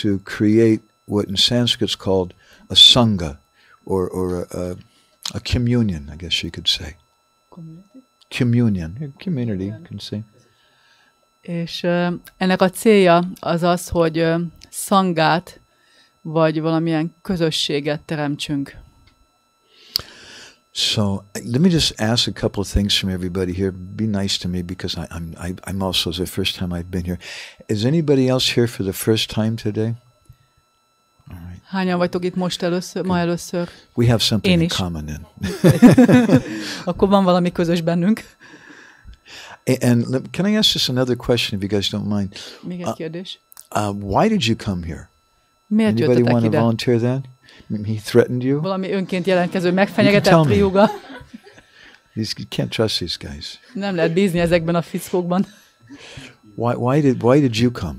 to create what in Sanskrit is called a sangha, or a communion, I guess you could say. Communion, community, you can say. És ennek a célja az az, hogy szangát, vagy valamilyen közösséget teremtsünk. So let me just ask a couple of things from everybody here. Be nice to me because I'm also, it's the first time I've been here. Is anybody else here for the first time today? All right. Hányan vagytok itt most először, ma először? We have something in common then. Akkor van valami közös bennünk. And can I ask just another question, if you guys don't mind? Még egy kérdés. Why did you come here? Miért Anybody jöttetek want to ide? volunteer that? He threatened you? Valami önként jelentkező megfenyegetett triuga. You can't trust these guys. Nem lehet bízni ezekben a fickókban. Why did you come?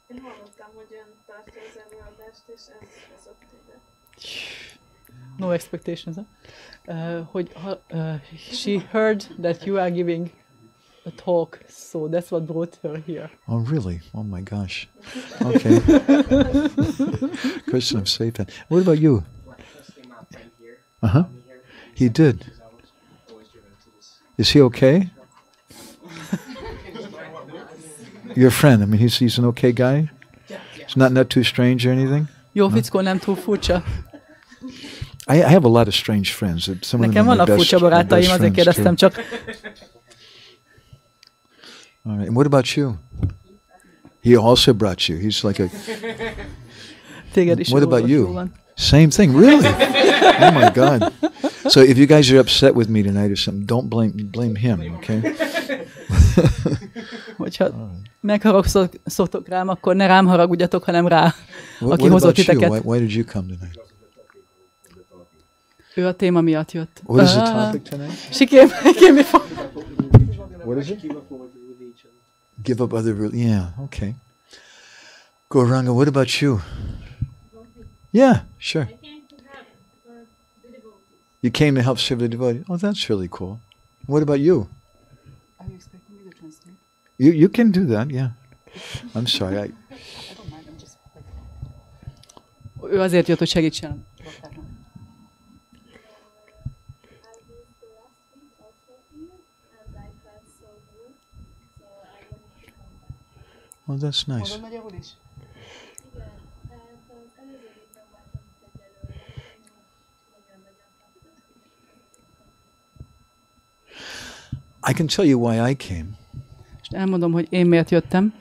Én hallottam, hogy ön tartja az előadást, és ez hozott ide. No expectations, she heard that you are giving a talk, so that's what brought her here. Oh, really? Oh, my gosh. Okay. Krishna, I'm safe. What about you? Uh-huh. He did. Is he okay? Your friend, I mean, he's an okay guy? He's not too strange or anything? Jó fickó, nem túl furcsa. I have a lot of strange friends. Nekem vannak furcsa barátaim, azért kérdeztem csak. All right. And what about you? He also brought you. He's like a... Téged is what about you? Van. Same thing, really? Oh my God. So if you guys are upset with me tonight or something, don't blame him, okay? Hogyha megharagszottok rám, akkor ne rám haragudjatok, hanem rá, aki what hozott about you? titeket. Why did you come tonight? Ő a téma miatt jött. What is the topic tonight? She came before. What is it? Give up other... Yeah, okay. Gauranga, what about you? Yeah, sure. You came to help serve the devotee. Oh, that's really cool. What about you? Are you expecting me to translate? You can do that, yeah. I'm sorry. I don't mind, I'm just... Ő azért jött, hogy segítsen. Oh, that's nice. I can tell you why I came. És elmondom, hogy én miért jöttem.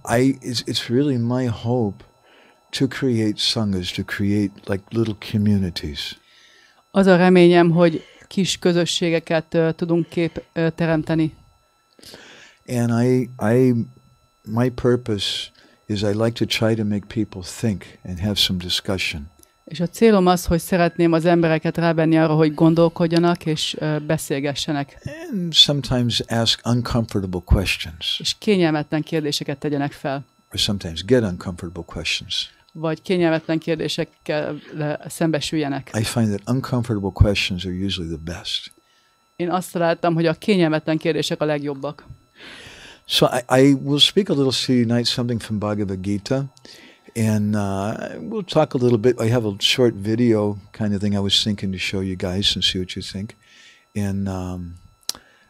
It's really my hope to create sanghas, to create like little communities. Az a reményem, hogy kis közösségeket tudunk teremteni. And my purpose is I like to try to make people think and have some discussion. És a célom az, hogy szeretném az embereket rávenni arra, hogy gondolkodjanak és beszélgessenek. And sometimes ask uncomfortable questions. És kényelmetlen kérdéseket tegyenek fel. Or sometimes get uncomfortable questions. Vagy kényelmetlen kérdésekkel szembesüljenek. I find that uncomfortable questions are usually the best. Én azt találtam, hogy a kényelmetlen kérdések a legjobbak. So I will speak a little tonight, something from Bhagavad Gita. And we'll talk a little bit. I have a short video kind of thing I was thinking to show you guys and see what you think. And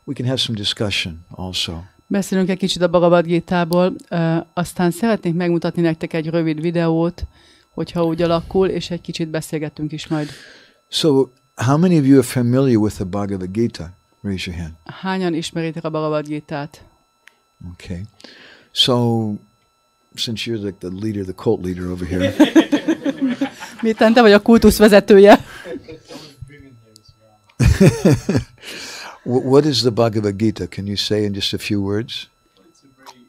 we can have some discussion also. Beszélünk egy kicsit a Bhagavad Gitából, aztán szeretnék megmutatni nektek egy rövid videót, hogyha úgy alakul, és egy kicsit beszélgetünk is majd. So, how many of you are familiar with the Bhagavad Gita? Raise your hand. Hányan ismeritek a Bhagavad Gitát? Okay. So, since you're the leader, the cult leader over here. Miután te vagy a kultusz vezetője. What is the Bhagavad Gita? Can you say in just a few words? It's a very,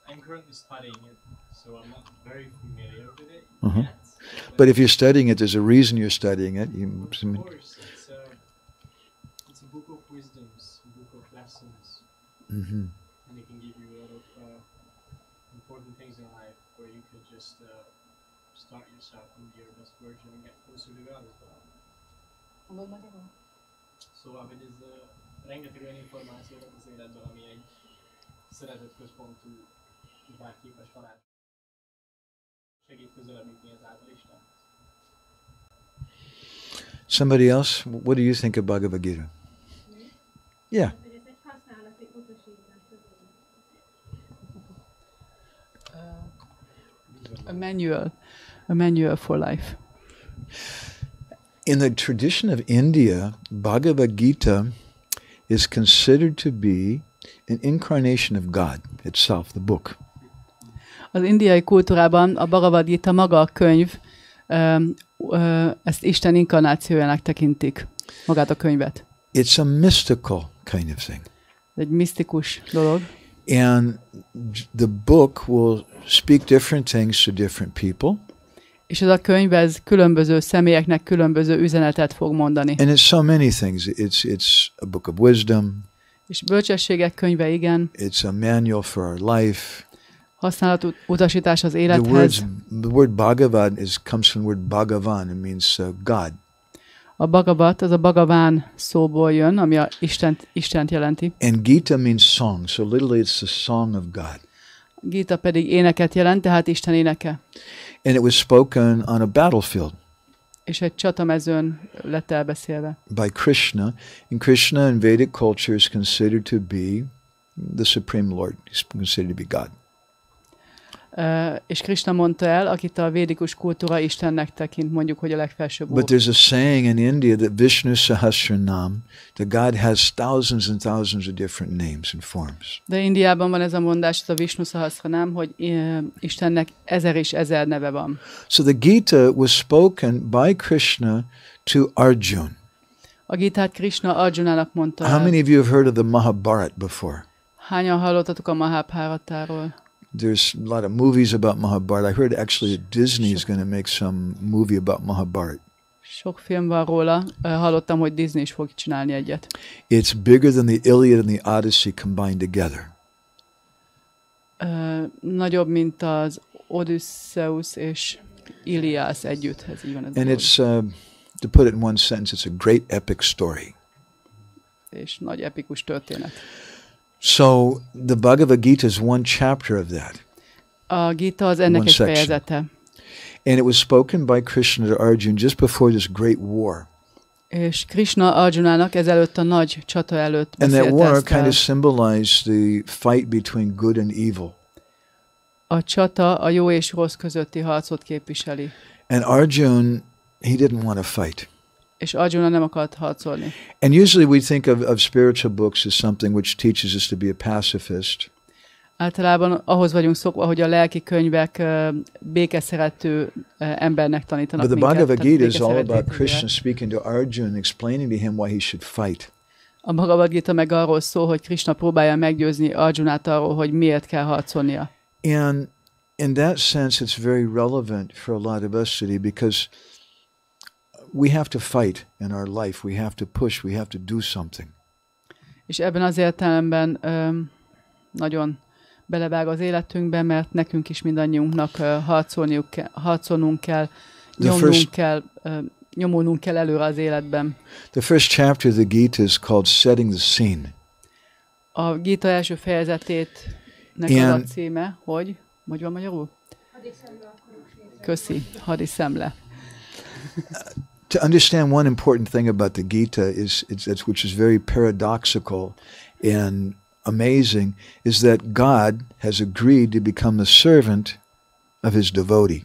I'm currently studying it, so I'm not very familiar with it. Uh-huh. But if you're studying it, there's a reason you're studying it. Of course, it's a book of wisdoms, a book of lessons. Mm-hmm. And it can give you a lot of important things in life where you could just start yourself and be your best version and get closer to God as well. Szóval, hogy ez rengeteg olyan információt az életben, ami egy szeretettközpontú már képes varázs. Segít közelebb jutni ezáltal Isten. Somebody else? What do you think of Bhagavad Gita? Yeah. A manual for life. In the tradition of India, Bhagavad Gita is considered to be an incarnation of God itself, the book. Az indiai kultúrában a Bhagavad Gita maga a könyv, ezt Isten inkarnációjának tekintik, magát a könyvet. It's a mystical kind of thing. Egy misztikus dolog. And the book will speak different things to different people. És ez a könyv, ez különböző személyeknek különböző üzenetet fog mondani. And it's so many things. It's a book of wisdom. És bölcsességek könyve, igen. It's a manual for our life. Használatutasítás az élethez. The word Bhagavad comes from the word Bhagavan. It means God. A Bhagavat, az a Bhagaván szóból jön, ami a Istent jelenti. And Gita means song. So literally it's the song of God. Gita pedig éneket jelent, tehát Isten éneke. And it was spoken on a battlefield. És egy csatamezőn lett elbeszélve. By Krishna. And Krishna in Vedic culture is considered to be the Supreme Lord. He's considered to be God. És Krishna mondta el, akit a védikus kultúra Istennek tekint, mondjuk, hogy a legfelsőbb úr. But there's a saying in India that Vishnu Sahasranam, that God has thousands and thousands of different names and forms. De Indiában van ez a mondás, ez a Vishnu Sahasranam, hogy Istennek 1000 és 1000 neve van. So the Gita was spoken by Krishna to Arjuna. A Gitát Krishna Arjunának mondta. How many of you have heard of the Mahabharata before? Hányan hallottatok a Mahabharatáról? There's a lot of movies about Mahabharata. I heard actually that Disney is going to make some movie about Mahabharata. Sok film van róla. Hallottam, hogy Disney is fog csinálni egyet. It's bigger than the Iliad and the Odyssey combined together. Nagyobb, mint az Odysseus és Iliász együtt. Ez így van. And it's, to put it in one sentence, it's a great epic story. És nagy epikus történet. So the Bhagavad Gita is one chapter of that. A Gita az ennek egy fejezete. And it was spoken by Krishna to Arjuna just before this great war. És Krishna Arjunának ezelőtt a nagy csata előtt beszélte. And that war kind of symbolized the fight between good and evil. A csata a jó és rossz közötti harcot képviseli. And Arjuna, he didn't want to fight. És Arjuna nem akart harcolni. And usually we think of spiritual books as something which teaches us to be a pacifist. Általában ahhoz vagyunk szokva, hogy a lelki könyvek békeszerető embernek tanítanak minket. But the Bhagavad Gita is all about Krishna Krishna speaking to Arjuna and explaining to him why he should fight. A Bhagavad Gita meg arról szól, hogy Krishna próbálja meggyőzni Arjunát arról, hogy miért kell harcolnia. And in that sense it's very relevant for a lot of us today because we have to fight in our life. We have to push. We have to do something. És ebben az értelemben nagyon belevág az életünkben, mert nekünk is mindannyiunknak harcolnunk kell, nyomulnunk kell előre az életben. The first chapter of the Gita is called Setting the Scene. A Gita első fejezetének az a címe, hogy van magyarul? Köszi, hadiszemle. To understand one important thing about the Gita which is very paradoxical and amazing, is that God has agreed to become the servant of his devotee.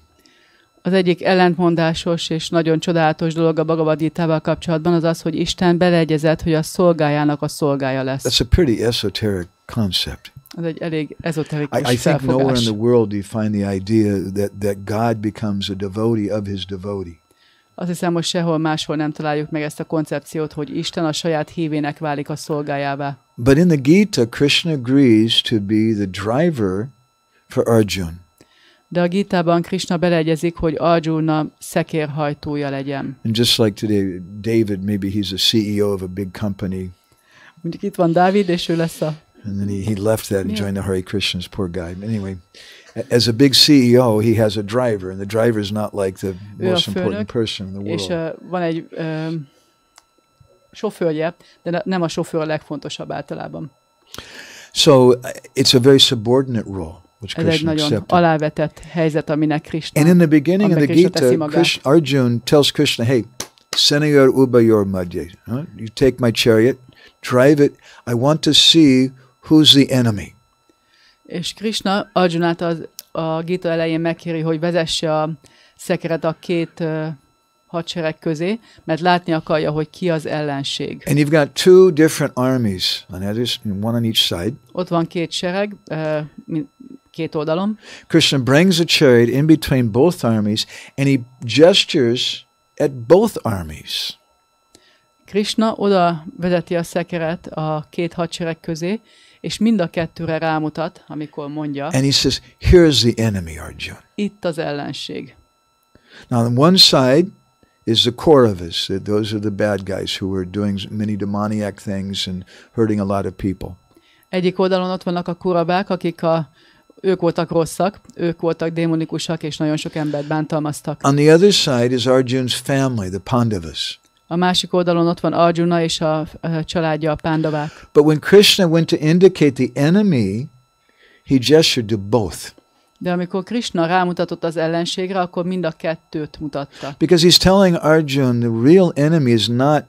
Az egyik ellentmondásos és nagyon csodálatos dolog a Bhagavad Gitával kapcsolatban az az, hogy Isten beleegyezett, hogy a szolgájának a szolgája lesz. That's a pretty esoteric concept. Ez egy elég ezoterikus I think nowhere in the world do you find the idea that God becomes a devotee of his devotee. Azt hiszem, hogy sehol máshol nem találjuk meg ezt a koncepciót, hogy Isten a saját hívének válik a szolgájává. But in the Gita, Krishna agrees to be the driver for Arjuna. De a Gitában Krishna beleegyezik, hogy Arjuna szekérhajtója legyen. And just like today, David, maybe he's a CEO of a big company. Mondjuk itt van Dávid, és ő lesz a... And then he left that and joined the Hare Krishnas, poor guy. Anyway, as a big CEO, he has a driver, and the driver is not like the most important person in the world. És van egy sofőrje, de nem a sofőr a legfontosabb általában. So it's a very subordinate role. which Ez egy Krishna nagyon accepted. alávetett helyzet, aminek Krishna, And in the beginning of the aminek Krishna teszi Gita, magát. Arjun tells Krishna, hey, Senayor Ubayor Madhye, you take my chariot, drive it, I want to see who's the enemy. És Krishna Arjunát a Gita elején megkéri, hogy vezesse a szekeret a két hadsereg közé, mert látni akarja, hogy ki az ellenség. And you've got two different armies, one on each side. Ott van két sereg, két oldalon. Krishna brings a chariot in between both armies, and he gestures at both armies. Krishna oda vezeti a szekeret a két hadsereg közé, és mind a kettőre rámutat, amikor mondja, And he says, here's the enemy, Arjun. itt az ellenség. Now, on one side is the Kauravas. Those are the bad guys who were doing many demoniac things and hurting a lot of people. Egyik oldalon ott vannak a kurabák, ők voltak rosszak, ők voltak démonikusak, és nagyon sok embert bántalmaztak. On the other side is Arjun's family, the Pandavas. A másik oldalon ott van Arjuna és a családja, a pándavák. But when Krishna went to indicate the enemy, he gestured to both. De amikor Krishna rámutatott az ellenségre, akkor mind a kettőt mutatta. Because he's telling Arjun the real enemy is not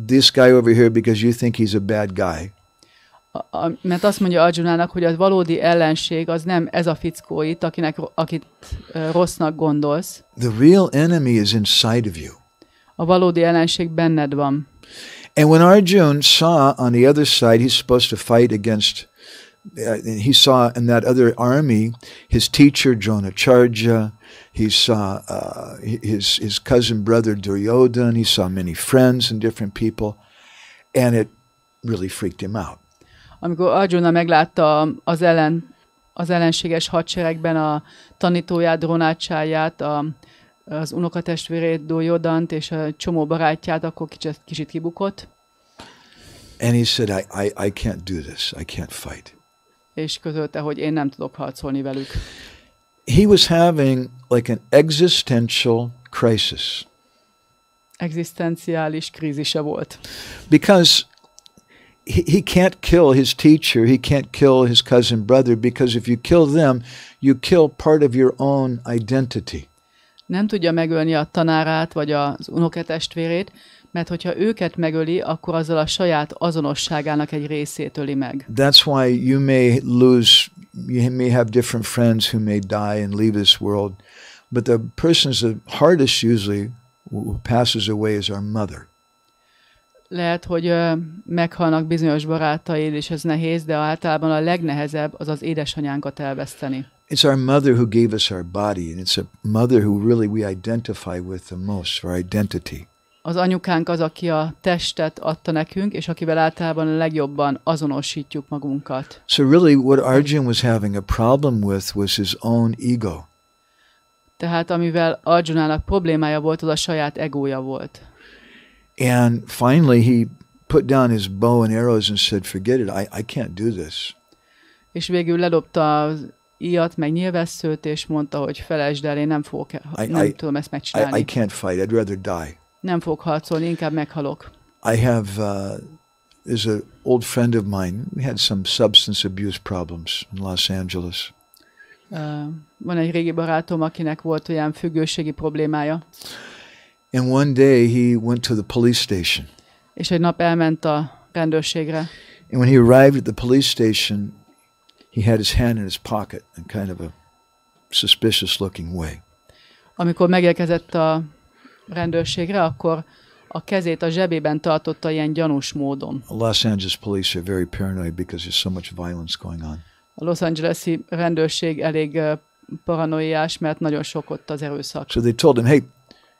this guy over here because you think he's a bad guy. Mert azt mondja Arjunának, hogy a valódi ellenség az nem ez a fickó itt, akit rossznak gondolsz. The real enemy is inside of you. A valódi ellenség benned van. And when Arjun saw on the other side, he's supposed to fight against, he saw in that other army his teacher Dronacharya, he saw his cousin brother Duryodhan, he saw many friends and different people, and it really freaked him out. Amikor Arjuna meglátta az ellenséges hadseregben a tanítóját, Dronacsáryát, az unokatestvérét, Duryodhant és a csomó barátját, akkor kicsit kibukott. And he said, I can't do this. I can't fight. És közölte, hogy én nem tudok harcolni velük. He was having like an existential crisis. Egzisztenciális krízise volt. Because he can't kill his teacher, he can't kill his cousin brother, because if you kill them, you kill part of your own identity. Nem tudja megölni a tanárát, vagy az unokatestvérét, mert hogyha őket megöli, akkor azzal a saját azonosságának egy részét öli meg. That's why you may have different friends who may die and leave this world, but the person's the hardest usually who passes away is our mother. Lehet, hogy meghalnak bizonyos barátaid, és ez nehéz, de általában a legnehezebb az az édesanyánkat elveszteni. It's our mother who gave us our body, and it's a mother who really we identify with the most, our identity. Az anyukánk az, aki a testet adta nekünk, és akivel általában a legjobban azonosítjuk magunkat. So really what Arjun was having a problem with was his own ego. Tehát amivel Arjunának problémája volt, az a saját egója volt. And finally he put down his bow and arrows and said, forget it, I can't do this. És végül ledobta az íjat, meg nyilvesszőt, és mondta, hogy felejtsd el, én nem tudom ezt megcsinálni. I can't fight, I'd rather die. Nem fogok harcolni, inkább meghalok. I have, there's an old friend of mine, we had some substance abuse problems in Los Angeles. Van egy régi barátom, akinek volt olyan függőségi problémája. And one day he went to the police station. És egy nap elment a rendőrségre. And when he arrived at the police station, he had his hand in his pocket in kind of a suspicious looking way. Amikor megérkezett a rendőrségre, akkor a kezét a zsebében tartotta ilyen gyanús módon. The Los Angeles police are very paranoid because there's so much violence going on. A Los Angeles-i rendőrség elég paranoiás, mert nagyon sok ott az erőszak. So they told him, hey,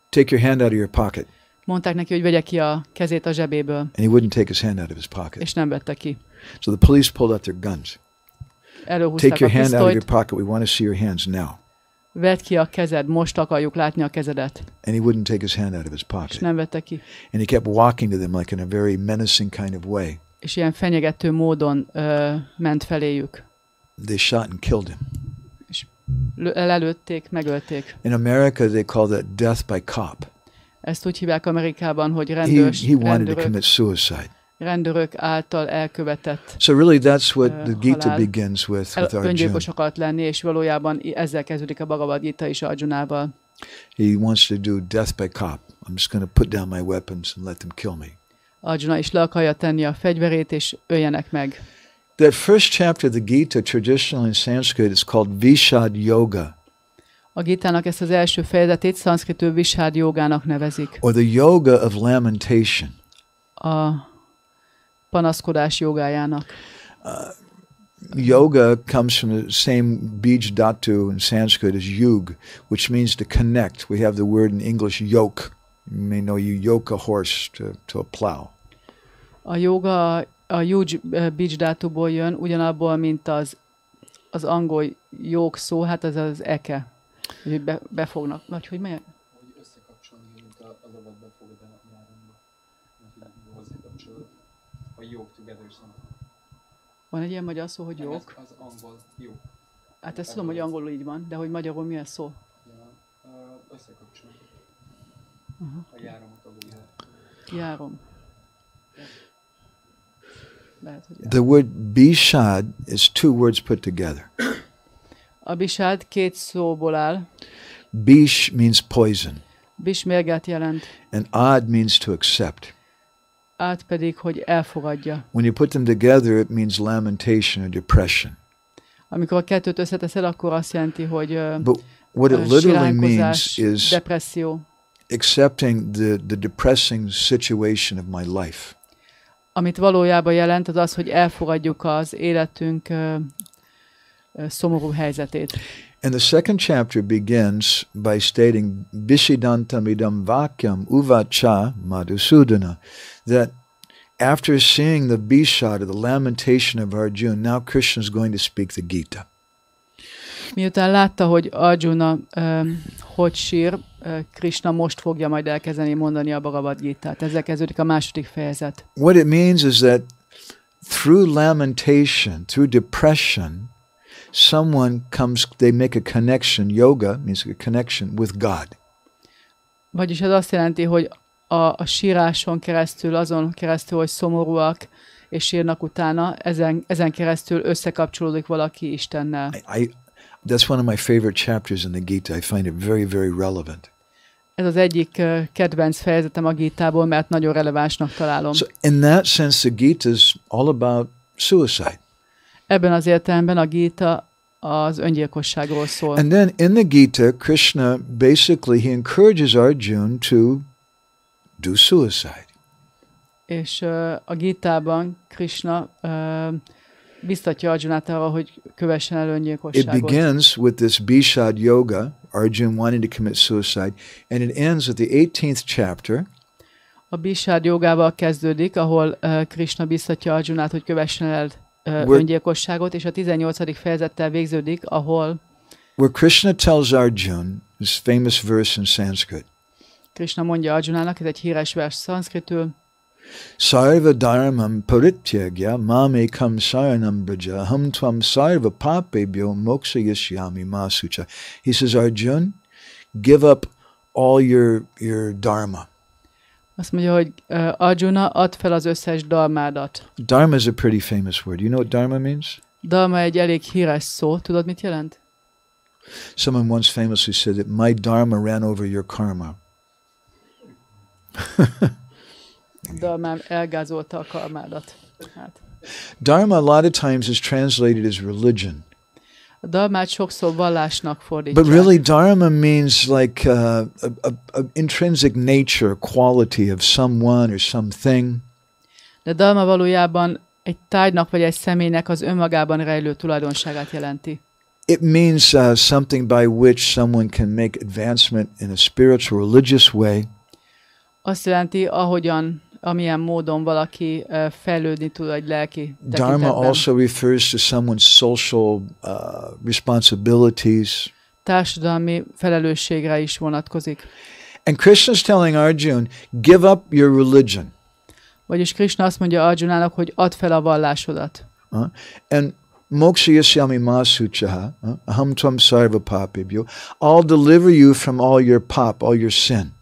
take your hand out of your pocket. Mondták neki, hogy vegye ki a kezét a zsebéből. And he wouldn't take his hand out of his pocket. És nem vette ki. So the police pulled out their guns. Előhúzták Take your a hand out of your pisztolyt. pocket. We want to see your hands now. Vedd ki a kezed, most akarjuk látni a kezedet. And he wouldn't take his hand out of his És pocket. nem vette ki. And he kept walking to them like in a very menacing kind of way. És ilyen fenyegető módon ment feléjük. They shot and killed him. És lelőtték, megölték. In America, they call that death by cop. Ezt úgy hívják Amerikában, hogy He wanted to rendőrök commit suicide. rendőrök által elkövetett So really that's what the Gita halál. begins with Arjuna. Öngyilkos akart lenni, és valójában ezzel kezdődik a Bhagavad Gita is Arjunával. He wants to do death by cop. I'm just going to put down my weapons and let them kill me. Arjuna is le akarja tenni a fegyverét, és öljenek meg. That first chapter of the Gita, traditionally in Sanskrit, is called Vishad Yoga, A Gitának ezt az első fejezetét szanszkritül Vishad jogának nevezik. or the yoga of lamentation. A panaszkodás jogájának. Yoga comes from the same bij dhatu in Sanskrit as yug, which means to connect. We have the word in English yoke. You may know you yoke a horse to a plow. A joga a yuj bij dátuból jön, ugyanabból, mint az angol jog szó, hát az az eke. Hogy befognak. Vagy hogy melyek? Hogy összekapcsolni, mint az adat befogad a nyáromba. Hogy hozzákapcsolod. A yoke together something. Van egy ilyen magyar szó, hogy jog? Az angol yoke. Hát ezt tudom, hogy angolul így van, de hogy magyarul milyen szó? Összekapcsolni. A járomot alul. Járom. Lehet, hogy The word bishad is two words put together. a bisad két szóból áll. Bish means poison, Bis mérget jelent, and ad means to accept. át pedig, hogy elfogadja. When you put them together, it means lamentation or depression. Amikor a kettőt összeteszed, akkor azt jelenti, hogy But what it literally means siránkozás, is depresszió. accepting the depressing situation of my life. Amit valójában jelent, az az, hogy elfogadjuk az életünk szomorú helyzetét. And the second chapter begins by stating Vishidantam idam vakyam uvacha madhusudana, that after seeing the bishad, the lamentation of Arjuna, now Krishna is going to speak the Gita. Miután látta, hogy Arjuna hogy sír, Krishna most fogja majd elkezdeni mondani a Bhagavad Gitát. Ezzel kezdődik a második fejezet. What it means is that through lamentation, through depression, someone comes, they make a connection, yoga means a connection with God. Vagyis ez azt jelenti, hogy a síráson keresztül, azon keresztül, hogy szomorúak és sírnak utána, ezen keresztül összekapcsolódik valaki Istennel. That's one of my favorite chapters in the Gita. I find it very, very relevant. Ez az egyik kedvenc fejezetem a Gitából, mert nagyon relevánsnak találom. So in that sense, the Gita is all about suicide. Ebben az értelemben a Gita az öngyilkosságról szól. And then in the Gita, Krishna basically, he encourages Arjuna to do suicide. És a Gitában Krishna biztatja Arjunát arra, hogy kövessen el It öngyilkosságot. begins with this Bishad Yoga, Arjuna wanting to commit suicide, and it ends at the 18th chapter. A Bishad jogával kezdődik, ahol Krishna biztatja Arjunát, hogy kövessen el öngyilkosságot, és a 18. fejezettel végződik, ahol where Krishna tells Arjuna, this famous verse in Sanskrit, Krishna mondja Arjunának, ez egy híres vers szanszkritül, Sarva dharmam parityagya mamekam saranam braja ham tvam sarva papebhyo mokshayashyami masucha. He says, Arjuna, give up all your dharma. azt mondja, hogy Arjuna, add fel az összes dharmádat. Dharma is a pretty famous word. You know what dharma means? Dharma egy elég híres szó. Tudod, mit jelent? Someone once famously said that my dharma ran over your karma. Dharmám elgázolta a karmádat. Hát. Dharma a lot of times is translated as religion. A dharmát sokszor vallásnak fordítják. But really dharma means like a intrinsic nature, quality of someone or something. De dharma valójában egy tárgynak vagy egy személynek az önmagában rejlő tulajdonságát jelenti. It means something by which someone can make advancement in a spiritual, religious way. Azt jelenti, amilyen módon valaki fejlődni tud egy lelki Dharma tekintetben. also refers to someone's social responsibilities. Társadalmi felelősségre is vonatkozik. And Krishna is telling Arjuna, give up your religion. Vagyis Krishna azt mondja Arjunának, hogy add fel a vallásodat. And mokshayashyami masuchaha, aham tvam sarva papebhyo, I'll deliver you from all your pap, all your sin.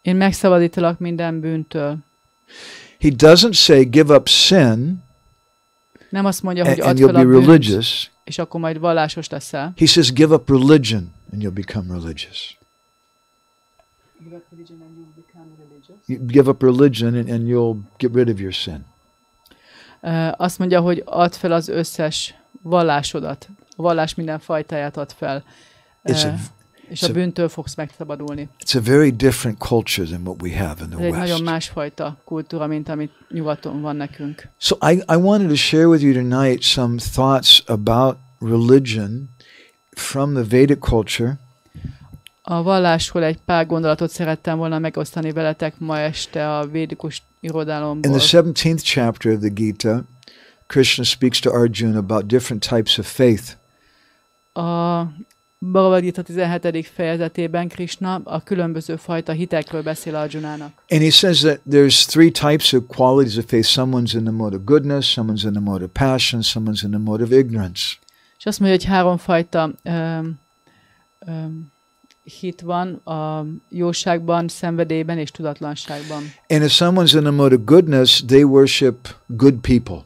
Én megszabadítalak minden bűntől. He doesn't say give up sin Nem azt mondja, hogy and add you'll fel a be bűnt, religious. és akkor majd vallásos leszel. He says give up religion and you'll become religious. You give up religion and you'll get rid of your sin. Azt mondja, hogy add fel az összes vallásodat. A vallás minden fajtáját add fel. És a bűntől fogsz megszabadulni. It's a very different culture than what we have in the Ez egy West. nagyon másfajta kultúra, mint amit nyugaton van nekünk. So I wanted to share with you tonight some thoughts about religion from the Vedic culture. A vallásról egy pár gondolatot szerettem volna megosztani veletek ma este a védikus irodalomból. In the 17th chapter of the Gita, Krishna speaks to Arjuna about different types of faith. A Bhagavad Gita 17. fejezetében Krishna a különböző fajta hitekről beszél Arjunának. And he says that there's three types of qualities of faith. Someone's in the mode of goodness, someone's in the mode of passion, someone's in the mode of ignorance. És azt mondja, hogy három fajta hit van a jóságban, szenvedélyben és tudatlanságban. And if someone's in the mode of goodness, they worship good people.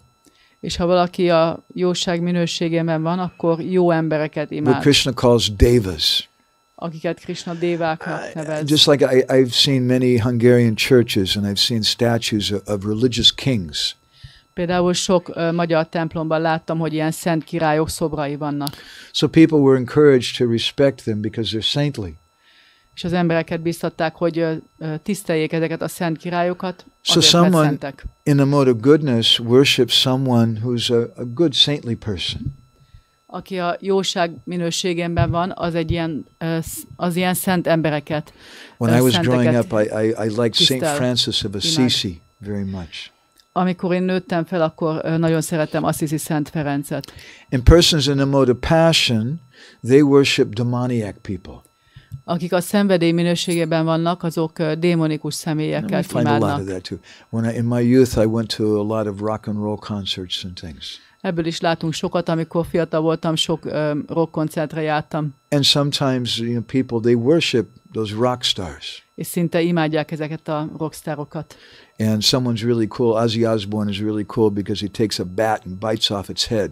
És ha valaki a jóság minőségében van, akkor jó embereket What imád, Krishna calls devas. akiket Krishna déváknak nevez. Just like I've seen many Hungarian churches and I've seen statues of religious kings. Például sok magyar templomban láttam, hogy ilyen szent királyok szobrai vannak. So people were encouraged to respect them because they're saintly. És az embereket biztatták, hogy tiszteljék ezeket a szent királyokat, So azért, mert someone szentek. in the mode of goodness worships someone who's a good saintly person. Aki a jóság minőségében van, az ilyen szent embereket. When I was szenteket growing up, I liked St. tisztel, Francis of Assisi very much. Amikor én nőttem fel, akkor nagyon szeretem Assisi Szent Ferencet. And persons in the mode of passion, they worship demoniac people. Akik a szenvedély minőségében vannak, azok démonikus And we személyeket find a lot of imádnak. that too. In my youth, I went to a lot of rock and roll concerts and things. Ebből is látunk sokat, amikor fiatal voltam, sok rock koncertre jártam. And sometimes, people, they worship those rock stars. És szinte imádják ezeket a rockstarokat. And someone's really cool. Ozzy Osbourne is really cool because he takes a bat and bites off its head.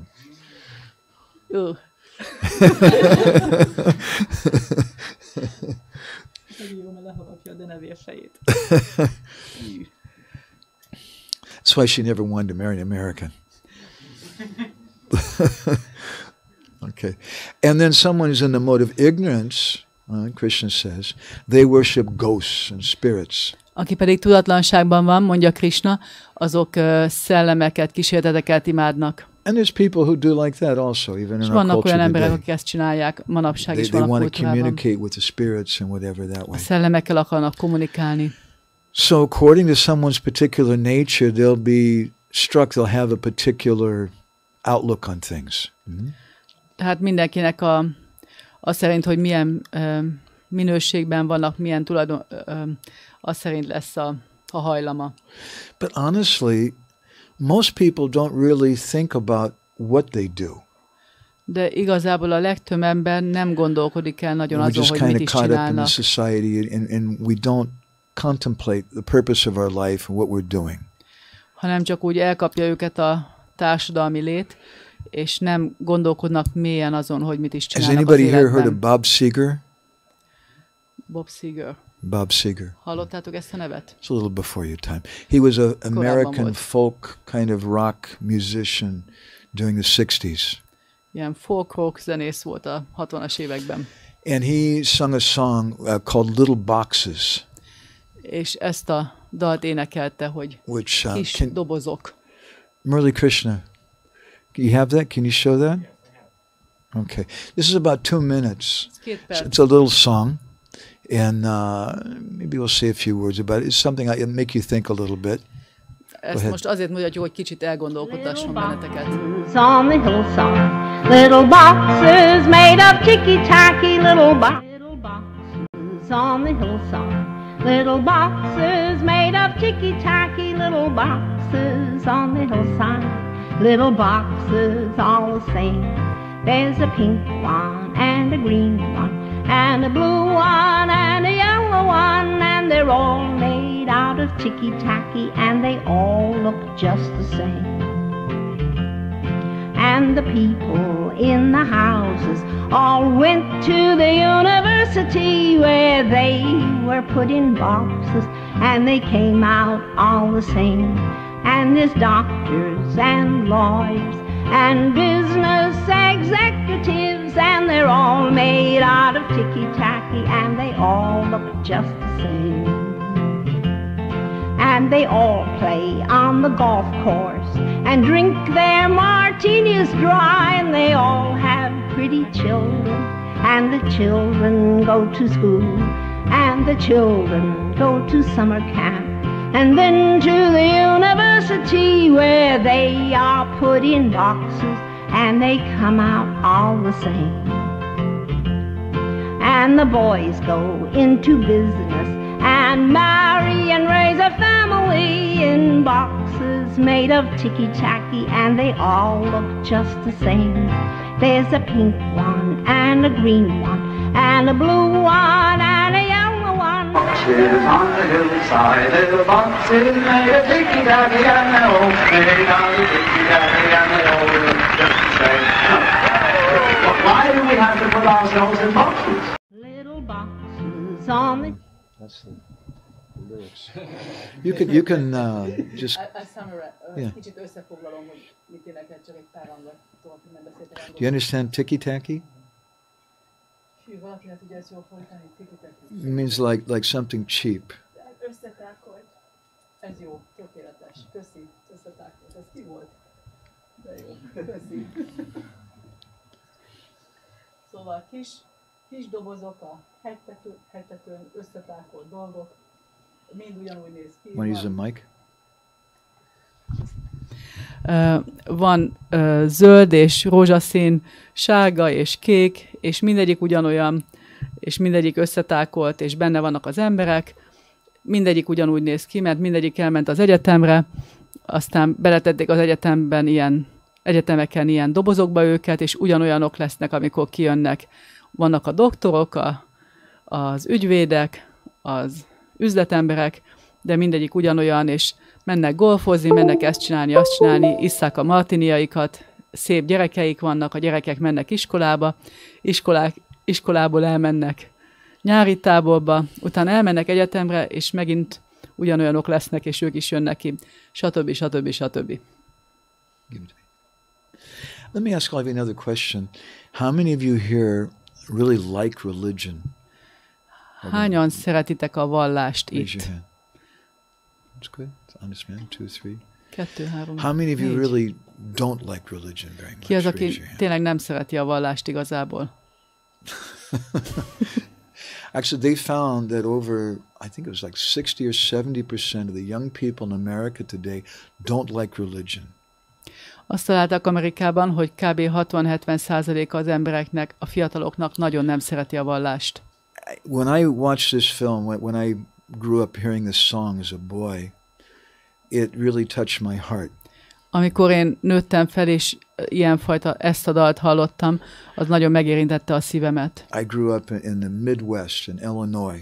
That's why she never wanted to marry an American. Okay. And then someone who's in the mode of ignorance, Krishna says, they worship ghosts and spirits. Aki pedig tudatlanságban van, mondja Krishna, azok szellemeket, kísérteteket imádnak. And there's people who do like that also, even in our Vannak olyan culture emberek, today. akik ezt csinálják, manapság is They van a want to kultúrában. communicate with the spirits and whatever that A way. szellemekkel akarnak kommunikálni. So according to someone's particular nature, they'll have a particular outlook on things. Mm-hmm. Tehát mindenkinek az szerint, hogy milyen minőségben vannak, milyen tulajdon, az szerint lesz a hajlama. But honestly, most people don't really think about what they do. De igazából a legtöbb ember nem gondolkodik el nagyon We're azon, just hogy kind mit of is caught up in the csinálnak. society and we don't contemplate the purpose of our life and what we're doing. Hanem csak úgy elkapja őket a társadalmi lét, és nem gondolkodnak mélyen azon, hogy mit is Has csinálnak az anybody here heard of életben. Bob Seger? Bob Seger. Bob Seger. Hallottátok ezt a nevet? It's a little before your time. He was an American volt. folk kind of rock musician during the 60s. Ilyen folk-rock zenész volt a 60-as években. And he sung a song called Little Boxes, És ezt a dalt énekelte, hogy which kis dobozok. Murli Krishna, you have that? Can you show that? Okay. This is about 2 minutes. It's a little song. And maybe we'll say a few words about it. It's something that'll make you think a little bit. Ezt most azért mutatjuk, hogy kicsit elgondolkodtasson benneteket. On the hillside, little boxes made of ticky-tacky little boxes on the hillside, little boxes made of ticky-tacky little boxes on the hillside, little boxes all the same. There's a pink one and a green one and a blue one and a yellow one, and they're all made out of of ticky-tacky, and they all look just the same. And the people in the houses all went to the university, where they were put in boxes and they came out all the same. And there's doctors and lawyers and business executives, and they're all made out of ticky-tacky, and they all look just the same. And they all play on the golf course and drink their martinis dry, and they all have pretty children, and the children go to school, and the children go to summer camp, and then to the university, where they are put in boxes and they come out all the same. And the boys go into business and marry and raise a family in boxes made of ticky-tacky, and they all look just the same. There's a pink one and a green one and a blue one and a yellow one. Boxes on the hillside, little boxes made of ticky-tacky, and they're all made out of ticky-tacky, and they all look just the same. But why do we have to put ourselves in boxes? Little boxes on the... That's the lyrics. You can just. Yeah. Kicsit összefoglalom, hogy mit énekelt, csak egy pár hangot tudok, hogy nem beszéltek. Do you understand ticky-tacky? Hű, valaki hát ugye ezt jól fordítani, ticky-tacky. It means like something cheap. Összetákolt. Ez jó, tökéletes. Köszi, összetákolt. Ez ki volt? De jó, köszi. Szóval kis dobozok a hegytetőn, összetákolt dolgok, mind ugyanúgy néz ki. Want to use a mic? Van zöld és rózsaszín, sárga és kék, és mindegyik ugyanolyan, és mindegyik összetákolt, és benne vannak az emberek. Mindegyik ugyanúgy néz ki, mert mindegyik elment az egyetemre, aztán beletették az egyetemeken ilyen dobozokba őket, és ugyanolyanok lesznek, amikor kijönnek. Vannak a doktorok, az ügyvédek, az üzletemberek, de mindegyik ugyanolyan, és mennek golfozni, mennek ezt csinálni, azt csinálni, isszák a martiniaikat, szép gyerekeik vannak, a gyerekek mennek iskolába, iskolából elmennek nyári táborba, utána elmennek egyetemre, és megint ugyanolyanok lesznek, és ők is jönnek ki, stb. Stb. Stb. Let me ask Clive another question. How many of you here really like religion? Hányan szeretitek a vallást Raise itt? your hand. That's good. Honest man. 2, 3. 2, 3, How many of you 4. really don't like religion very much? Ki az, Raise aki your hand. tényleg nem szereti a vallást igazából? Actually, they found that over, I think it was like 60 or 70% of the young people in America today don't like religion. Azt találták Amerikában, hogy kb. 60-70%-a az embereknek, a fiataloknak nagyon nem szereti a vallást. When I watched this film, when I grew up hearing this song as a boy, it really touched my heart. Amikor én nőttem fel, és ilyenfajta ezt a dalt hallottam, az nagyon megérintette a szívemet. I grew up in the Midwest in Illinois.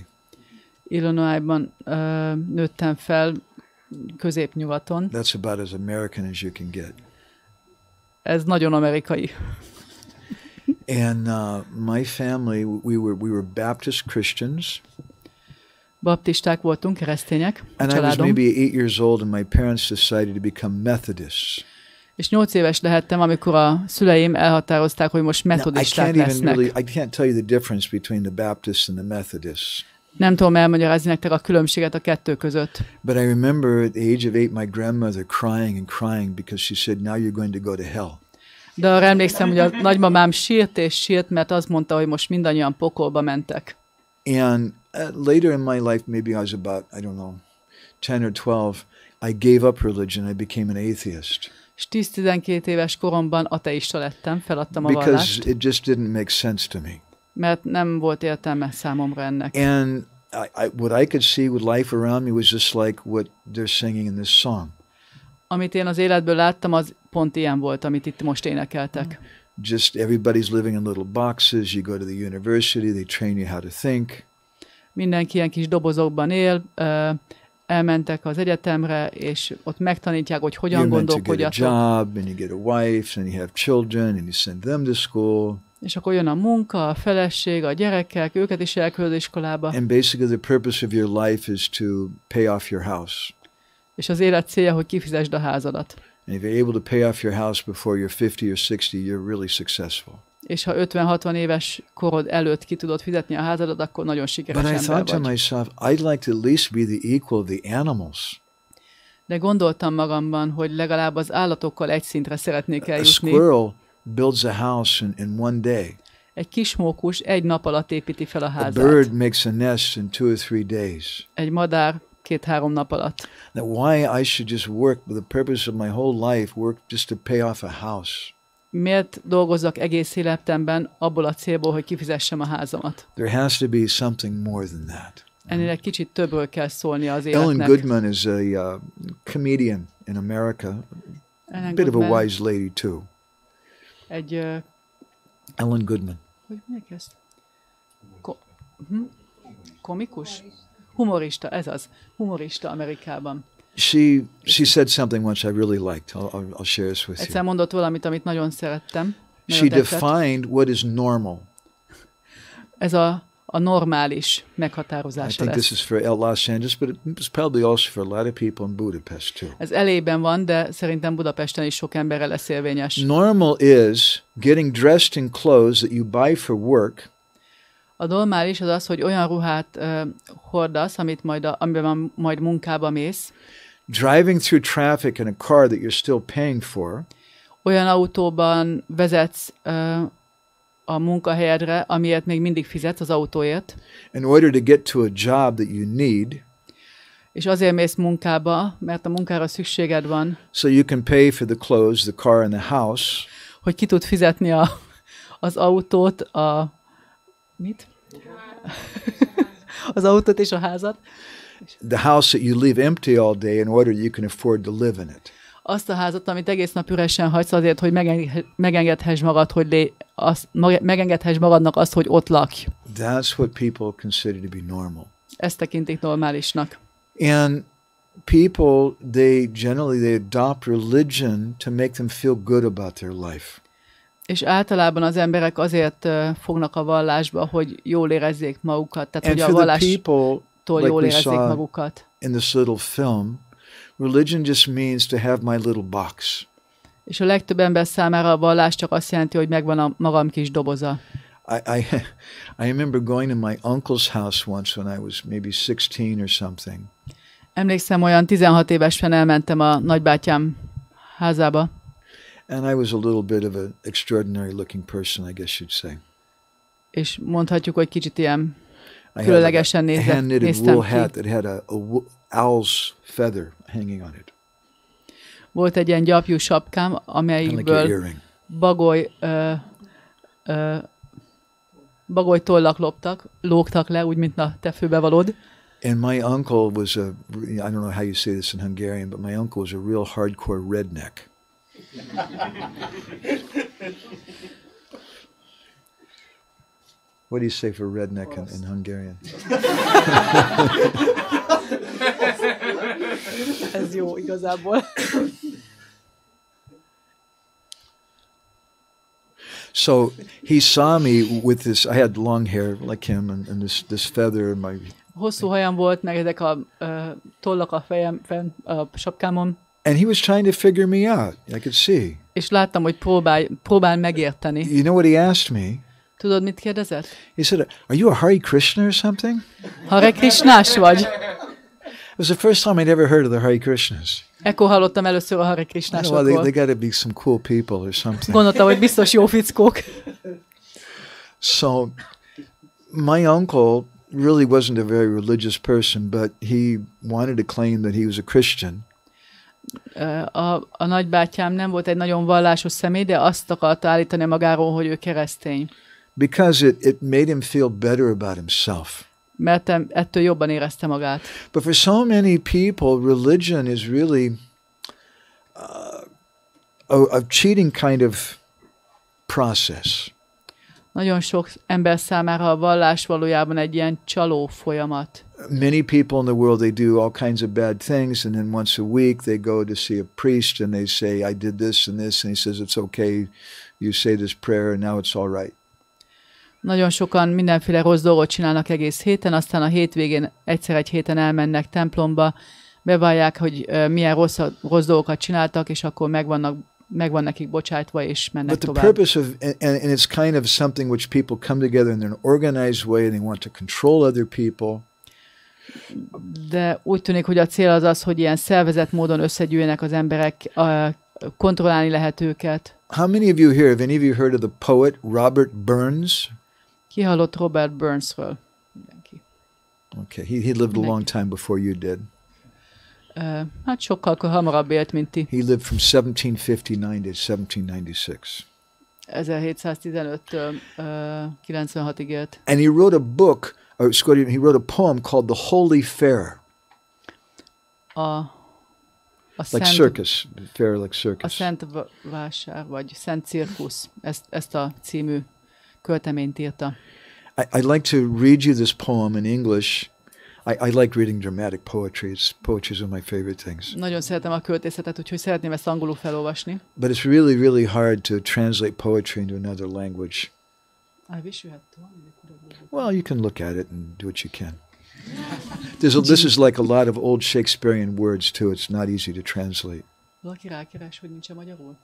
Illinoisban nőttem fel, középnyugaton. That's about as American as you can get. Ez nagyon amerikai. And my family, we were Baptist Christians. Baptisták voltunk, keresztények, And I was családom. maybe 8 years old, and my parents decided to become Methodists. És 8 éves lehettem, amikor a szüleim elhatározták, hogy most Now, metodisták lesznek. I can't tell you the difference between the Baptists and the Methodists. Nem tudom elmagyarázni nektek a különbséget a kettő között. But I remember at the age of 8, my grandmother crying and crying because she said, "Now you're going to go to hell." De arra emlékszem, hogy a nagymamám sírt és sírt, mert azt mondta, hogy most mindannyian pokolba mentek. And later in my life, maybe I was about, I don't know, 10 or 12, I gave up religion. I became an atheist. És 10-12 éves koromban ateista lettem, feladtam a Because vallást, it just didn't make sense to me. mert nem volt értelme számomra ennek. And what I could see with life around me was just like what they're singing in this song. Amit én az életből láttam, az pont ilyen volt, amit itt most énekeltek. Just everybody's living in little boxes. You go to the university, they train you how to think. Mindenki ilyen kis dobozokban él, elmentek az egyetemre, és ott megtanítják, hogy hogyan You're meant to get a gondolkodjatok. job, and you get a wife, and you have children, and you send them to school. És akkor jön a munka, a feleség, a gyerekek, őket is elküldöd iskolába. And basically the purpose of your life is to pay off your house. És az élet célja, hogy kifizesd a házadat. And if you're able to pay off your house before you're 50 or 60, you're really successful. És ha 50-60 éves korod előtt ki tudod fizetni a házadat, akkor nagyon sikeres But I ember thought to vagy. myself, I'd like to at least be the equal of the animals. De gondoltam magamban, hogy legalább az állatokkal egy szintre szeretnék A eljutni. squirrel builds a house in one day. Egy kis mókus egy nap alatt építi fel a A házát. bird makes a nest in 2 or 3 days. Egy madár 2-3 nap alatt. Now, why I should just work with the purpose of my whole life, work just to pay off a house? Miért dolgozzak egész életemben abból a célból, hogy kifizessem a házamat? There has to be something more than that. Ennél egy kicsit többről kell szólnia az Ellen életnek. Goodman is a comedian in America, a Ellen bit of a Goodman wise lady too. egy, Ellen Goodman. hogy mondják ezt? Komikus? Humorista, ez az. Humorista Amerikában. She said something once I really liked. I'll share this with Egyszer you. mondott valamit, amit nagyon szerettem. She Nagyon tetszett. defined what is normal. Ez a normális I meghatározása think this lesz. is for Los Angeles, but it's probably also for a lot of people in Budapest too. Ez elében van, de szerintem Budapesten is sok emberre lesz érvényes. Normal is getting dressed in clothes that you buy for work, A normális az az, hogy olyan ruhát hordasz, amiben majd munkába mész, driving through traffic in a car that you're still paying for, olyan autóban vezetsz a munkahelyedre, amiért még mindig fizetsz az autóért, in order to get to a job that you need, és azért mész munkába, mert a munkára szükséged van, so you can pay for the clothes, the car, and the house, hogy ki tud fizetni az autót, mit? Az autót és a házat. the house that you leave empty all day in order you can afford to live in it. Azt a házat, amit egész nap üresen hagysz azért, hogy megengedhess magadnak azt, hogy ott lakj. That's what people consider to be normal. Ezt tekintik normálisnak. And people, they adopt religion to make them feel good about their life. És általában az emberek azért fognak a vallásba, hogy jól érezzék magukat. Tehát, And hogy a for the vallástól people, like jól we érezzék saw magukat. in this little film, religion just means to have my little box. És a legtöbb ember számára a vallás csak azt jelenti, hogy megvan a magam kis doboza. I remember going to my uncle's house once when I was maybe 16 or something. Emlékszem, olyan 16 évesen elmentem a nagybátyám házába, And I was a little bit of an extraordinary looking person, I guess you'd say. és mondhatjuk, hogy kicsit ilyen I had különlegesen a hand-knitted néztem wool ki. hat that had a owl's feather hanging on it, Volt egy ilyen gyapjú sapkám, kind of like your amelyikből earring. bagolytollak lógtak le, úgy, mint a te főbevalód. And my uncle was I don't know how you say this in Hungarian, but my uncle was a real hardcore redneck. What do you say for redneck in Hungarian? Ez jó igazából. So he saw me with this. I had long hair like him, and this feather in my. Hosszú hajam volt, meg ezek a tollak a a sapkámon, And he was trying to figure me out. I could see. és láttam, hogy próbál megérteni. You know what he asked me? Tudod, mit kérdezett? He said, "Are you a Hare Krishna or something?" Hare Krishnás vagy? It was the first time I'd ever heard of the Hare Krishnas. Ekkor hallottam először a Hare I know, well, Krishnásokról. they got to be some cool people or something. Gondoltam, hogy biztos jó fickók. So my uncle really wasn't a very religious person, but he wanted to claim that he was a Christian. A nagybátyám nem volt egy nagyon vallásos személy, de azt akarta állítani magáról, hogy ő keresztény. Because it made him feel better about himself. Mert ettől jobban érezte magát. But for so many people, religion is really a cheating kind of process. Nagyon sok ember számára a vallás valójában egy ilyen csaló folyamat. many people in the world, they do all kinds of bad things, and then once a week they go to see a priest and they say, I did this and this, and he says, it's okay, you say this prayer and now it's all right. Nagyon sokan mindenféle rossz dolgot csinálnak egész héten, aztán a hétvégén egyszer egy héten elmennek templomba, bevallják, hogy milyen rossz dolgokat csináltak, és akkor megvan nekik bocsátva, és mennek tovább. But the purpose of, and it's kind of something which people come together in an organized way and they want to control other people. De úgy tűnik, hogy a cél az az, hogy ilyen szervezett módon összegyűjjenek az emberek, kontrollálni lehet őket. How many of you here, have any of you heard of the poet Robert Burns? Ki hallott Robert Burnsről? Mindenki. Okay, he lived a long time before you did. Hát sokkal hamarabb élt, mint ti. He lived from 1759 to 1796. 1715-től 96-ig élt. And he wrote a book, he wrote a poem called The Holy Fair. Like circus, fair like circus. A Szent Vásár, vagy Szent Cirkusz. Ezt a című költeményt írta. I'd like to read you this poem in English. I like reading dramatic poetry. Poetry is one of my favorite things. Nagyon szeretem a költészetet, úgyhogy szeretném ezt angolul felolvasni. But it's really, really hard to translate poetry into another language. I wish you had told me. Well, you can look at it and do what you can. This is like a lot of old Shakespearean words too. It's not easy to translate. Valaki rákeres, hogy nincs magyarul?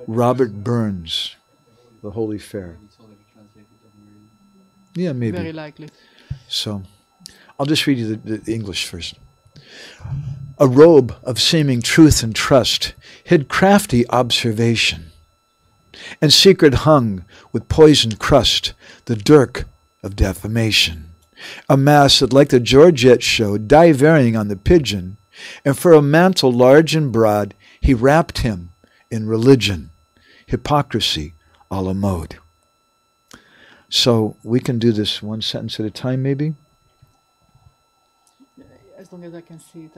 Robert Burns, The Holy Fair. Yeah, maybe. Very likely. So, I'll just read you the English first. A robe of seeming truth and trust hid crafty observation, and secret hung with poisoned crust the dirk of defamation. A mask that like the Georgette showed dye varying on the pigeon, and for a mantle large and broad he wrapped him in religion, hypocrisy a la mode. So we can do this one sentence at a time, maybe? As long as I can see it,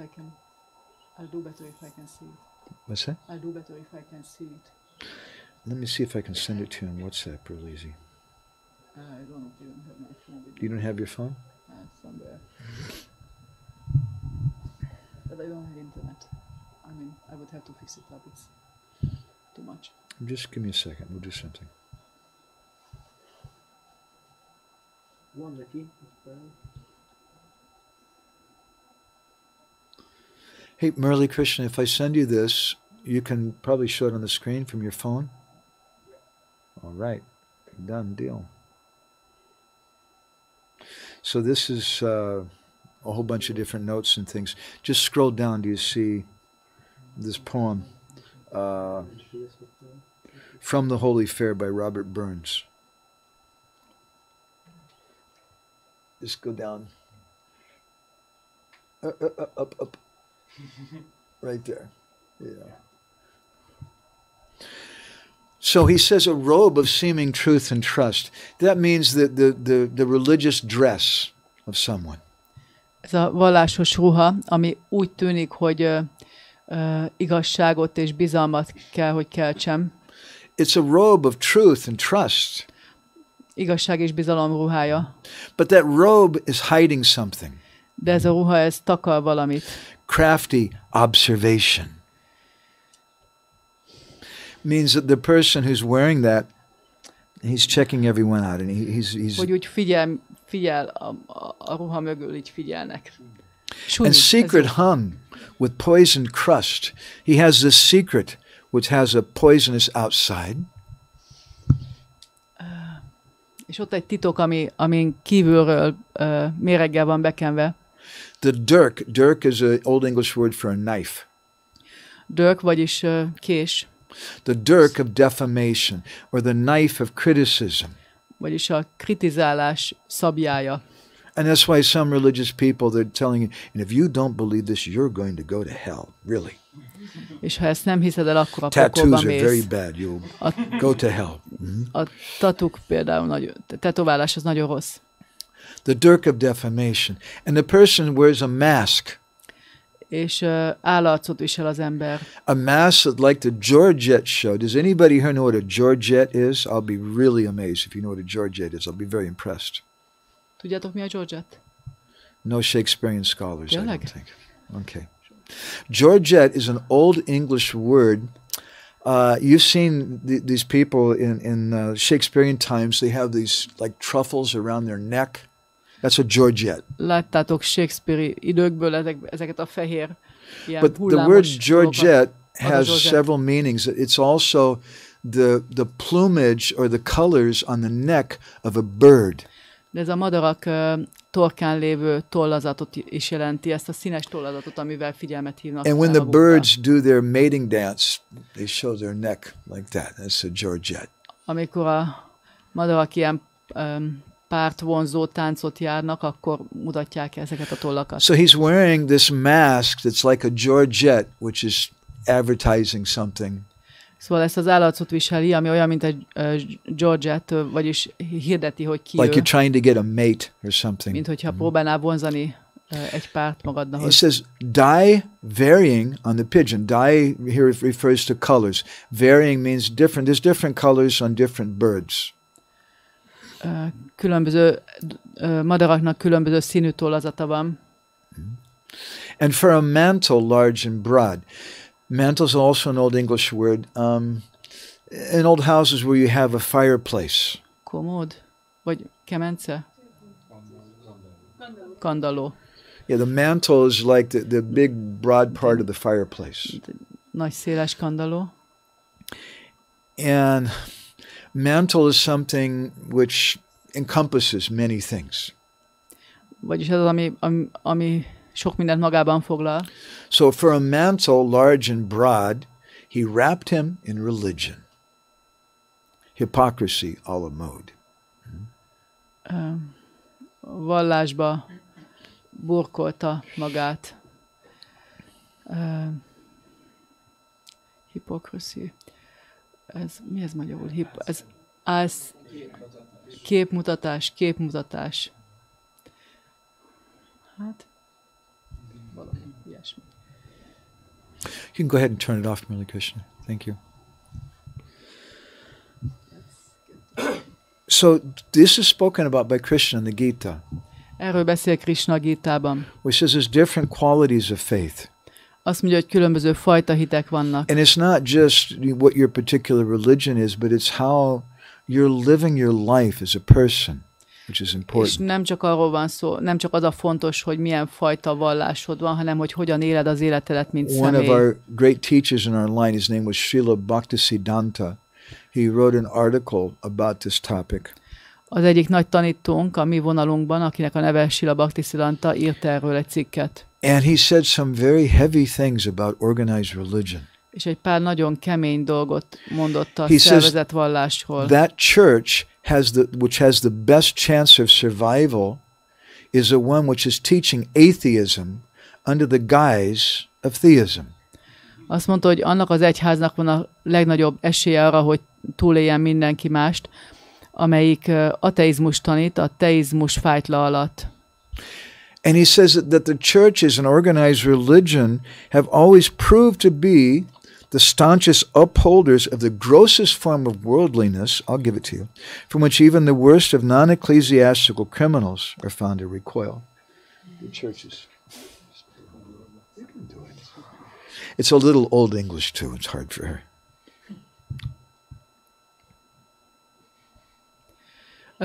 I'll do better if I can see it. What's that? I'll do better if I can see it. Let me see if I can send it to you on WhatsApp real easy. I don't even have my phone with me. You don't have your phone? Somewhere. But I don't have internet. I mean, I would have to fix it up. It's too much. Just give me a second. We'll do something. Hey, Murali Krishna, if I send you this, you can probably show it on the screen from your phone. All right. Done deal. So this is a whole bunch of different notes and things. Just scroll down. Do you see this poem? From the Holy Fair by Robert Burns. Just go down. Up. Right there. Yeah. So he says a robe of seeming truth and trust. That means the religious dress of someone. Ez a vallásos ruha, ami úgy tűnik, hogy igazságot és bizalmat kell, hogy keltsem. It's a robe of truth and trust. Igazság és bizalom ruhája. But that robe is hiding something. De ez a ruha, ez takar valamit. Crafty observation. Means that the person who's wearing that, he's checking everyone out, and he's hogy úgy figyel a ruha mögül, így figyelnek. And secret hung with poisoned crust. He has this secret which has a poisonous outside. És ott egy titok, amin kívülről méreggel van bekenve. The dirk is an Old English word for a knife. Dirk, vagyis kés. The dirk of defamation, or the knife of criticism. Vagyis a kritizálás szabjája. And that's why some religious people, they're telling you, and if you don't believe this, you're going to go to hell, really. És ha ezt nem hiszed el, akkor a Tattoos pokolba are mész. very bad. You'll go to hell. A tatuk például tetoválás az nagyon rossz. The dirk of defamation. And the person wears a mask. és állarcot visel az ember. A mask like the Georgette show. Does anybody here know what a Georgette is? I'll be really amazed if you know what a Georgette is. I'll be very impressed. Tudjátok, mi a Georgette? No Shakespearean scholars, I Tényleg? don't think. Okay. Georgette is an old English word. You've seen these people in Shakespearean times. They have these like truffles around their neck. That's a Georgette. Láttátok Shakespeare-i időkből ezeket a fehér ilyen But the word hullámos Georgette dolgokat. has Georgette. several meanings. It's also the plumage or the colors on the neck of a bird. De ez a madarak torkán lévő tollazatot is jelenti, ezt a színes tollazatot, amivel figyelmet hívnak And fel when the magukra. birds do their mating dance, they show their neck like that. That's a Georgette. Amikor a madarak ilyen pártvonzó táncot járnak, akkor mutatják ezeket a tollakat. So he's wearing this mask that's like a Georgette, which is advertising something. Szóval ezt az állarcot viseli, ami olyan, mint egy Georgette, vagyis hirdeti, hogy ki Like ő, you're trying to get a mate or something. mint hogyha próbálnál vonzani egy párt He magadnak. says, dye varying on the pigeon. Dye here refers to colors. Varying means different. There's different colors on different birds. Különböző madaraknak különböző színű tollazata van. And for a mantle, large and broad. Mantle is also an old English word. In old houses where you have a fireplace. Komód? Vagy kemence? Kandalló. Yeah, the mantle is like the big broad part of the fireplace. Nagy széles kandalló. And mantle is something which encompasses many things. Vagyis ez az, ami sok mindent magában foglal. So for a mantle, large and broad, he wrapped him in religion. Hypocrisy a la mode. Vallásba burkolta magát. Hypocrisy. Mi ez magyarul? Ez képmutatás. Hát, valami ilyesmi. You can go ahead and turn it off, Murli Krishna. Thank you. So this is spoken about by Krishna in the Gita, Erről beszél Krishna a Gítában. which says there's different qualities of faith. Azt mondja, hogy különböző fajta hitek vannak. And it's not just what your particular religion is, but it's how you're living your life as a person, which is És important. nem csak arról van szó, nem csak az a fontos, hogy milyen fajta vallásod van, hanem hogy hogyan éled az életedet, mint One of személy. our great teachers in our line, his name was Srila-Bhaktisiddhanta. He wrote an article about this topic. Az egyik nagy tanítónk a mi vonalunkban, akinek a neve Srila-Bhaktisiddhanta, írt erről egy cikket. And he said some very heavy things about organized religion. És egy pár nagyon kemény dolgot mondott a He says szervezett vallásról. That church which has the best chance of survival is the one which is teaching atheism under the guise of theism. Azt mondta, hogy annak az egyháznak van a legnagyobb esélye arra, hogy túléljen mindenki mást, amelyik ateizmus tanít, a teizmus fájtla alatt. And he says that the churches and organized religion have always proved to be the staunchest upholders of the grossest form of worldliness, I'll give it to you, from which even the worst of non-ecclesiastical criminals are found to recoil. The churches. You can do it. It's a little old English too, it's hard for her.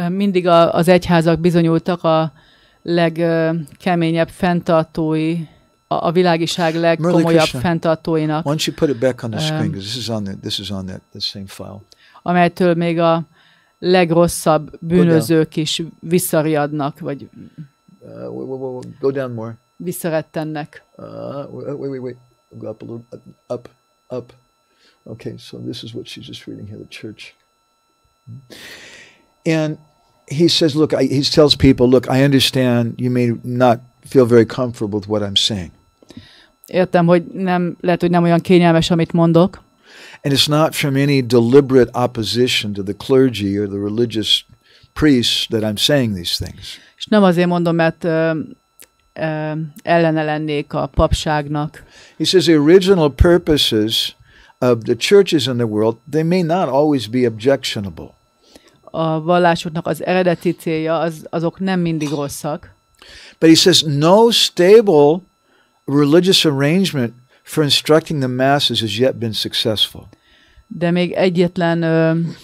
Mindig az egyházak bizonyultak a legkeményebb fenntartói, a világiság legkomolyabb fenntartóinak. Why don't you put it back on the screen, because this is on that same file. Amelytől még a legrosszabb bűnözők is visszariadnak, vagy Go down more. visszarettennek. Wait. Go up a little, up. Okay, so this is what she's just reading here, the church. And he says, look, he tells people, look, I understand you may not feel very comfortable with what I'm saying. Értem, hogy lehet, hogy nem olyan kényelmes, amit mondok. And it's not from any deliberate opposition to the clergy or the religious priests that I'm saying these things. És nem azért mondom, mert ellene lennék a papságnak. He says the original purposes of the churches in the world, they may not always be objectionable. A vallásoknak az eredeti célja, azok nem mindig rosszak. But he says no stable religious arrangement for instructing the masses has yet been successful. De még egyetlen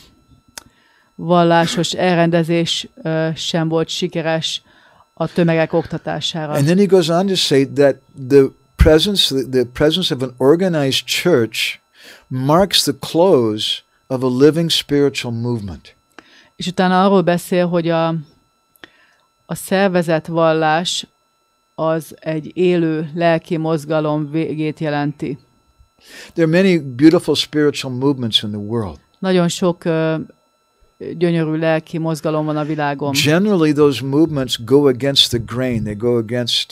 vallásos elrendezés sem volt sikeres a tömegek oktatására. And then he goes on to say that the presence of an organized church marks the close of a living spiritual movement. És utána arról beszél, hogy a szervezett vallás az egy élő lelki mozgalom végét jelenti. There are many beautiful spiritual movements in the world. Nagyon sok gyönyörű lelki mozgalom van a világon. Generally, those movements go against the grain. They go against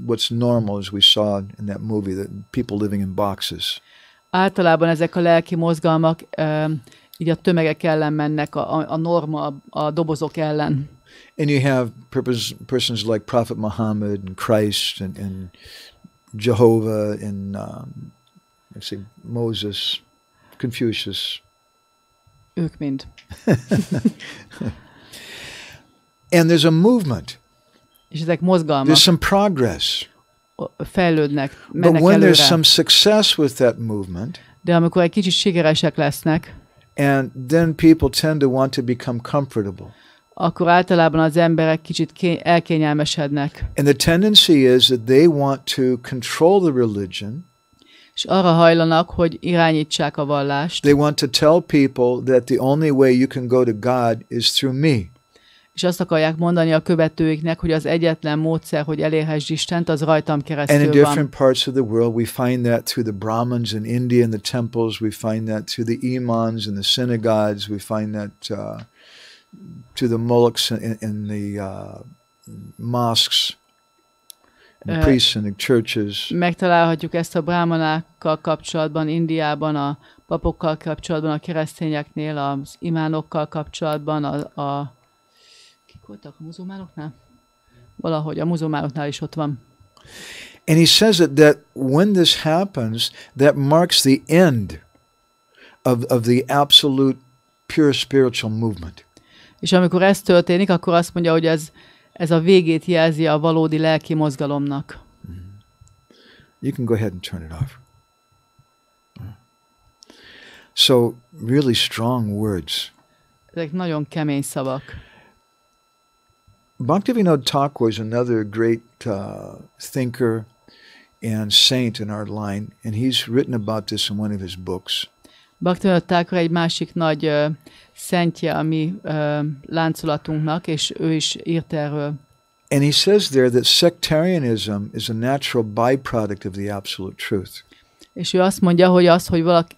what's normal, as we saw in that movie, the people living in boxes. Általában ezek a lelki mozgalmak így a tömegek ellen mennek, a norma, a dobozok ellen. And you have persons like Prophet Muhammad and Christ and Jehovah and let's see, Moses, Confucius. Ők mind. And there's a movement. És ezek mozgalmak. There's some progress. Fejlődnek, But mennek when előre. there's some success with that movement, de amikor egy kicsit sikeresek lesznek, and then people tend to want to become comfortable. Akkor általában az emberek kicsit elkényelmesednek. And the tendency is that they want to control the religion. És arra hajlanak, hogy irányítsák a vallást. They want to tell people that the only way you can go to God is through me. És azt akarják mondani a követőiknek, hogy az egyetlen módszer, hogy elérhess Istent, az rajtam keresztül And in van. different parts of the world, we find that through the Brahmins in India in the temples. We find that through the imams in the synagogues. We find that to the mullahs in the mosques, and the priests in the churches. Megtalálhatjuk ezt a brámanákkal kapcsolatban, Indiában, a papokkal kapcsolatban, a keresztényeknél, az imánokkal kapcsolatban, kik voltak a muzulmánoknál? Valahogy a muzulmánoknál is ott van. And he says that when this happens, that marks the end of the absolute pure spiritual movement. És amikor ez történik, akkor azt mondja, hogy ez a végét jelzi a valódi lelki mozgalomnak. You can go ahead and turn it off. So, really strong words. Ezek nagyon kemény szavak. Bhaktivinoda Thakur is another great thinker and saint in our line, and he's written about this in one of his books. Bhaktivinoda Thakur egy másik nagy szentje a mi láncolatunknak, és ő is írt erről. And he says there that sectarianism is a natural byproduct of the absolute truth. És ő azt mondja,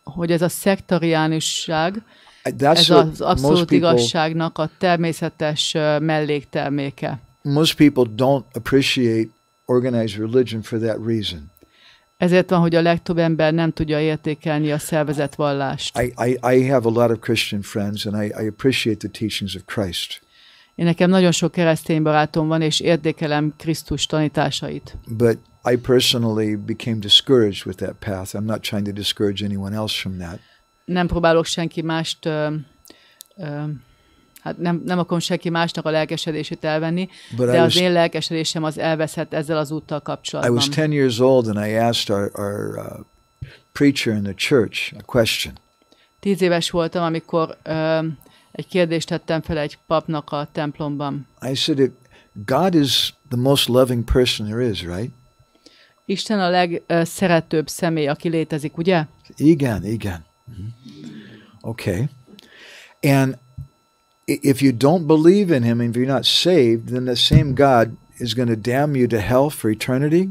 hogy ez a szektariánusság, ez az abszolút igazságnak a természetes mellékterméke. Most people don't appreciate organized religion for that reason. Ezért van, hogy a legtöbb ember nem tudja értékelni a szervezett vallást. I have a lot of Christian friends, and I appreciate the teachings of Christ. Én nekem nagyon sok keresztény barátom van, és értékelem Krisztus tanításait. But I personally became discouraged with that path. I'm not trying to discourage anyone else from that. Nem próbálok senki mást, hát nem akarom senki másnak a lelkesedését elvenni, de az én lelkesedésem az elveszett ezzel az úttal kapcsolatban. I was 10 years old and I asked our preacher in the church a question. 10 éves voltam, amikor egy kérdést tettem fel egy papnak a templomban. I said, God is the most loving person there is, right? Isten a legszeretőbb személy, aki létezik, ugye? Igen. Okay. And if you don't believe in him and if you're not saved, then the same God is going to damn you to hell for eternity.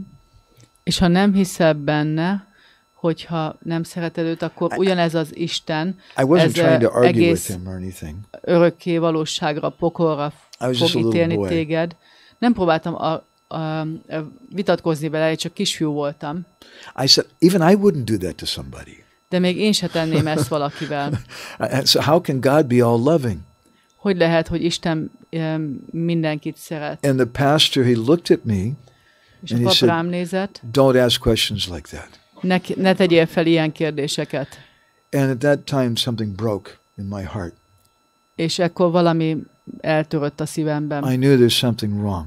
És ha nem hiszel benne, hogyha nem szereted őt, akkor ugyanez az Isten, ez egész örökké valóságra, pokolra fog ítélni téged. Nem próbáltam vitatkozni vele, csak kisfiú voltam. I said, even I wouldn't do that to somebody. De még én se tenném ezt valakivel. So how can God be all loving? Hogy lehet, hogy Isten mindenkit szeret? And the pastor, he looked at me. És a And he pap said, rám nézett, don't ask questions like that. ne tegyél fel ilyen kérdéseket. And at that time, something broke in my heart. És ekkor valami eltörött a szívemben. I knew there's something wrong.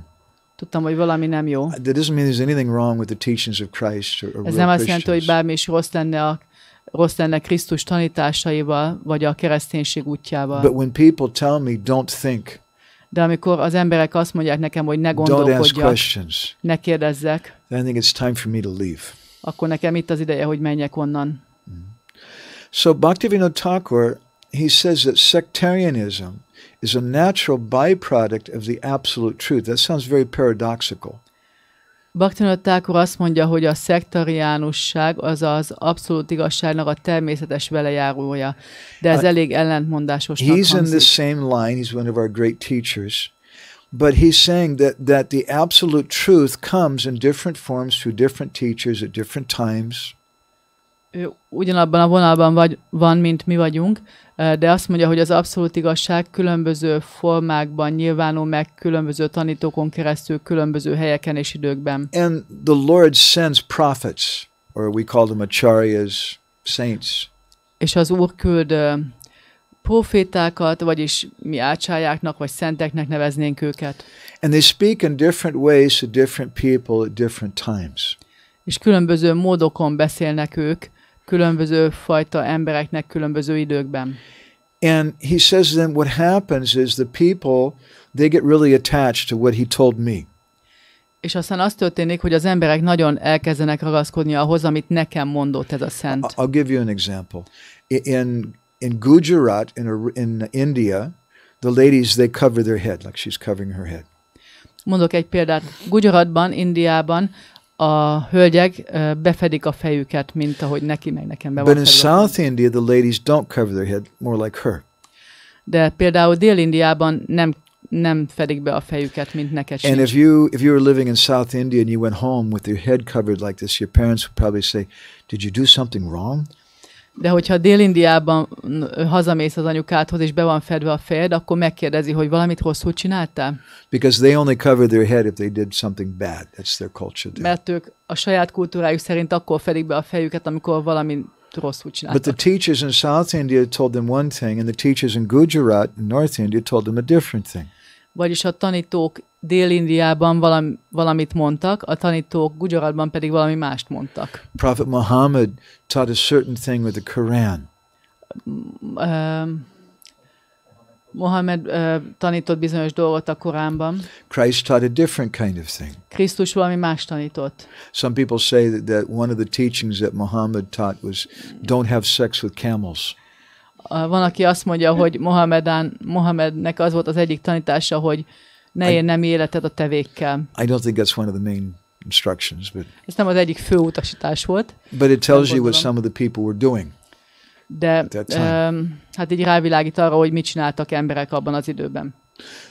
Tudtam, hogy valami nem jó. That doesn't mean there's anything wrong with the teachings of Christ or Ez real nem azt jelenti, hogy Christians. bármi is rossz lenne Krisztus tanításaival, vagy a kereszténység útjával. But when people tell me, don't think, De amikor az emberek azt mondják nekem, hogy ne don't ask gondolkodjak, questions, ne kérdezzek, then I think it's time for me to leave. akkor nekem itt az ideje, hogy menjek onnan. So Bhaktivinoda Thakur, he says that sectarianism is a natural byproduct of the absolute truth. That sounds very paradoxical. Bhaktivinoda Thakur azt mondja, hogy a szektariánusság az az abszolút igazságnak a természetes velejárója. De ez elég ellentmondásosnak He's in the hangzik. same line. He's one of our great teachers. But he's saying that the absolute truth comes in different forms through different teachers at different times. Ő ugyanabban a vonalban van, mint mi vagyunk, de azt mondja, hogy az abszolút igazság különböző formákban nyilvánul meg, különböző tanítókon keresztül, különböző helyeken és időkben. And the Lord sends prophets, or we call them acharyas, saints. És az Úr küld profétákat, vagyis mi ácsájáknak, vagy szenteknek neveznénk őket. And they speak in different ways to different people at different times. És különböző módokon beszélnek ők, különböző fajta embereknek különböző időkben. And he says then what happens is the people, they get really attached to what he told me. És aztán az történik, hogy az emberek nagyon elkezdenek ragaszkodni ahhoz, amit nekem mondott ez a szent. I'll give you an example. In Gujarat, in India, the ladies, they cover their head, like she's covering her head. Mondok egy példát. Gujaratban, Indiában a hölgyek befedik a fejüket, mint ahogy neki meg nekem be van But in fedve. South India, the ladies don't cover their head, more like her. De például Dél-Indiában nem fedik be a fejüket, mint neked And sincs. if you were living in South India and you went home with your head covered like this, your parents would probably say, "Did you do something wrong?" De hogyha Dél-Indiában hazamész az anyukádhoz, és be van fedve a fejed, akkor megkérdezi, hogy valamit rosszul csináltál? Because they only cover their head if they did something bad. That's their culture there. Mert ők a saját kultúrájuk szerint akkor fedik be a fejüket, amikor valami rosszul But csináltak. the teachers in South India told them one thing, and the teachers in Gujarat, North India, told them a different thing. Vagyis a tanítók Dél-Indiában valamit mondtak, a tanítók Gujaratban pedig valami mást mondtak. Prophet Muhammad taught a certain thing with the Quran. Mohamed tanított bizonyos dolgot a Koránban. Christ taught a different kind of thing. Krisztus valami más tanított. Some people say that one of the teachings that Muhammad taught was don't have sex with camels. Van, aki azt mondja, hogy Mohamednek az volt az egyik tanítása, hogy ne élj nemi életet a tevékkel. I don't think that's one of the main instructions, but Ez nem az egyik fő utasítás volt. But it tells you what some of the people were doing. De hát így rávilágít arra, hogy mit csináltak emberek abban az időben.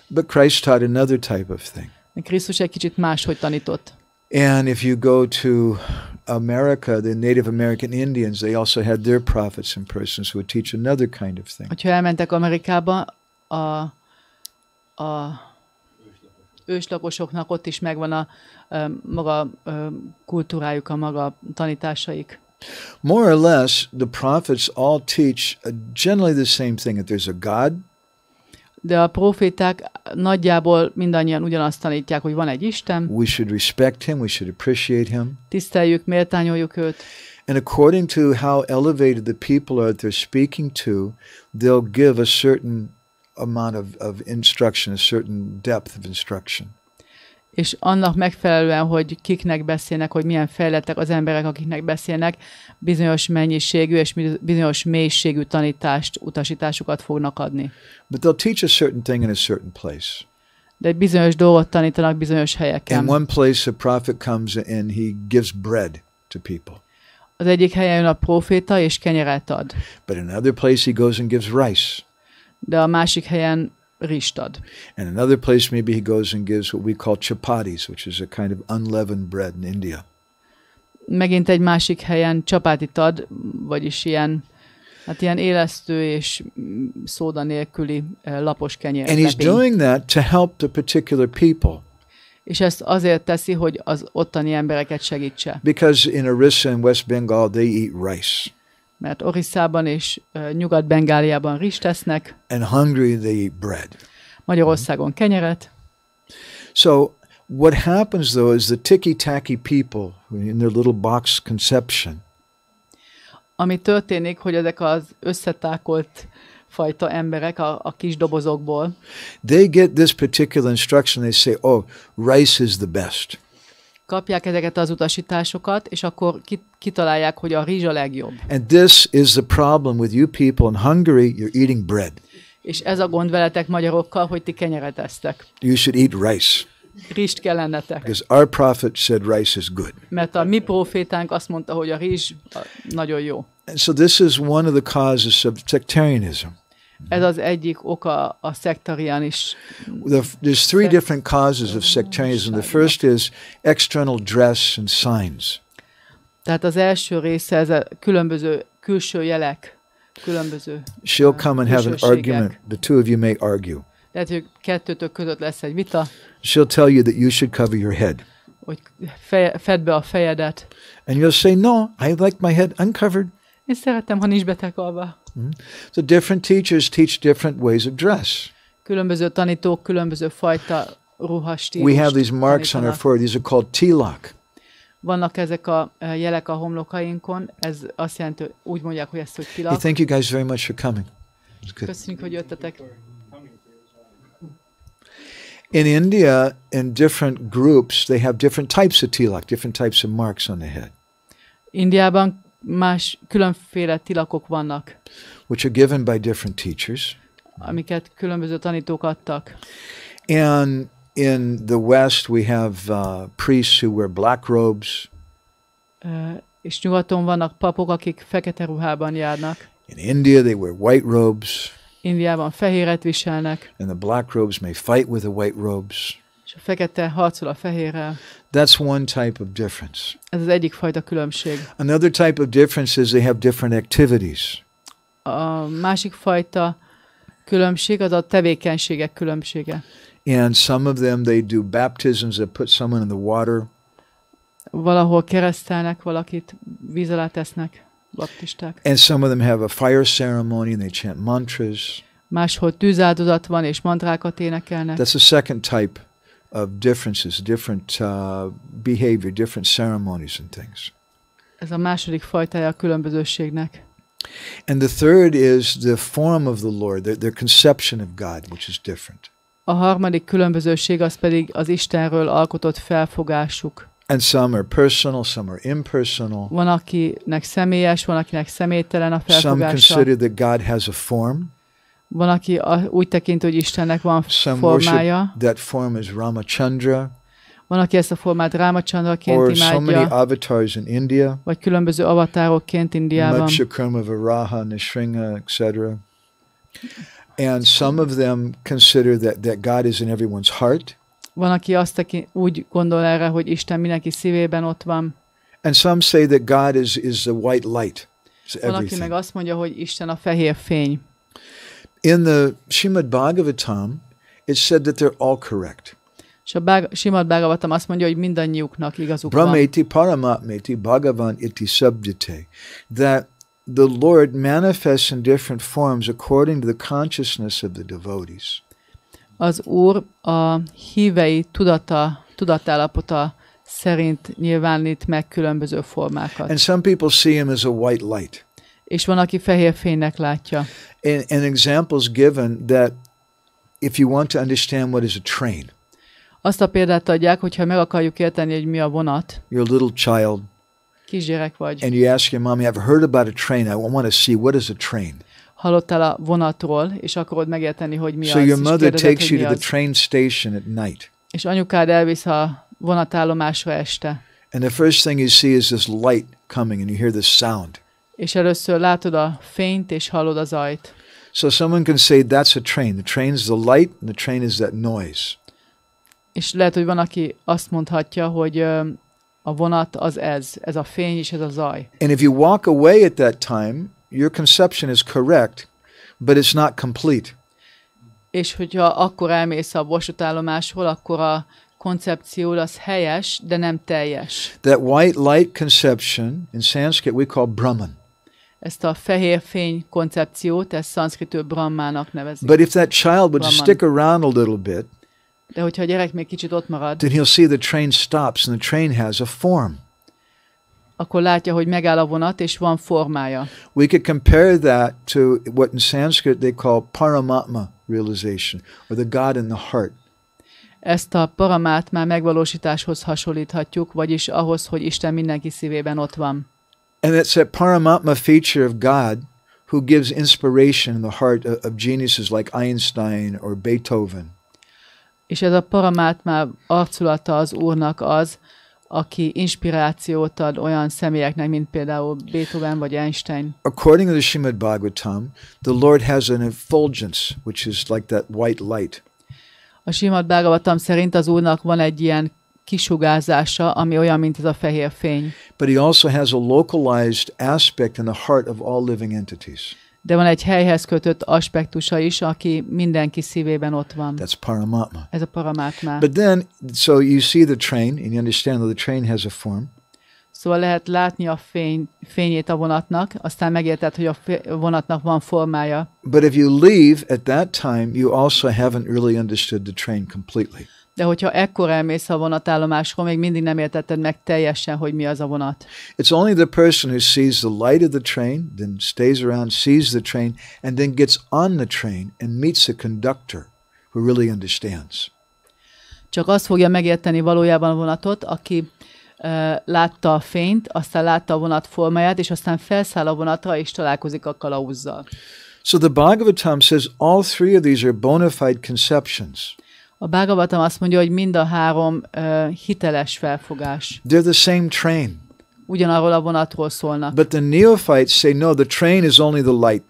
But Christ taught another type of thing. Krisztus egy kicsit máshogy tanított. And if you go to America, the Native American Indians, they also had their prophets and persons who would teach another kind of thing. Ha elmentek Amerikába, a őslakosoknak ott is megvan a maga kultúrájuk, a maga tanításaik. More or less, the prophets all teach generally the same thing, that there's a God. De a proféták nagyjából mindannyian ugyanazt tanítják, hogy van egy Isten. We should respect him, we should appreciate him. Tiszteljük, méltányoljuk őt. And according to how elevated the people are that they're speaking to, they'll give a certain amount of instruction, a certain depth of instruction. És annak megfelelően, hogy kiknek beszélnek, hogy milyen fejlettek az emberek, akiknek beszélnek, bizonyos mennyiségű és bizonyos mélységű tanítást, utasításokat fognak adni. But they'll teach a certain thing in a certain place. De egy bizonyos dolgot tanítanak bizonyos helyeken. In one place a prophet comes and he gives bread to people. Az egyik helyen jön a próféta és kenyeret ad. But in another place he goes and gives rice. De a másik helyen rist ad. And another place maybe he goes and gives what we call chapatis, which is a kind of unleavened bread in India. Megint egy másik helyen csapátit ad, vagyis ilyen élesztő és szóda nélküli lapos kenyér. And he's doing that to help the particular people. És ezt azért teszi, hogy az ottani embereket segítse. Because in Orissa and West Bengal, they eat rice. Mert Orisszában és Nyugat-Bengáliában rizst tesznek. And Hungary, they eat bread. Magyarországon kenyeret. So what happens, though, is the ticky-tacky people in their little box conception, Ami történik, hogy ezek az összetákolt fajta emberek a kis dobozokból, they get this particular instruction. They say, oh, rice is the best. kapják ezeket az utasításokat, és akkor kitalálják, hogy a rizs a legjobb. And this is the problem with you people in Hungary. You're eating bread. És ez a gond veletek magyarokkal, hogy ti kenyeret esztek. You should eat rice. Rizst kell ennetek. Because our prophet said rice is good. Mert a mi profétánk azt mondta, hogy a rizs nagyon jó. And so this is one of the causes of sectarianism. Ez az egyik oka a szektarianis. There's three different causes of sectarianism. The first is external dress and signs. Tehát az első része ez a különböző külső jelek, különböző She'll come and have an argument. The two of you may argue. Tehát, hogy kettőtök között lesz egy vita, She'll tell you that you should cover your head. hogy fedd be a fejedet. And you'll say, no, I like my head uncovered. Én szeretem, ha nincs betekalva. So different teachers teach different ways of dress. Különböző tanítók, különböző fajta ruhastílust We have these marks on our tanítanak. forehead. These are called tilak. Vannak ezek a jelek a homlokainkon, ez azt jelenti, hogy úgy mondják, hogy ezt, hogy Hey, tilak. thank you guys very much for coming. It's good. Köszönjük, hogy jöttetek. In India, in different groups, they have different types of tilak, different types of marks on the head, Indiában más különféle tilakok vannak, which are given by different teachers. amiket különböző tanítók adtak. And in the West, we have priests who wear black robes. És nyugaton vannak papok, akik fekete ruhában járnak. In India, they wear white robes. Indiában fehéret viselnek, And the black robes may fight with the white robes. és a fekete harcol a fehérrel. That's one type of difference. Ez az egyik fajta különbség. Another type of difference is they have different activities. A másik fajta különbség az a tevékenységek különbsége. And some of them, they do baptisms that put someone in the water. Valahol keresztelnek valakit, víz alá tesznek, baptisták. And some of them have a fire ceremony and they chant mantras. Máshol tűzáldozat van, és mantrákat énekelnek. That's the second type of differences, different behavior, different ceremonies and things. Ez a második fajtája a különbözőségnek. And the third is the form of the Lord, their conception of God, which is different. A harmadik különbözőség az pedig az Istenről alkotott felfogásuk. And some are personal, some are impersonal. Van, akinek személyes, van, akinek személytelen a Some felfogása. consider that God has a form. Van, aki úgy tekint, hogy Istennek van Some formája. worship that form is Ramachandra. Van, aki ezt a formát Rámacsandraként Or so many imádja, avatars in India. vagy különböző avatárokként Indiában. Matsyakurma, Varaha, Nrsimha, etc. And some of them consider that God is in everyone's heart. Van, aki úgy gondol erre, hogy Isten mindenki szívében ott van. And some say that God is the white light. It's Van, aki meg everything. azt mondja, hogy Isten a fehér fény. In the Srímad-Bhágavatam, it said that they're all correct. És a Srímad-Bhágavatam azt mondja, hogy mindannyiuknak igazuk van. Brahmeti paramatmeti bhagavan iti subdite. That the Lord manifests in different forms according to the consciousness of the devotees. Az Úr a hívei tudatállapota szerint nyilvánít meg különböző formákat. And some people see him as a white light. És van, aki fehér fénynek látja. And examples given that if you want to understand what is a train, Azt a példát adják, hogyha meg akarjuk érteni, hogy mi a vonat, you're a little child, kisgyerek vagy, and you ask your mommy, I've heard about a train, I want to see what is a train. hallottál a vonatról, és akarod megérteni, hogy mi So az, your és mother kérdezed, takes hogy you mi to the az. train station at night. És anyukád elvisz a vonatállomásra este. And the first thing you see is this light coming and you hear this sound. És először látod a fényt, és hallod a zajt. So someone can say that's a train. The train is the light and the train is that noise. És lehet, hogy van, aki azt mondhatja, hogy a vonat az ez a fény és ez a zaj. And if you walk away at that time, your conception is correct, but it's not complete. És hogyha akkor elmész a vasútállomásról, akkor a koncepció az helyes, de nem teljes. That white light conception, in Sanskrit we call Brahman. Ezt a fehér fény koncepciót, ezt szanszkritül Brahmának nevezik. But if that child would Brahman. stick around a little bit, De hogyha a gyerek még kicsit ott marad, then he'll see the train stops and the train has a form. akkor látja, hogy megáll a vonat, és van formája. We could compare that to what in Sanskrit they call Paramatma realization, or the God in the heart. Ezt a paramátmá megvalósításhoz hasonlíthatjuk, vagyis ahhoz, hogy Isten mindenki szívében ott van. And it's that Paramatma feature of God who gives inspiration in the heart of geniuses like Einstein or Beethoven. És ez a paramátmá arculata az Úrnak az, aki inspirációt ad olyan személyeknek, mint például Beethoven vagy Einstein. According to the Srímad-Bhágavatam, the Lord has an effulgence, which is like that white light. A Srímad-Bhágavatam szerint az Úrnak van egy ilyen kisugárzása, ami olyan, mint ez a fehér fény. But he also has a localized aspect in the heart of all living entities. De van egy helyhez kötött aspektusa is, aki mindenki szívében ott van. That's Paramatma. Ez a paramátmá. But then, so you see the train, and you understand that the train has a form. Szóval lehet látni a fényét a vonatnak, aztán megérted, hogy a vonatnak van formája. But if you leave at that time, you also haven't really understood the train completely. De hogyha ekkor elmész a vonatállomásról, még mindig nem értetted meg teljesen, hogy mi az a vonat. It's only the person who sees the light of the train, then stays around, sees the train, and then gets on the train and meets the conductor who really understands. Csak azt fogja megérteni valójában a vonatot, aki látta a fényt, aztán látta a vonat formáját, és aztán felszáll a vonatra, és találkozik a kalauzzal. So the Bhagavatam says all three of these are bona fide conceptions. A Bhagavatam azt mondja, hogy mind a három hiteles felfogás. They're the same train. Ugyanarról a vonatról szólnak. But the neophytes say, no, the train is only the light.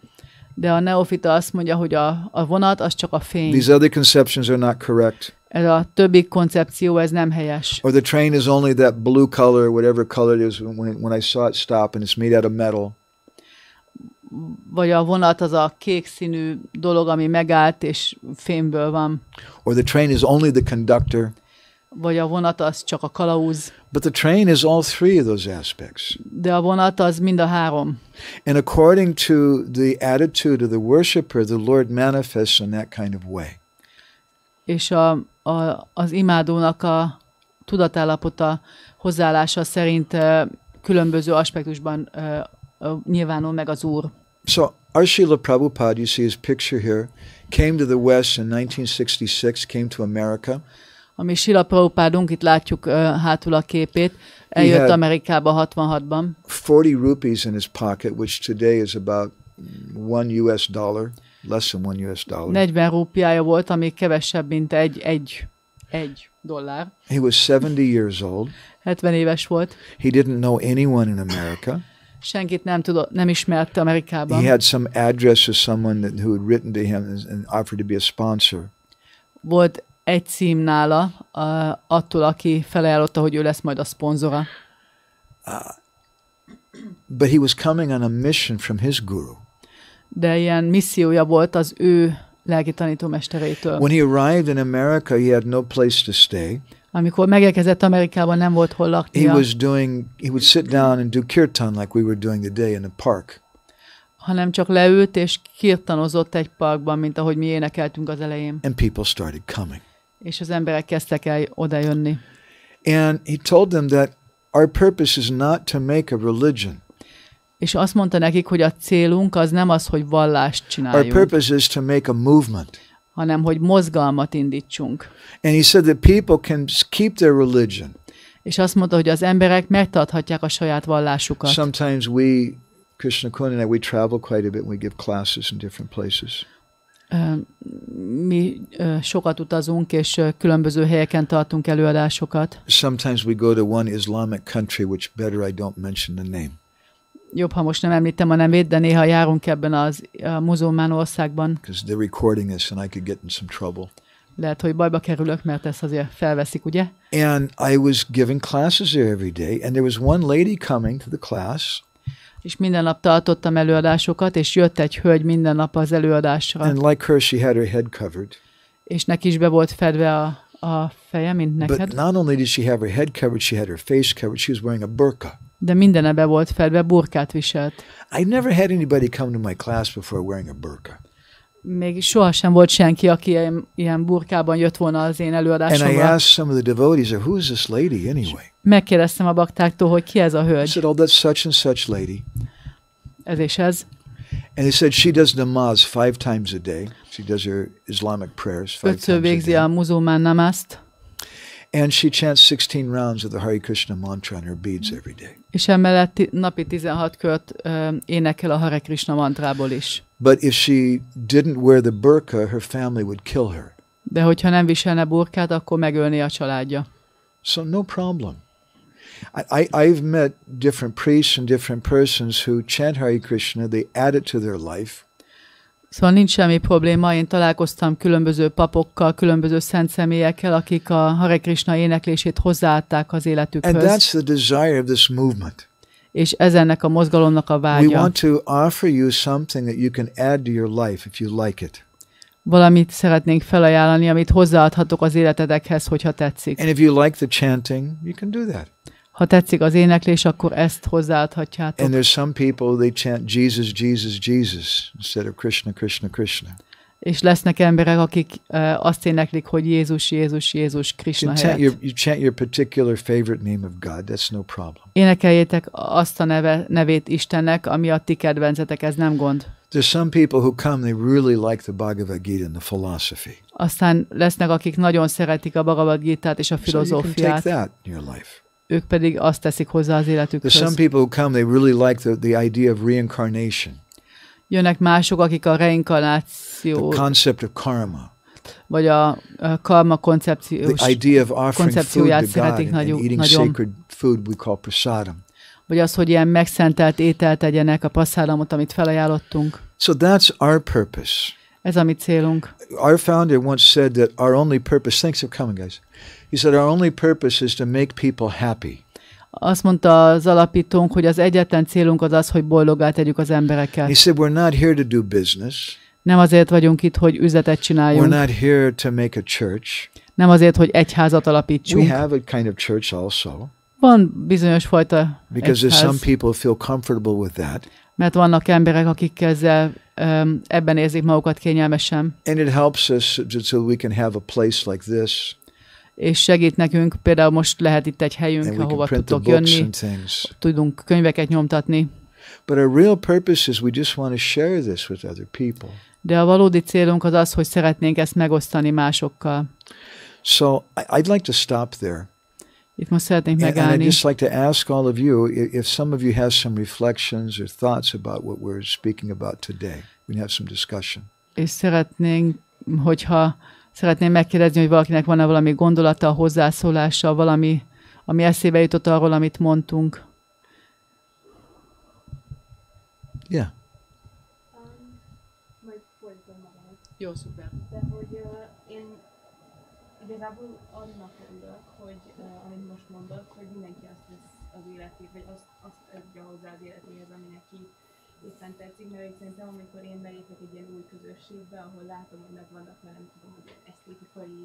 De a neofita azt mondja, hogy a vonat az csak a fény. These other conceptions are not correct. Ez a többi koncepció, ez nem helyes. Or the train is only that blue color, whatever color it is, when I saw it stop and it's made out of metal. Vagy a vonat az a kék színű dolog, ami megállt, és fémből van. Or the train is only the conductor. Vagy a vonat az csak a kalauz. But the train is all three of those aspects. De a vonat az mind a három. And according to the attitude of the worshipper, the Lord manifests in that kind of way. És az imádónak a tudatállapota, hozzáállása szerint különböző aspektusban nyilvánul meg az Úr. So our Srila Prabhupada, you see his picture here, came to the West in 1966, came to America. Ami Srila Prabhupádunk, itt látjuk hátul a képét, eljött Amerikába 66-ban. 40 rupees in his pocket, which today is about $1, less than $1. 40 rúpiája volt, ami kevesebb, mint egy dollár. He was 70 years old. 70 éves volt. He didn't know anyone in America. Senkit nem ismerte Amerikában. He had some address of someone who had written to him and offered to be a sponsor. Volt egy cím nála, attól, aki felajánlotta, hogy ő lesz majd a szponzora. But he was coming on a mission from his guru. De ilyen missziója volt az ő lelki tanítómesterétől. When he arrived in America, he had no place to stay. Amikor megérkezett Amerikában, nem volt hol laknia. He would sit down and do kirtan like we were doing today in the park. Hanem csak leült és kirtanozott egy parkban, mint ahogy mi énekeltünk az elején. And people started coming. És az emberek kezdtek el oda jönni. And he told them that our purpose is not to make a religion. És azt mondta nekik, hogy a célunk az nem az, hogy vallást csináljunk. Our purpose is to make a movement. Hanem hogy mozgalmat indítsunk. And he said that people can keep their religion. És azt mondta, hogy az emberek megtarthatják a saját vallásukat. Sometimes we, Krishna Kun and I, we travel quite a bit and we give classes in different places. Mi sokat utazunk, és különböző helyeken tartunk előadásokat. Sometimes we go to one Islamic country, which better I don't mention the name. Jobb, ha most nem említem a nevét, de néha járunk ebben az muzulmán országban. Because they're recording this and I could get in some trouble. Lehet, hogy bajba kerülök, mert ezt azért felveszik, ugye? And I was giving classes there every day, and there was one lady coming to the class. És minden nap tartottam előadásokat, és jött egy hölgy minden nap az előadásra. And like her, she had her head covered. És neki is be volt fedve a feje, mint But neked. not only did she have her head covered, she had her face covered. She was wearing a burqa. De mindene be volt fedve, burkát viselt. I never had anybody come to my class before wearing a burqa. Még sohasem volt senki, aki ilyen burkában jött volna az én And I előadásomra. asked some of the devotees, who is this lady anyway? Megkérdeztem a baktáktól, hogy ki ez a I hölgy. said, oh, that's such and such lady. Ez és ez. And they said she does namaz 5 times a day. She does her Islamic prayers 5 Ötször times a végzi a day. muzulmán namázt, And she chants 16 rounds of the Hare Krishna mantra on her beads every day. és emellett napi 16 kört énekel a Hare Krishna mantrából is. But if she didn't wear the burqa, her family would kill her. De hogyha nem viselne burkát, akkor megölné a családja. So no problem. I've met different priests and different persons who chant Hare Krishna. They add it to their life. Szóval nincs semmi probléma, én találkoztam különböző papokkal, különböző szent személyekkel, akik a Hare Krishna éneklését hozzáadták az And életükhöz. that's the desire of this movement. És ez ennek a mozgalomnak a We vágya. want to offer you something that you can add to your life if you like it. Valamit szeretnénk felajánlani, amit hozzáadhatok az életedekhez, hogyha tetszik. And if you like the chanting, you can do that. Ha tetszik az éneklés, akkor ezt hozzáadhatjátok. And there's some people, they chant Jesus, Jesus, Jesus instead of Krishna, Krishna, Krishna. És lesznek emberek, akik azt éneklik, hogy Jézus, Jézus, Jézus, Krishna helyett. You chant your particular favorite name of God. That's no problem. Énekeljétek azt a nevét Istennek, ami a ti kedvencetek, ez nem gond. There's some people who come, they really like the Bhagavad Gita and the philosophy. Aztán lesznek, akik nagyon szeretik a Bhagavad Gitát és a So you can take filozófiát. that in your life. Ők pedig azt teszik hozzá az There's some életükhöz. people who come, they really like the idea of reincarnation, Jönnek mások, akik a reinkarnáció, the concept of karma, vagy a karma the idea of offering food koncepcióját to God szeretik and eating nagyon. sacred food we call prasadam. Vagy az, hogy ilyen megszentelt ételt tegyenek, a passzálamot, amit felajánlottunk. So that's our purpose. Ez a mi célunk. Our founder once said that our only purpose, thanks for coming guys, he said our only purpose is to make people happy. Azt mondta az alapítónk, hogy az egyetlen célunk az az, hogy boldoggá tegyük az embereket. He said we're not here to do business. Nem azért vagyunk itt, hogy üzletet We're csináljunk. not here to make a church. Nem azért, hogy egyházat We alapítsunk. have a kind of church also, Van bizonyos fajta because there's some egyház, people feel comfortable with that. mert vannak emberek, akik ezzel ebben érzik magukat kényelmesen, And it helps us so we can have a place like this, és segít nekünk. Például most lehet itt egy and helyünk, we can ahova print the tudtok books jönni, and things. tudunk könyveket nyomtatni. But our real purpose is we just want to share this with other people. De a valódi célunk az az, hogy szeretnénk ezt megosztani másokkal. So I'd like to stop there. Itt most szeretnénk And I'd megállni, just like to ask all of you if some of you have some reflections or thoughts about what we're speaking about today. We can have some discussion. és szeretném megkérdezni, hogy valakinek van-e valami gondolata, hozzászólása, valami, ami eszébe jutott arról, amit mondtunk. Yeah. Majd folytatom magamat. Jó, szuper. De hogy én igazából annak örülök, hogy amit most mondod, hogy mindenki azt vesz az életét, vagy azt adja hozzá az életéhez, ami neki éppen tetszik, mert én szerintem, amikor én belépek egy ilyen új közösségbe, ahol látom, hogy megvannak már nem tudom, hogy esztétikai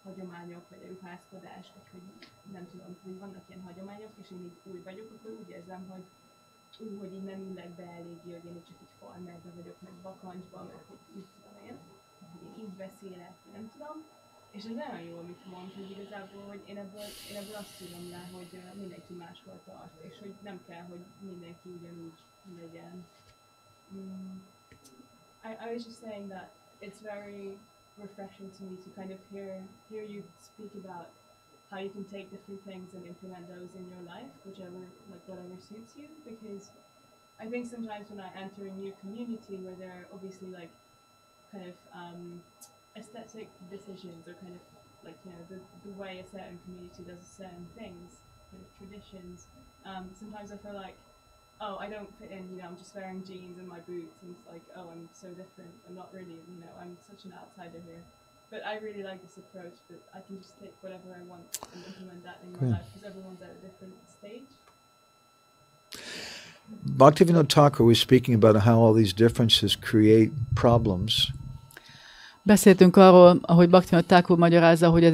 hagyományok, vagy a ruházkodás, vagy hogy nem tudom, hogy vannak ilyen hagyományok, és én így új vagyok, akkor úgy érzem, hogy hogy így nem ülnek be eléggé, hogy én csak így farmerbe vagyok, meg bakancsba, meg hogy mit tudom én, hogy én így beszélek, nem tudom. És ez nagyon jó, amit mond, hogy igazából, hogy én ebből azt tudom le, hogy mindenki máshol tart, és hogy nem kell, hogy mindenki ugyanúgy legyen. I was just saying that it's very refreshing to me to kind of hear you speak about how you can take different things and implement those in your life, whatever suits you, because I think sometimes when I enter a new community where there are obviously like kind of aesthetic decisions or kind of like, you know, the way a certain community does certain things, kind of traditions, sometimes I feel like, oh, I don't fit in, you know, I'm just wearing jeans and my boots, and it's like, oh, I'm so different. I'm not really, you know, I'm such an outsider here. But I really like this approach, that I can just take whatever I want and implement that in my life, because everyone's at a different stage. Bhaktivinoda Thakur was speaking about how all these differences create problems. Beszéltünk arról, ahogy Bhaktivinoda Thakur magyarázza, hogy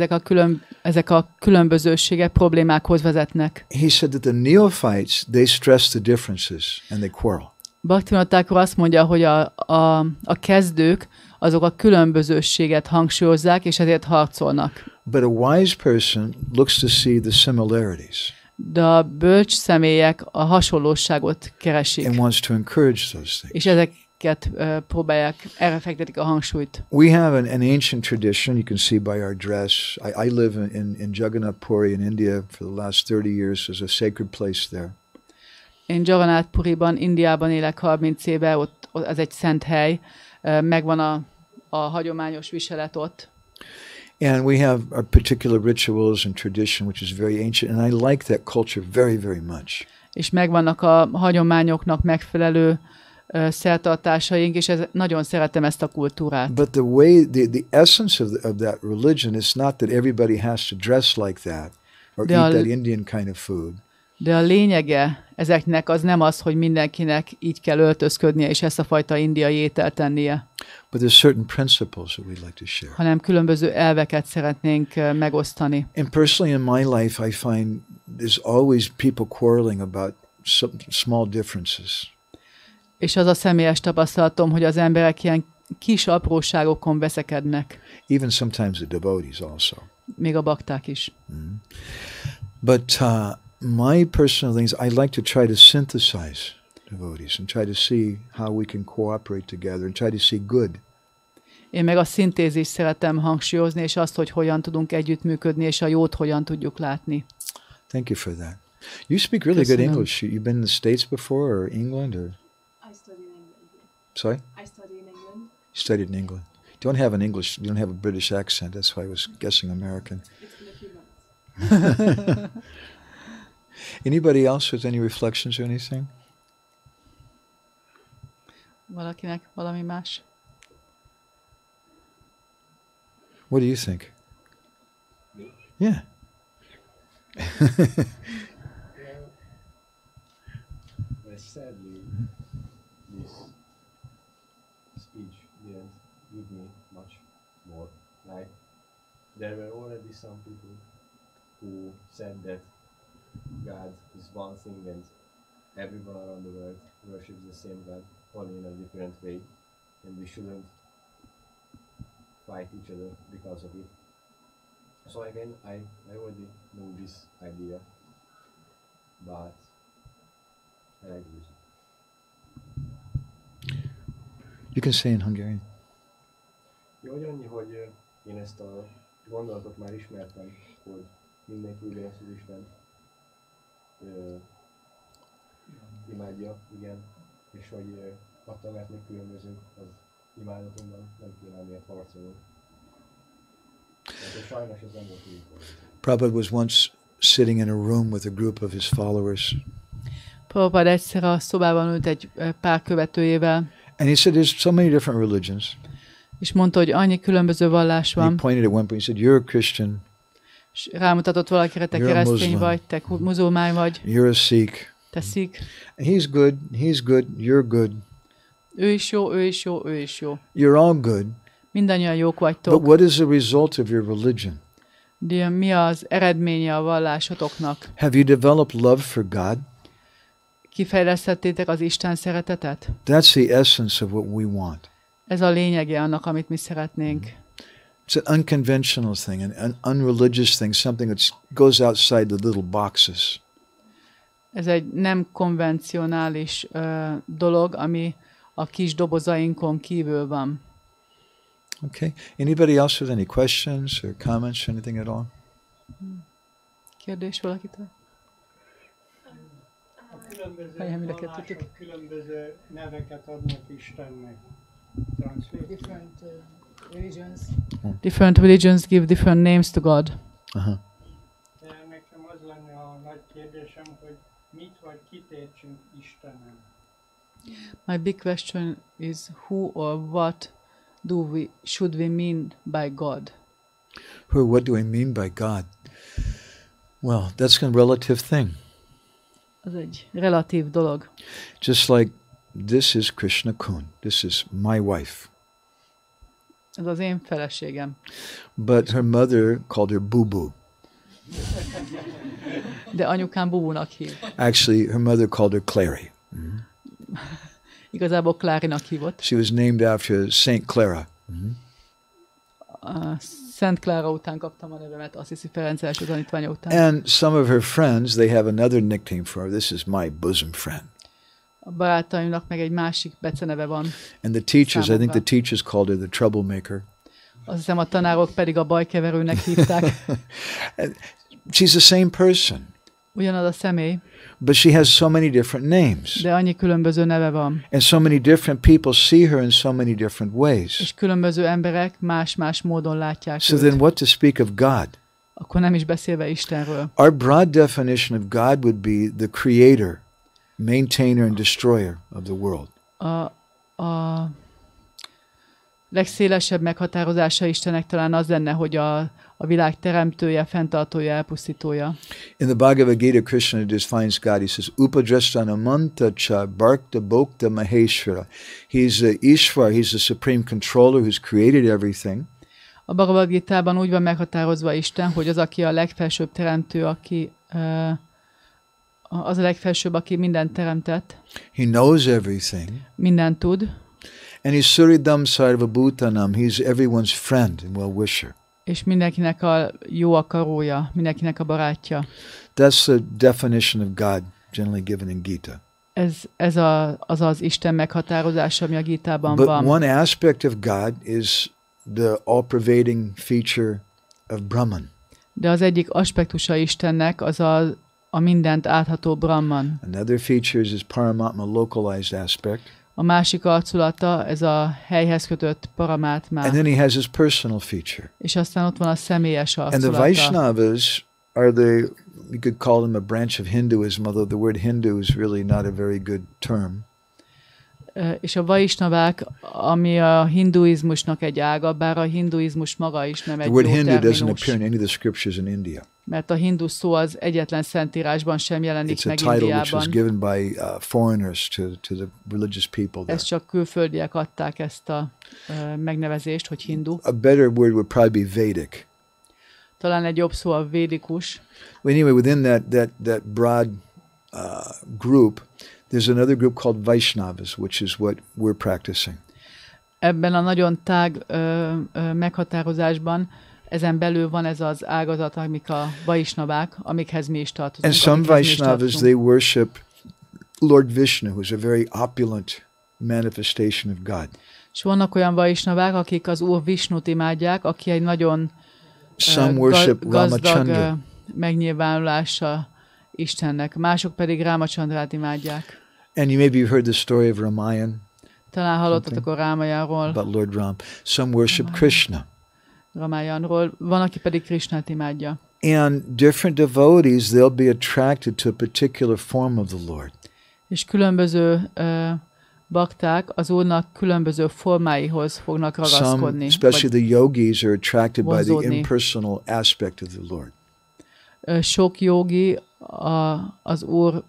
ezek a különbözőségek problémákhoz vezetnek. He said that the neophytes, they stress the differences and they quarrel. Bhaktivinoda Thakur azt mondja, hogy a kezdők azok a különbözőséget hangsúlyozzák, és ezért harcolnak. But a wise person looks to see the similarities. De a bölcs személyek a hasonlóságot keresik. And wants to encourage those things. És ezeket próbálják, erre fektetik a hangsúlyt. We have an ancient tradition, you can see by our dress. I live in Jagannath Puri in India for the last 30 years. There's a sacred place there. Én Jagannath Puriban, Indiában élek 30 éve, ott ez egy szent hely, megvan a hagyományos viselet ott. And we have our particular rituals and tradition, which is very ancient, and I like that culture very, very much. És megvannak a hagyományoknak megfelelő szertartásaink, és nagyon szeretem ezt a kultúrát. But the way, the essence of that religion is not that everybody has to dress like that or eat that Indian kind of food. De a lényege ezeknek az nem az, hogy mindenkinek így kell öltözködnie, és ezt a fajta indiai ételt tennie. But there's certain principles that we'd like to share. Hanem különböző elveket szeretnénk megosztani. And personally in my life I find there's always people quarreling about some small differences. És az a személyes tapasztalatom, hogy az emberek ilyen kis apróságokon veszekednek. Even sometimes the devotees also. Még a bakták is. Mm-hmm. But my personal things, I like to try to synthesize devotees and try to see how we can cooperate together and try to see good. Én meg a szintézist szeretem hangsúlyozni, és azt, hogy hogyan tudunk együttműködni, és a jót hogyan tudjuk látni. Thank you for that. You speak really good English. You've been in the States before or England or? I studied in England. Sorry? I studied in England. You studied in England. You don't have an English, you don't have a British accent. That's why I was guessing American. It's been a few months. Anybody else with any reflections or anything? Valakinek valami más? What do you think? Me? Yeah. Well, sadly, this speech didn't give me much more. Like, there were already some people who said that God is one thing and everyone around the world worships the same God, only in a different way, and we shouldn't fight each other because of it. So again, I already know this idea, but I like this. You can say in Hungarian. Jó, hogy annyi, hogy én ezt a gondolatot már ismertem, hogy mindenki ugyanazt az Isten imádja, igen, és hogy attól, mert még különbözünk, az imádatomban nem kéne miért harcolni. Tehát sajnos ez nem volt így. Prabhupada was once sitting in a room with a group of his followers. Prabhupada egyszer a szobában ült egy pár követőjével. And he said, there's so many different religions. És mondta, hogy annyi különböző vallás van. He pointed at one point, he said, you're a Christian. És rámutatott valakire, te keresztény vagy, te muzulmán vagy. You're a Sikh. Te Sikh. He's good, you're good. Ő is jó, ő is jó, ő is jó. You're all good. Mindannyian jók vagytok. But what is the result of your religion? De mi az eredménye a vallásotoknak? Have you developed love for God? Kifejlesztettétek az Isten szeretetet? That's the essence of what we want. Ez a lényege annak, amit mi szeretnénk. It's an unconventional thing, an unreligious thing, something that goes outside the little boxes. Ez egy nem konvencionális dolog, ami a kis dobozainkon kívül van. Okay. Anybody else with any questions or comments or anything at all? Kérdés valakitől? Különböző vallások különböző neveket adnak Istennek. Different religions give different names to God. De nekem az lenne a nagy kérdésem, hogy mit vagy kit értsünk Istennen. My big question is who or what should we mean by God? What do I mean by God? Well, that's a relative thing. Az egy relatív dolog. Just like this is Krishna Kun. This is my wife. Ez az én feleségem. But her mother called her Boo Boo. De anyukám Bubunak hív. Actually, her mother called her Clary. Igazából Klárinak hívott. She was named after Saint Clara. Szent Klára után kaptam a nevemet, azt hiszi Ferenc első tanítványa után. And some of her friends, they have another nickname for her. This is my bosom friend. A barátaimnak meg egy másik beceneve van. And the teachers, I think számomra. the teachers called her the troublemaker. Azt hiszem a tanárok pedig a bajkeverőnek hívták. She's the same person, Ugyanaz a személy, but she has so many different names. de annyi különböző neve van. And so many different people see her in so many different ways. És különböző emberek más-más módon látják So őt. then what to speak of God? Akkor nem is beszélve Istenről. Our broad definition of God would be the creator, maintainer and destroyer of the world. A legszélesebb meghatározása Istennek talán az lenne, hogy a világ teremtője, fenntartója, elpusztítója. In the Bhagavad Gita, Krishna defines God. He says, Upadrasthana manta cha bharta bhokta maheshwara. He's the Ishvar, he's the supreme controller who's created everything. A Bhagavad Gitában úgy van meghatározva Isten, hogy az, aki a legfelsőbb teremtő, aki az a legfelsőbb, aki mindent teremtett. He knows everything. Mindent tud. And he's Suridam Sarva Bhutanam. He's everyone's friend and well-wisher. És mindenkinek a jó akarója, mindenkinek a barátja. That's the definition of God generally given in Gita. Ez az Isten meghatározása, ami a Gitában But van. one aspect of God is the all-pervading feature of Brahman. De az egyik aspektusa Istennek az a mindent átható Brahman. Another feature is his Paramatma localized aspect. A másik arculata, ez a helyhez kötött Paramátmá. And then he has his personal feature. És aztán ott van a személyes And the arculata. Vaishnavas are you could call them a branch of Hinduism, although the word Hindu is really not a very good term. És a vaisnavák, ami a hinduizmusnak egy ága, bár a hinduizmus maga is nem The egy word jó Hindu doesn't terminus. appear in any of the scriptures in India. Mert a hindu szó az egyetlen szentírásban sem jelenik It's a meg title which was Indiában. given by foreigners to the religious people there. Ezt csak külföldiek adták ezt a megnevezést, hogy hindu. A better word would probably be Vedic. Talán egy jobb szó a védikus. Anyway, within that broad group, there's another group called Vaishnavas, which is what we're practicing. Ebben a nagyon tág meghatározásban ezen belül van ez az ágazat, amik a vaisnavák, amikhez mi is tartozunk. And some amikhez mi is Vaishnavas, tartozunk. they worship Lord Vishnu, who's a very opulent manifestation of God. És vannak olyan vaisnavák, akik az Úr Visnut imádják, aki egy nagyon Some worship gazdag Ramachandra. megnyilvánulása Istennek. Mások pedig Rámachandrát imádják. And you maybe you've heard the story of Ramayan Talán hallottatok a Rámajanról, about Lord Ram. Some worship Krishna. Ramájanról. Van, aki pedig Krishnát imádja. And different devotees, they'll be attracted to a particular form of the Lord. És különböző bakták az Úrnak különböző formáihoz fognak Some, ragaszkodni. especially the yogis, are attracted by the vonzódni. impersonal aspect of the Lord. Sok jogi az Úr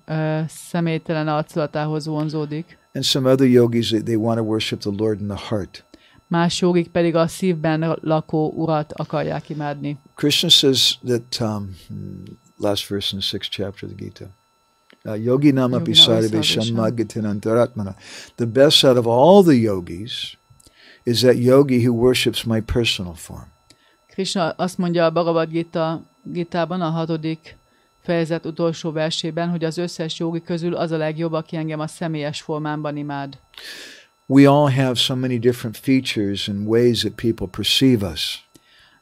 személytelen arculatához vonzódik. And some other yogis, they want to worship the Lord in the heart. Más jogik pedig a szívben lakó Urat akarják imádni. Krishna says that, last verse in the 6th chapter of the Gita, yogi nama pisarve shamagatinantaratmana. The best out of all the yogis is that yogi who worships my personal form. Krishna azt mondja a Bhagavad Gitában, a 6. fejezet utolsó versében, hogy az összes jogi közül az a legjobb, aki engem a személyes formámban imád. We all have so many different features and ways that people perceive us.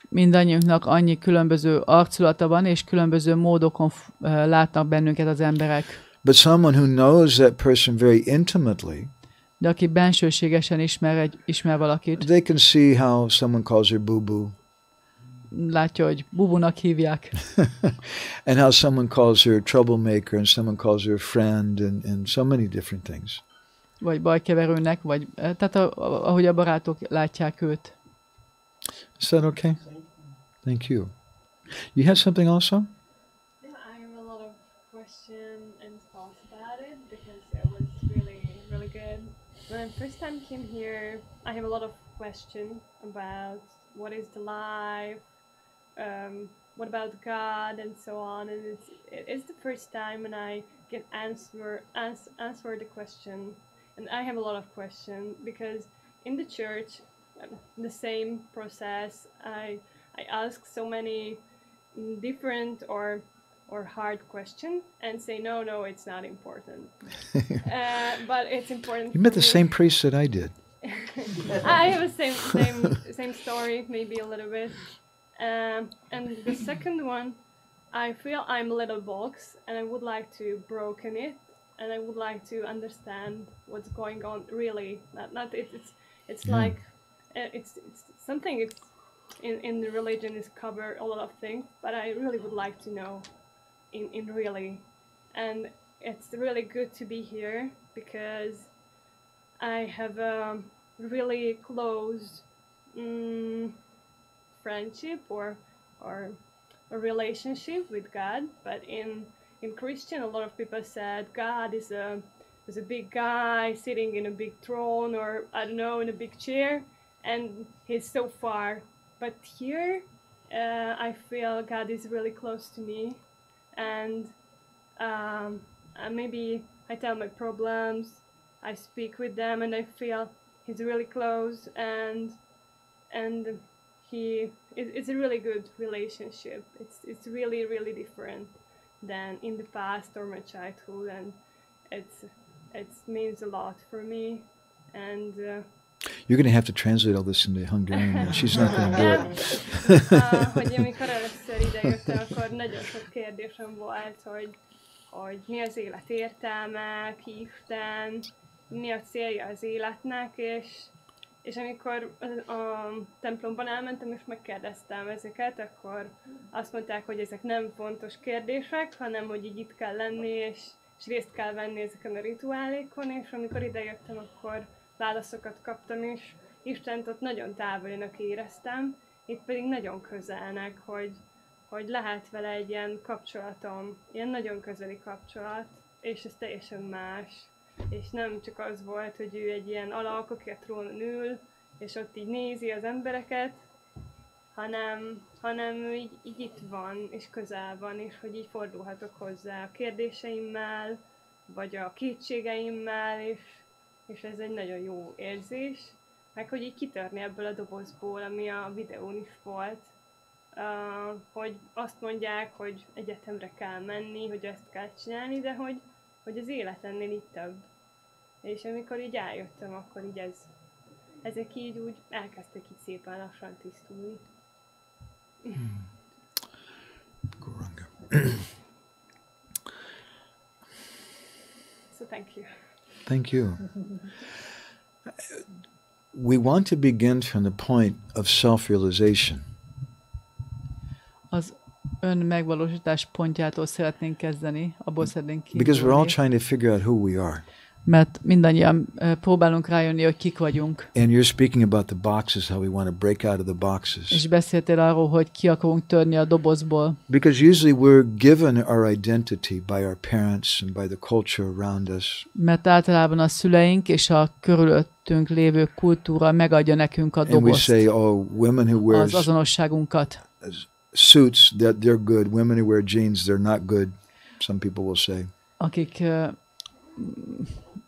Mindannyiunknak annyi különböző arculata van, és különböző módokon látnak bennünket az emberek. But someone who knows that person very intimately, De aki bensőségesen ismer valakit, they can see how someone calls her boo-boo. látja, hogy bubunak hívják, And how someone calls her a troublemaker and someone calls her a friend and so many different things. vagy bajkeverőnek, vagy tehát ahogy a barátok látják őt. Is that okay? Thank you. You have something also? Yeah, I have a lot of question and thoughts about it because it was really, really good. When I first time came here, I have a lot of question about what is the life, what about God, and so on. And it's the first time when I can answer the question. And I have a lot of questions because in the church, the same process. I ask so many different or hard questions and say no, it's not important. But it's important. You met the me. same priest that I did. I have a same story, maybe a little bit. And the second one, I feel I'm a little box, and I would like to broken it, and I would like to understand what's going on really. Not it's like it's something. It's in the religion is cover a lot of things, but I really would like to know in really, and it's really good to be here because I have a really close friendship or a relationship with God. But in Christian, a lot of people said God is a big guy sitting in a big throne, or I don't know, in a big chair, and he's so far. But here, I feel God is really close to me, and maybe I tell my problems, I speak with them, and I feel he's really close, and it's a really good relationship. It's really, really different than in the past or my childhood, and it means a lot for me. And you're going to have to translate all this into Hungarian. She's not going to do it. Hogy amikor először idejöttem, akkor nagyon sok kérdésem volt, hogy mi az élet értelme, ki Isten, mi a célja az életnek, és amikor a templomban elmentem és megkérdeztem ezeket, akkor azt mondták, hogy ezek nem fontos kérdések, hanem hogy így itt kell lenni, és részt kell venni ezeken a rituálékon, és amikor idejöttem, akkor válaszokat kaptam, és Istent ott nagyon távolinak éreztem, itt pedig nagyon közelnek, hogy lehet vele egy ilyen kapcsolatom, ilyen nagyon közeli kapcsolat, és ez teljesen más. És nem csak az volt, hogy ő egy ilyen alak, aki a trónon ül, és ott így nézi az embereket, hanem ő így itt van, és közel van, és hogy így fordulhatok hozzá a kérdéseimmel, vagy a kétségeimmel, és ez egy nagyon jó érzés, meg hogy így kitörni ebből a dobozból, ami a videón is volt, hogy azt mondják, hogy egyetemre kell menni, hogy ezt kell csinálni, de hogy az élet ennél itt több. És amikor így eljöttem, akkor így ezek így úgy elkezdtek így szépen lassan tisztulni. So thank you. Thank you. We want to begin from the point of self-realization. Az önmegvalósítás pontjától szeretnénk kezdeni, abból szeretnénk kiindulni. Because we're all trying to figure out who we are. Mert mindannyian próbálunk rájönni, hogy kik vagyunk. And you're speaking about the boxes, how we want to break out of the boxes. És beszéltél arról, hogy ki akarunk törni a dobozból. Because usually we're given our identity by our parents and by the culture around us. Mert általában a szüleink és a körülöttünk lévő kultúra megadja nekünk a dobozt. And we say, oh, women who wear az azonosságunkat. Suits, that they're good. Women who wear jeans, they're not good. Some people will say. Akik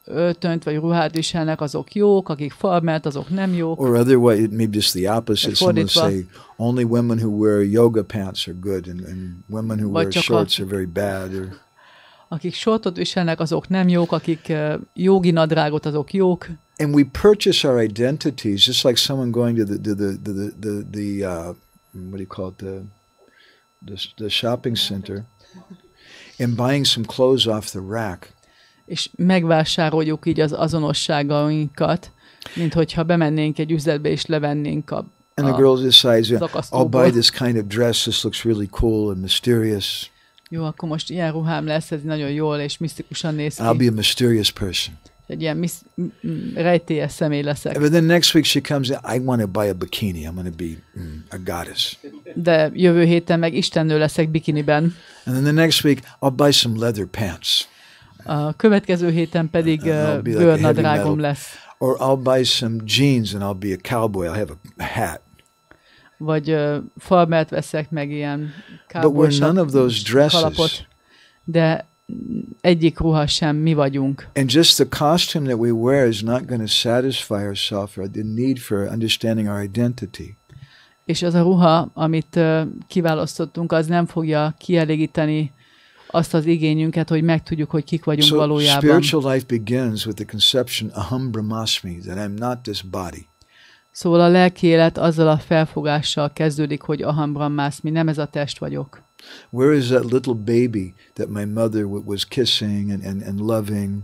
öltönyt vagy ruhát viselnek, azok jók, akik farmert, azok nem jók. Or otherwise, it may be just the opposite. Someone say, only women who wear yoga pants are good, and women who wear shorts are very bad. Or akik shortot viselnek, azok nem jók, akik jogi nadrágot, azok jók. And we purchase our identities, just like someone going to the what do you call it, the shopping center, and buying some clothes off the rack. És megvásároljuk így az azonosságainkat, mint hogyha bemennénk egy üzletbe és levennénk and the girl decides, I'll buy this kind of dress, this looks really cool and mysterious. Jó, akkor most ilyen ruhám lesz, ez nagyon jól és misztikusan néz ki. I'll be a mysterious person. Egy ilyen rejtélyes személy leszek. But then next week she comes in, I want to buy a bikini, I'm going to be a goddess. De jövő héten meg istennő leszek bikiniben. And then the next week, I'll buy some leather pants. A következő héten pedig bőrnadrágom lesz. Or I'll buy some jeans and I'll be a cowboy. I'll have a hat. Vagy farmert veszek meg ilyen But we're none of those dresses. kalapot. De egyik ruha sem mi vagyunk. And just the costume that we wear is not going to satisfy ourselves or the need for understanding our identity. És az a ruha, amit kiválasztottunk, az nem fogja kielégíteni azt az igényünket, hogy megtudjuk, hogy kik vagyunk valójában. Spiritual life begins with the conception aham brahmasmi, that I'm not this body. Szóval a lelki élet azzal a felfogással kezdődik, hogy aham brahmasmi, nem ez a test vagyok. Where is that little baby that my mother was kissing and loving?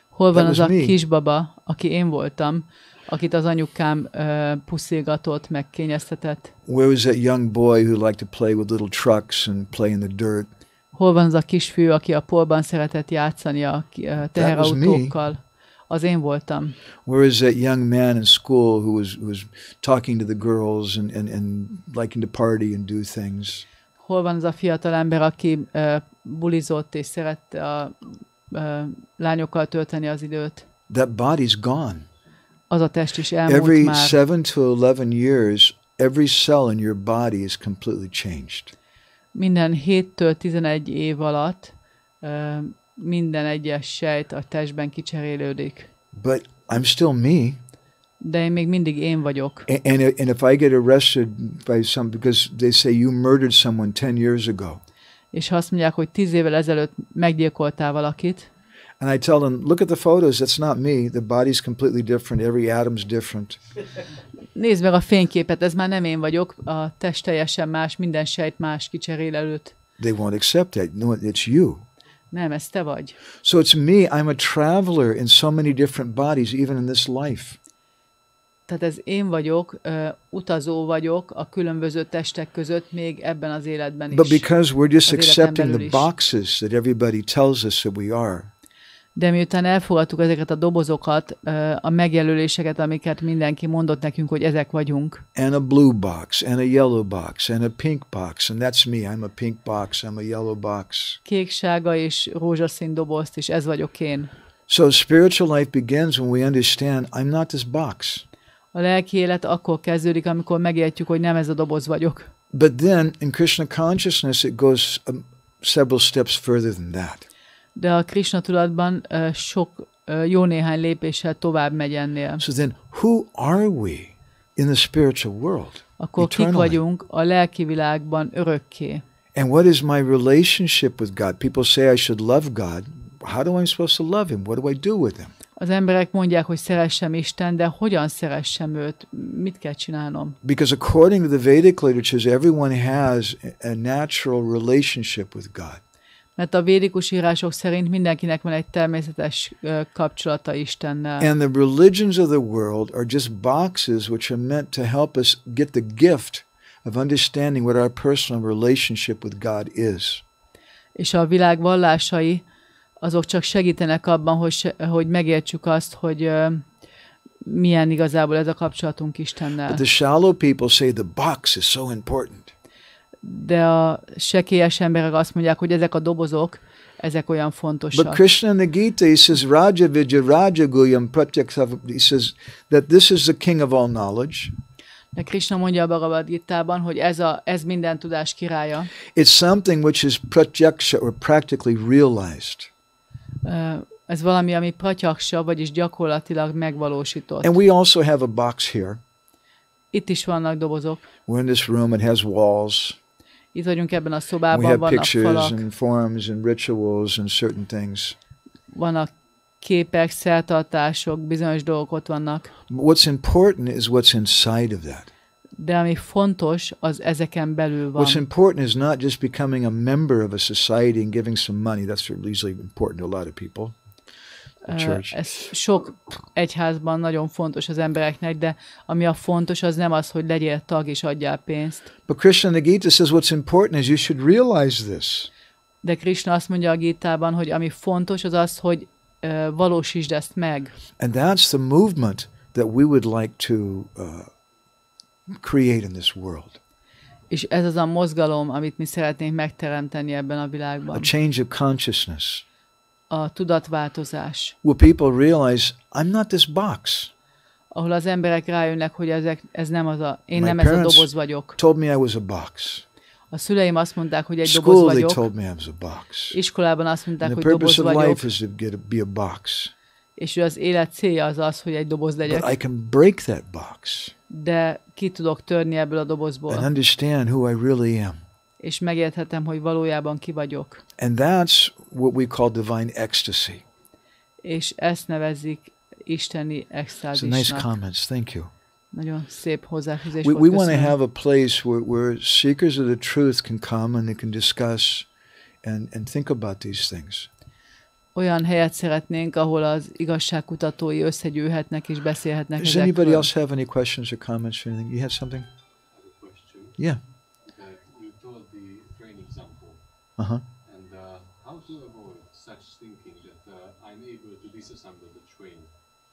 Hol van az a kisbaba, aki én voltam, akit az anyukám puszilgatott, meg kényeztetett? Where was that young boy who liked to play with little trucks and play in the dirt? Hol van az a kisfiú, aki a porban szeretett játszani a teherautókkal? Az én voltam. Where is that young man in school who was talking to the girls and liking to party and do things? Hol van az a fiatal ember, aki bulizott és szerette a lányokkal tölteni az időt? That body's gone. Az a test is elmúlt every már. 7 to 11 years, every cell in your body is completely changed. Minden 7-től 11 év alatt minden egyes sejt a testben kicserélődik. But I'm still me. De én még mindig én vagyok. And if I get arrested by some, because they say you murdered someone 10 years ago. És ha azt mondják, hogy 10 évvel ezelőtt meggyilkoltál valakit. And I tell them, look at the photos, that's not me. The body's completely different, every atom's different. Nézd meg a fényképet, ez már nem én vagyok, a test teljesen más, minden sejt más kicserélődött. They won't accept that. No, it's you. Nem, ez te vagy. So it's me, I'm a traveler in so many different bodies, even in this life. Tehát ez én vagyok, utazó vagyok a különböző testek között, még ebben az életben is. But because we're just accepting the boxes that everybody tells us that we are. De miután elfogadtuk ezeket a dobozokat, a megjelöléseket, amiket mindenki mondott nekünk, hogy ezek vagyunk. And a blue box, and a yellow box, and a pink box, and that's me. I'm a pink box, I'm a yellow box. Kék, sárga és rózsaszín dobozt, és ez vagyok én. So spiritual life begins when we understand I'm not this box. A lelki élet akkor kezdődik, amikor megértjük, hogy nem ez a doboz vagyok. But then in Krishna consciousness it goes several steps further than that. De a Krishna tudatban sok jó néhány lépéssel tovább megy ennél. So then who are we in the spiritual world? Akkor kik vagyunk a lelki világban örökké. And what is my relationship with God? People say I should love God. How do I supposed to love him? What do I do with him? Az emberek mondják, hogy szeressem Isten, de hogyan szeressem őt? Mit kell csinálnom? Because according to the Vedic literatures, everyone has a natural relationship with God. Mert a védikus írások szerint mindenkinek van egy természetes kapcsolata Istennel. And the religions of the world are just boxes which are meant to help us get the gift of understanding what our personal relationship with God is. És a világ vallásai azok csak segítenek abban, hogy megértsük azt, hogy milyen igazából ez a kapcsolatunk Istennel. But the shallow people say the box is so important. De a sekélyes emberek azt mondják, hogy ezek a dobozok, ezek olyan fontosak. But Krishna in the Gita, he says, Raja Vidya Raja Guyam Pratyaksa, he says that this is the king of all knowledge. De Krishna mondja a Bhagavad Gitában, hogy ez minden tudás királya. It's something which is pratyaksha or practically realized. Ez valami, ami pratyaksa, vagyis gyakorlatilag megvalósított. And we also have a box here. Itt is vannak dobozok. We're in this room, it has walls. Itt vagyunk ebben a We szobában, have vannak pictures falak, and forms and rituals and certain things. vannak képek, szertartások, bizonyos dolgok ott vannak. What's important is what's inside of that. De ami fontos, az ezeken belül van. What's important is not just becoming a member of a society and giving some money. That's usually important to a lot of people. Ez sok egyházban nagyon fontos az embereknek, de ami a fontos, az nem az, hogy legyél tag és adjál pénzt. But Krishna in the Gita says what's important is you should realize this. De Krishna azt mondja a Gitában, hogy ami fontos, az az, hogy valósítsd ezt meg. And that's the movement that we would like to create in this world. És ez az a mozgalom, amit mi szeretnénk megteremteni ebben a világban. A change of consciousness. A tudatváltozás. Where people realize, I'm not this box. ahol az emberek rájönnek, hogy ez nem az én My nem ez a parents doboz vagyok. told me I was a box. A szüleim azt mondták, hogy egy doboz School, they vagyok. told me I was a box. Iskolában azt mondták, And hogy the doboz purpose of vagyok. life is to be a box. És az élet célja az, hogy egy doboz But legyek. I can break that box De ki tudok törni ebből a dobozból. and understand who I really am. És megérthetem, hogy valójában ki vagyok. And that's what we call divine ecstasy. És ezt nevezik isteni It's a nice extázisnak. comments. Thank you. Nagyon szép hozzáfűzés We volt. want to Köszönöm. have a place where seekers of the truth can come and they can discuss and think about these things. Olyan helyet szeretnénk, ahol az igazságkutatói összegyűlhetnek és beszélhetnek Does anybody ezekről. else have any questions or comments or anything? You have something? I have a question. Yeah. You told the train example, Uh-huh. and how to avoid such thinking that I'm able to disassemble the train,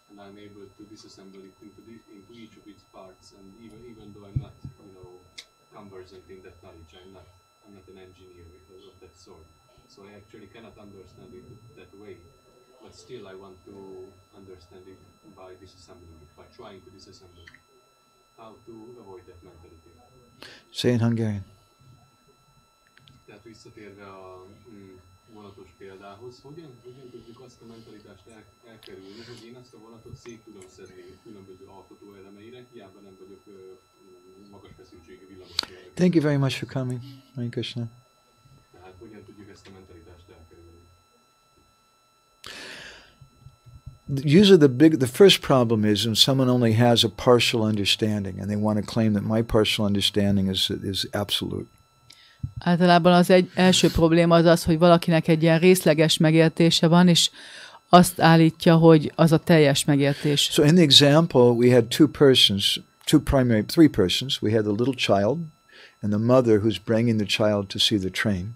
and I'm able to disassemble it into each of its parts, and even though I'm not, conversant in that knowledge, I'm not an engineer of that sort, so I actually cannot understand it that way. But still, I want to understand it by disassembling it, by trying to disassemble it. How to avoid that mentality? Say in Hungarian. Tehát visszatérve a vonatos példához, hogyan tudjuk azt a mentalitást elkerülni, hogy én azt a vonatot szét tudom szedni különböző alkotó elemeire, hiába nem vagyok magas feszültségű villamosmérnök. Thank you very much for coming. Hare Krishna. Tehát hogyan tudjuk ezt a mentalitást elkerülni? Usually the first problem is when someone only has a partial understanding and they want to claim that my partial understanding is absolute. Általában az első probléma az, hogy valakinek egy ilyen részleges megértése van, és azt állítja, hogy az a teljes megértés. So in the example, we had three persons. We had the little child and the mother who's bringing the child to see the train.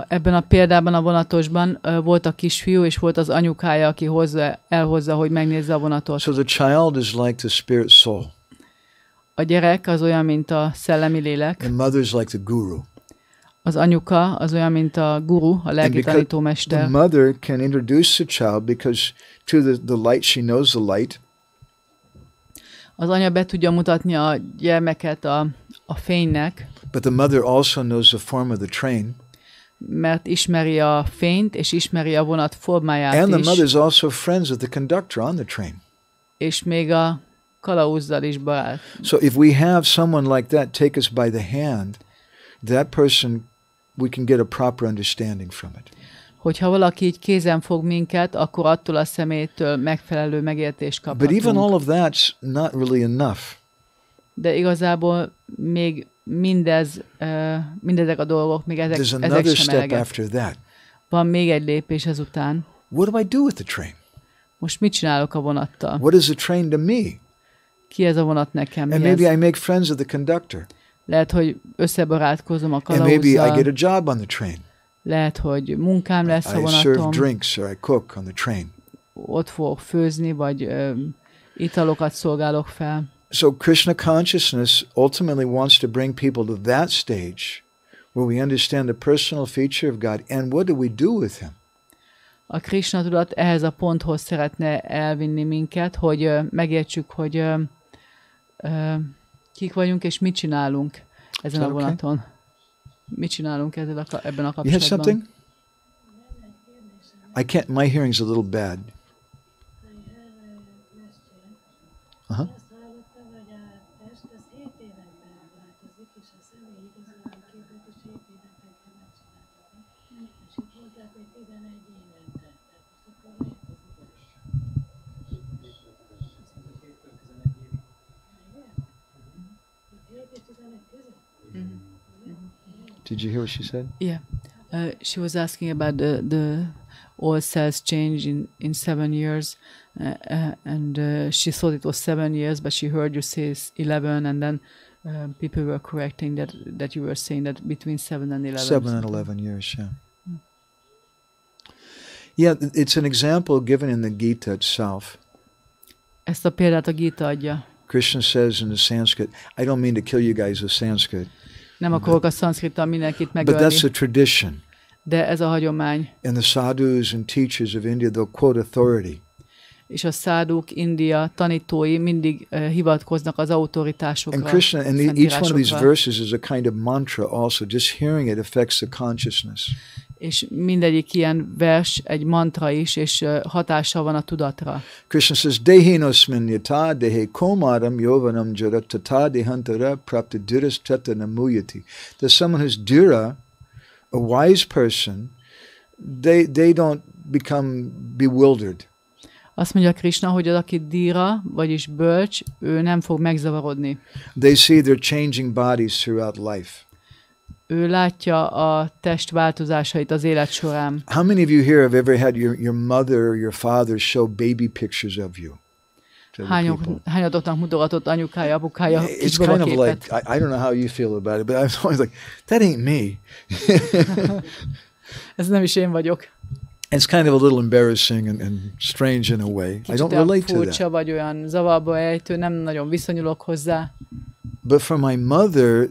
Ebben a példában a vonatosban volt a kisfiú, és volt az anyukája, aki elhozza, hogy megnézze a vonatot. So the child is like the spirit soul. A gyerek az olyan, mint a szellemi lélek. The mother is like the guru. Az anyuka az olyan, mint a guru, a lelki tanítómester. The mother can introduce the child because to the light, she knows the light. Az anya be tudja mutatni a gyermeket a fénynek. But the mother also knows the form of the train. Mert ismeri a fényt, és ismeri a vonat formáját and is. the mother is also friends with the conductor on the train. És még a kalauzzal is barát. So if we have someone like that take us by the hand, that person, we can get a proper understanding from it. Hogyha valaki így kézen fog minket, akkor attól a személytől megfelelő megértést kaphatunk. But even all of that's not really enough. De igazából még mindezek a dolgok, még ezek sem eleget. Van még egy lépés ezután. What do I do with the train? Most mit csinálok a vonattal? What is the train to me? Ki ez a vonat nekem? And maybe I make friends with the conductor. Lehet, hogy összebarátkozom a kalauzzal. And maybe I get a job on the train. Lehet, hogy munkám lesz a vonaton. I serve drinks or I cook on the train. Ott fogok főzni, vagy italokat szolgálok fel. So Krishna consciousness ultimately wants to bring people to that stage where we understand the personal feature of God and what do we do with him. A Krishna tudat ehhez a ponthoz szeretne elvinni minket, hogy megértsük, hogy kik vagyunk és mit csinálunk ezen a vonaton. Okay? Mit csinálunk ebben a kapcsolatban? You have something? I can't, my hearing's a little bad. Uh-huh. Did you hear what she said? Yeah. She was asking about the all cells change in 7 years. And she thought it was 7 years, but she heard you say 11, and then people were correcting that you were saying that between 7 and 11. 7 and 11 years, yeah. Yeah, it's an example given in the Gita itself. Ezt a példát a Gita adja. Krishna says in the Sanskrit, I don't mean to kill you guys with Sanskrit. Nem akarok a szanszkrittal mindenkit megölni. But that's a tradition. De ez a hagyomány. And the sadhus and teachers of India, they'll quote authority. és a száduk, India tanítói mindig hivatkoznak az autoritásokra. And Krishna, and each one of these verses is a kind of mantra also. Just hearing it affects the consciousness. És mindegyik ilyen vers egy mantra is, és hatással van a tudatra. Krishna says, Dehinosmin yata dehe komaram yovanam jara tata dehantara prapta duras tata namuyati. There's someone who's dura, a wise person, they don't become bewildered. Azt mondja Krishna, hogy az, aki díra, vagyis bölcs, ő nem fog megzavarodni. They see they're changing bodies throughout life. Ő látja a test változásait az élet során. How many of you here have ever had your mother or your father show baby pictures of you? Hányatoknak mutogatott anyukája, apukája It's kind of like, I don't know how you feel about it, but I'm always like, that ain't me. Ez nem is én vagyok. It's kind of a little embarrassing and strange in a way. I don't relate to furcsa, that. vagy olyan zavarba ejtő, nem nagyon viszonyulok hozzá. But for my mother,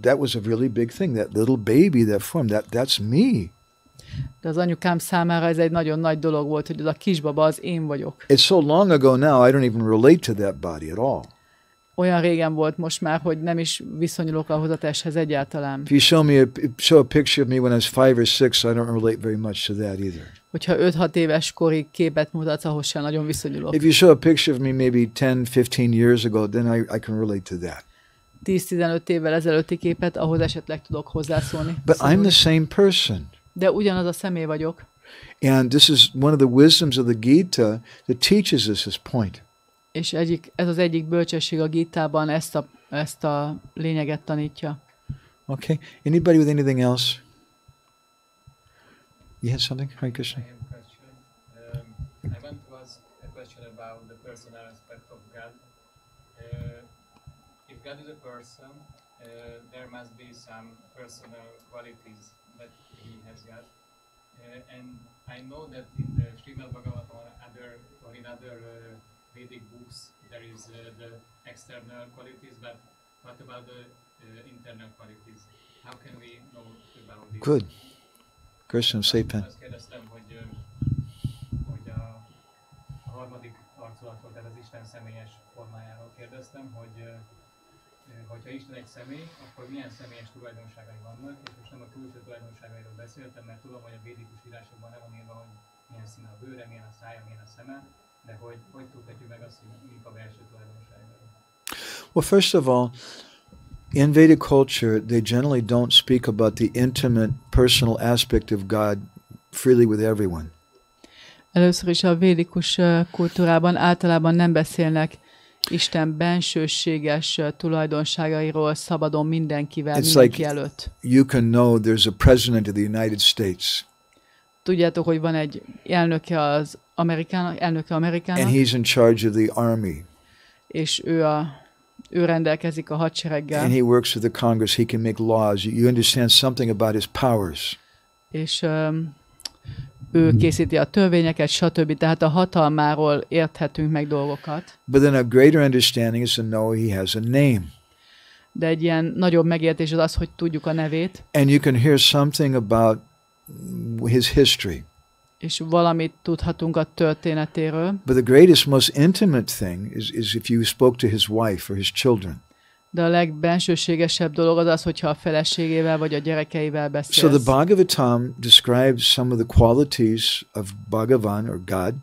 that was a really big thing. That little baby that formed, that's me. De az anyukám számára ez egy nagyon nagy dolog volt, hogy az a kisbaba az én vagyok. It's so long ago now, I don't even relate to that body at all. Olyan régen volt most már, hogy nem is viszonyulok ahhoz a testhez egyáltalán. If you show a picture of me when I was 5 or 6, I don't relate very much to that either. Hogyha 5-6 éves korig képet mutatsz, ahhoz sem nagyon viszonyulok. If you show a picture of me maybe 10-15 years ago, then I can relate to that. 10-15 évvel ezelőtti képet, ahhoz esetleg tudok hozzászólni. But I'm the same person. De ugyanaz a személy vagyok. And this is one of the wisdoms of the Gita that teaches us this point. És ez az egyik bölcsesség a Gitában ezt a lényeget tanítja. Okay. Anybody with anything else? You had something? Hare Krishna. I have a question. I want to ask a question about the personal aspect of God. If God is a person, there must be some personal qualities that He has got. And I know that in the Srímad-Bhágavatam or in other Vedic books there is the external qualities, but what about the internal qualities? How can we know about this? Good. Krishna, szépen. Azt kérdeztem, hogy a harmadik arculatról, tehát az Isten személyes formájáról kérdeztem, hogyha Isten egy személy, akkor milyen személyes tulajdonságai vannak, és most nem a külső tulajdonságairól beszéltem, mert tudom, hogy a védikus írásokban nem van írva, hogy milyen színe a bőre, milyen a szája, milyen a szeme, de hogy tudhatjuk meg azt, hogy mik a belső tulajdonságai. Well, first of all, in Vedic culture, they generally don't speak about the intimate, personal aspect of God freely with everyone. Először is a védikus kultúrában általában nem beszélnek Isten bensőséges tulajdonságairól szabadon mindenkivel, mindenki előtt. You can know there's a president of the United States. Tudjátok, hogy van egy elnöke Amerikának, And he's in charge of the army. És ő rendelkezik a hadsereggel. And he works with the Congress. He can make laws. You understand something about his powers. És ő készíti a törvényeket, stb. Tehát a hatalmáról érthetünk meg dolgokat. But then a greater understanding is to know he has a name. De egy ilyen nagyobb megértés az, hogy tudjuk a nevét. And you can hear something about his history. És valamit tudhatunk a történetéről. But the greatest, most intimate thing is if you spoke to his wife or his children. De a legbensőségesebb dolog az, hogyha a feleségével vagy a gyerekeivel beszélsz. So the Bhagavatam describes some of the qualities of Bhagavan or God.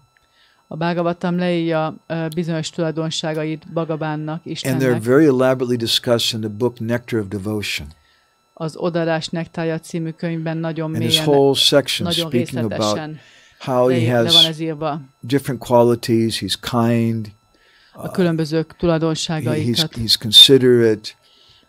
A Bhagavatam leírja bizonyos tulajdonságait Bhagavánnak, Istennek. And they're very elaborately discussed in the book Nectar of Devotion. Az Odadás nektárja című könyvben nagyon mélyen, this whole section nagyon speaking about részletesen how he le van has ez írva. different qualities. He's kind. A különböző tulajdonságaikat. He's considerate.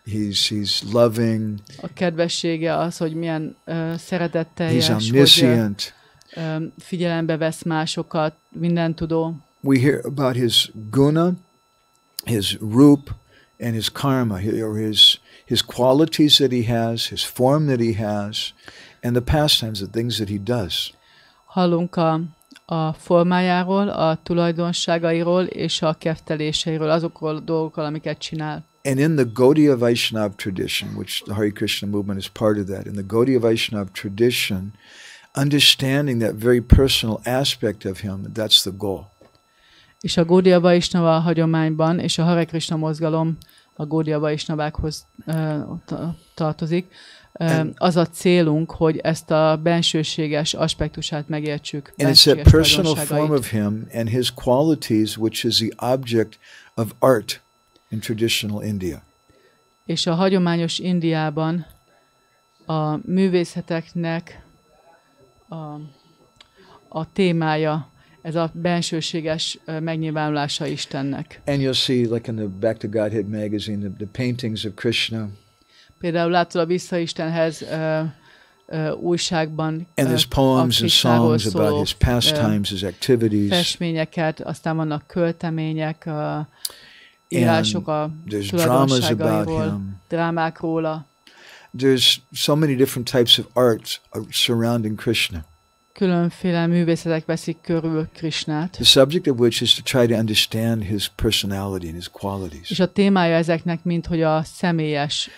He's loving. A kedvessége az, hogy milyen szeretetteljes, he's omniscient. Hogy figyelembe vesz másokat, mindentudó. We hear about his guna, his rup, and his karma, or his qualities that he has, his form that he has, and the pastimes, the things that he does. Hallunk a formájáról, a tulajdonságairól és a kefteléseiről, azokról a dolgokról, amiket csinál. And in the Gaudiya Vaishnava tradition, which the Hare Krishna movement is part of that, in the Gaudiya Vaishnava tradition, understanding that very personal aspect of him, that's the goal. És a Gaudiya Vaishnava hagyományban, és a Hare Krishna mozgalom a Gaudiya Vaishnavákhoz tartozik. Az a célunk, hogy ezt a bensőséges aspektusát megértsük. And it's that personal form of him and his qualities which is the object of art in traditional India. És a hagyományos Indiában a művészeteknek a témája, ez a bensőséges megnyilvánulása Istennek. And you'll see, like in the Back to Godhead magazine, the paintings of Krishna. Például látod a Vissza Istenhez újságban and there's poems and songs about his pastimes, his activities. Festményeket, aztán vannak költemények, írások a there's dramas about tulajdonságairól, him. drámák róla. There's so many different types of arts surrounding Krishna. Különféle művészetek veszik körül Krishnát. The subject of which is to try to understand his personality and his qualities. És a témája ezeknek, mint hogy a személyes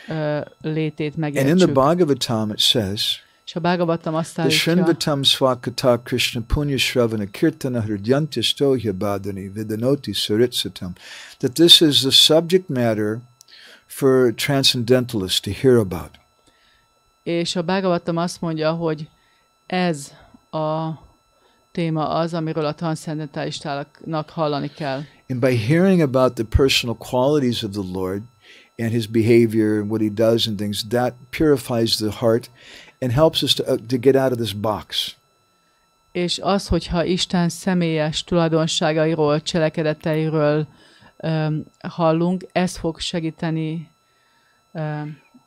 létét megértsük. And in the Bhagavatam it says, és a Bhagavatam azt the állítja, Srinvatam Swakata Krishna Punya Shravana Kirtana Hridyanti Stohya Badani Vidanoti Saritsatam, that this is the subject matter for transcendentalists to hear about. És a Bhagavatam azt mondja, hogy ez a téma az, amiről a transzcendentálistáknak hallani kell. And by hearing about the personal qualities of the Lord and his behavior and what he does and things, that purifies the heart and helps us to get out of this box. És az, hogyha Isten személyes tulajdonságairól, cselekedeteiről hallunk, ez fog segíteni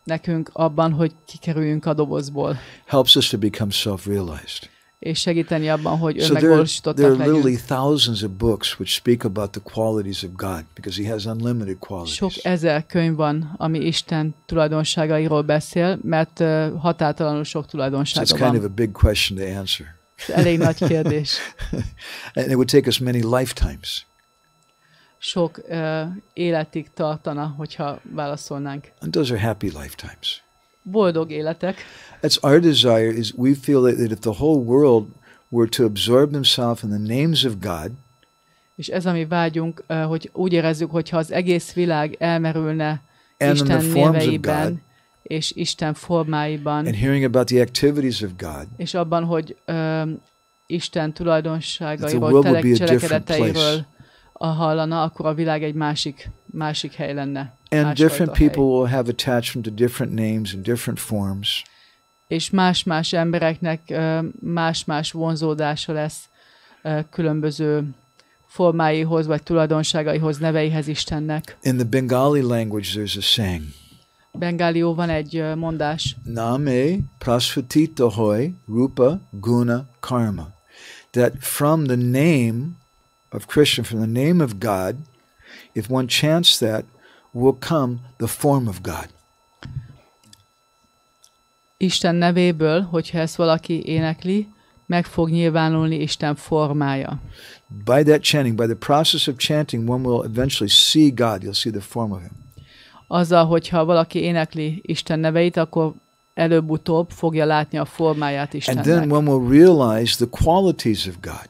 nekünk abban, hogy kikerüljünk a dobozból. Helps us to become self-realized. És segíteni abban, hogy So önmegvalósítottak there are literally legyünk. thousands of books which speak about the qualities of God because he has unlimited qualities. Sok ezer könyv van, ami Isten tulajdonságairól beszél, mert határtalanul sok So tulajdonsága it's kind of van. a big question to answer. Elég nagy kérdés. And it would take us many lifetimes. Sok életig tartana, hogyha válaszolnánk. And those are happy lifetimes. Boldog életek. That's our desire, is we feel that if the whole world were to absorb themselves in the names of God, És ez a mi vágyunk, hogy úgy érezzük, hogyha az egész világ elmerülne and in Isten the forms of God, néveiben, és Isten formáiban, and hearing about the activities of God, és abban, hogy Isten That the tulajdonságairól, world will be a different cselekedeteiről hallana, akkor a világ egy másik hely lenne. and different másfajta hely. people will have attachment to different names and different forms. És más-más embereknek más-más vonzódása lesz különböző formáihoz, vagy tulajdonságaihoz, neveihez Istennek. In the Bengali language, there's a saying, Bengálió van egy mondás, Name prasvatita hoy rupa guna karma. That from the name of Krishna, from the name of God, if one chants that, will come the form of God. Isten nevéből, hogyha ezt valaki énekli, meg fog nyilvánulni Isten formája. By that chanting, by the process of chanting, one will eventually see God. You'll see the form of him. Azzal, hogyha valaki énekli Isten neveit, akkor előbb-utóbb fogja látni a formáját And then Istennek. one will realize the qualities of God.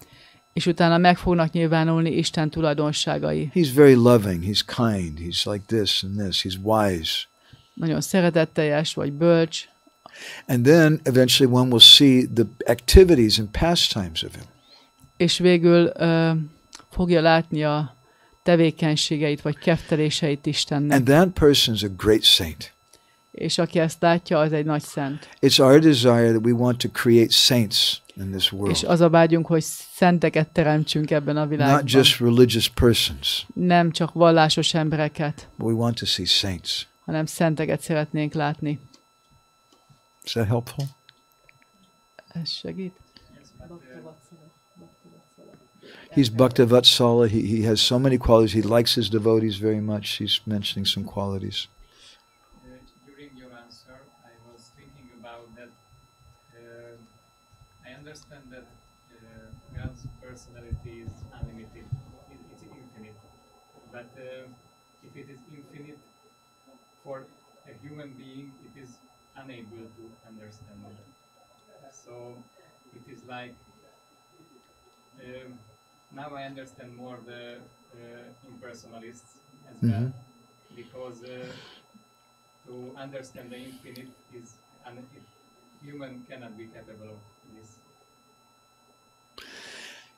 És utána meg fognak nyilvánulni Isten tulajdonságai. He's very loving, he's kind, he's like this and this, he's wise. Nagyon szeretetteljes, vagy bölcs. And then eventually one will see the activities and pastimes of him. És végül fogja látni a tevékenységeit, vagy kefteléseit Istennek. And that person is a great saint. És aki ezt látja, az egy nagy szent. It's our desire that we want to create saints in this És world, az a vágyunk, hogy szenteket teremtsünk ebben a világban. not just religious persons, Nem csak vallásos embereket, but we want to see saints. hanem szenteket szeretnénk látni. Is that helpful? Ez segít? He's Bhaktavatsala. He has so many qualities. He likes his devotees very much. He's mentioning some qualities. During your answer, I was thinking about that. I understand that God's personality is unlimited, it's infinite. But if it is infinite, for a human being, it is unable to understand it. So it is like now I understand more the impersonalists as well, because to understand the infinite is human cannot be capable of this.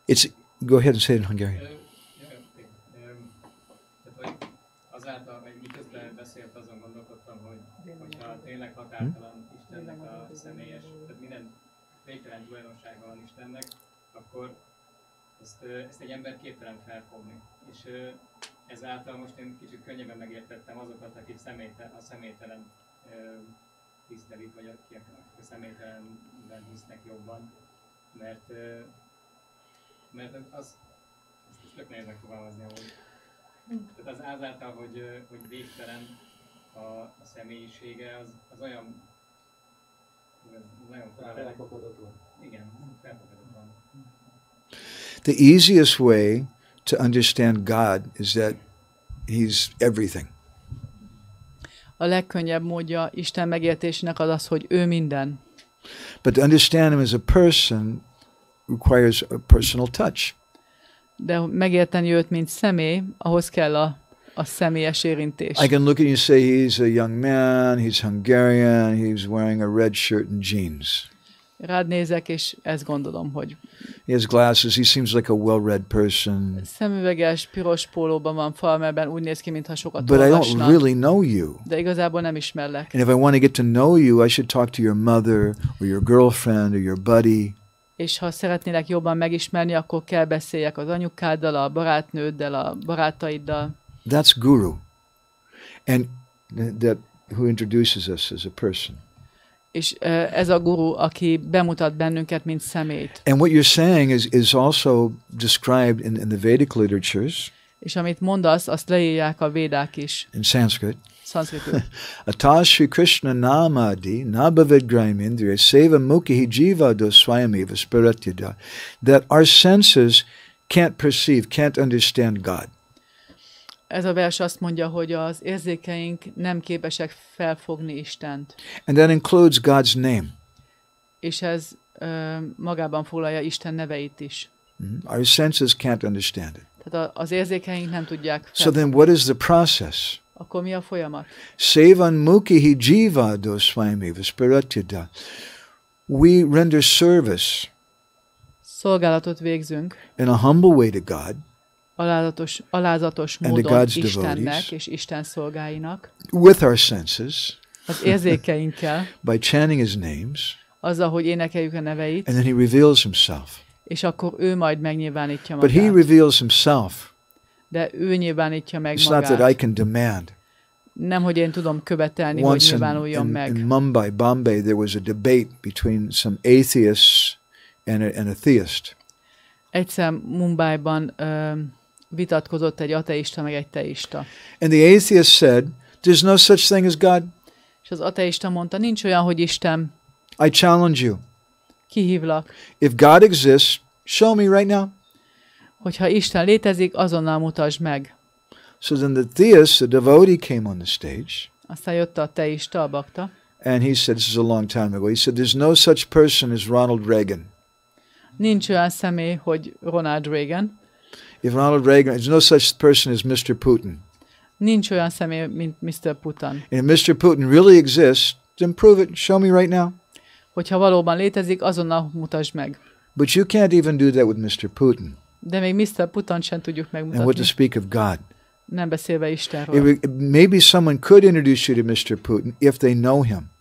It's go ahead and say it in Hungarian. Azáltal, hogy miközben beszélt, azon gondolkodtam, hogy hogyha tényleg határtalan Istennek a személyes, tehát minden végtelen tulajdonsága van Istennek, akkor ezt egy ember képtelen felfogni. És ezáltal most én kicsit könnyebben megértettem azokat, akik a személytelen tisztelik, vagy akik a személytelenben hisznek jobban, mert az tök nehéz megfogalmazni, hogy tehát azáltal, hogy végtelen a személyisége, az olyan felfogadatlan. Igen, felfogadatlan. The easiest way to understand God is that He's everything. A legkönnyebb módja Isten megértésének az, hogy ő minden. But to understand Him as a person requires a personal touch. De megérteni őt, mint személy, ahhoz kell a személyes érintés. I can look at you and say he's a young man, he's Hungarian, he's wearing a red shirt and jeans. Rád nézek, és ezt gondolom, hogy he has glasses, he seems like a well-read person. Szemüveges, piros pólóban van, farmerben, úgy néz ki, mintha sokat But I olvasna. don't really know you. De igazából nem ismerlek. And if I want to get to know you, I should talk to your mother or your girlfriend or your buddy. És ha szeretnélek jobban megismerni, akkor kell beszéljek az anyukáddal, a barátnőddel, a barátaiddal. That's guru. And that who introduces us as a person. És ez a guru, aki bemutat bennünket, mint személyt. And what you're saying is also described in the Vedic literatures. És amit mondasz, azt leírják a védák is. In Sanskrit. Szanszkritül. Ata Shri Krishna namadi nabhavid graimindriya seva mukhi jiva dosvayameva spiratyada. That our senses can't perceive, can't understand God. Ez a vers azt mondja, hogy az érzékeink nem képesek felfogni Istent. And that includes God's name. És ez magában foglalja Isten neveit is. Our senses can't understand it. Tehát az érzékeink nem tudják felfogni. So then what is the process? Akkor mi a folyamat? Sevan mukhi jiva dosvayameva spiratyada. We render service. Szolgálatot végzünk. In a humble way to God. Alázatos módon Istennek és Isten szolgáinak. With our senses. Az érzékeinkkel. By chanting His names. Azzal, hogy énekeljük a neveit. And then He reveals Himself. És akkor ő majd megnyilvánítja magát. But He reveals Himself. De ő nyilvánítja meg It's magát. not that I can demand. Nem, hogy én tudom követelni, hogy nyilvánuljon meg. In Mumbai, Bombay, there was a debate between some atheists and a theist. Egyszer Mumbaiban vitatkozott egy ateista meg egy teista. And the atheist said, "There's no such thing as God." És az ateista mondta, nincs olyan, hogy Isten. I challenge you. Kihívlak. If God exists, show me right now. Hogyha Isten létezik, azonnal mutasd meg. So then the theist, the devotee, came on the stage. Aztán jött a teista, a bakta. And he said, this is a long time ago, he said, there's no such person as Ronald Reagan. Nincs olyan személy, hogy Ronald Reagan. If Ronald Reagan, there's no such person as Mr. Putin. Nincs olyan személy, mint Mr. Putin. And if Mr. Putin really exists, then prove it, show me right now. Hogyha valóban létezik, azonnal mutasd meg. But you can't even do that with Mr. Putin. De még Mr. Putin sem tudjuk megmutatni. And what to speak of God. Nem beszélve Istenről. Maybe someone could introduce you to Mr. Putin if they know him.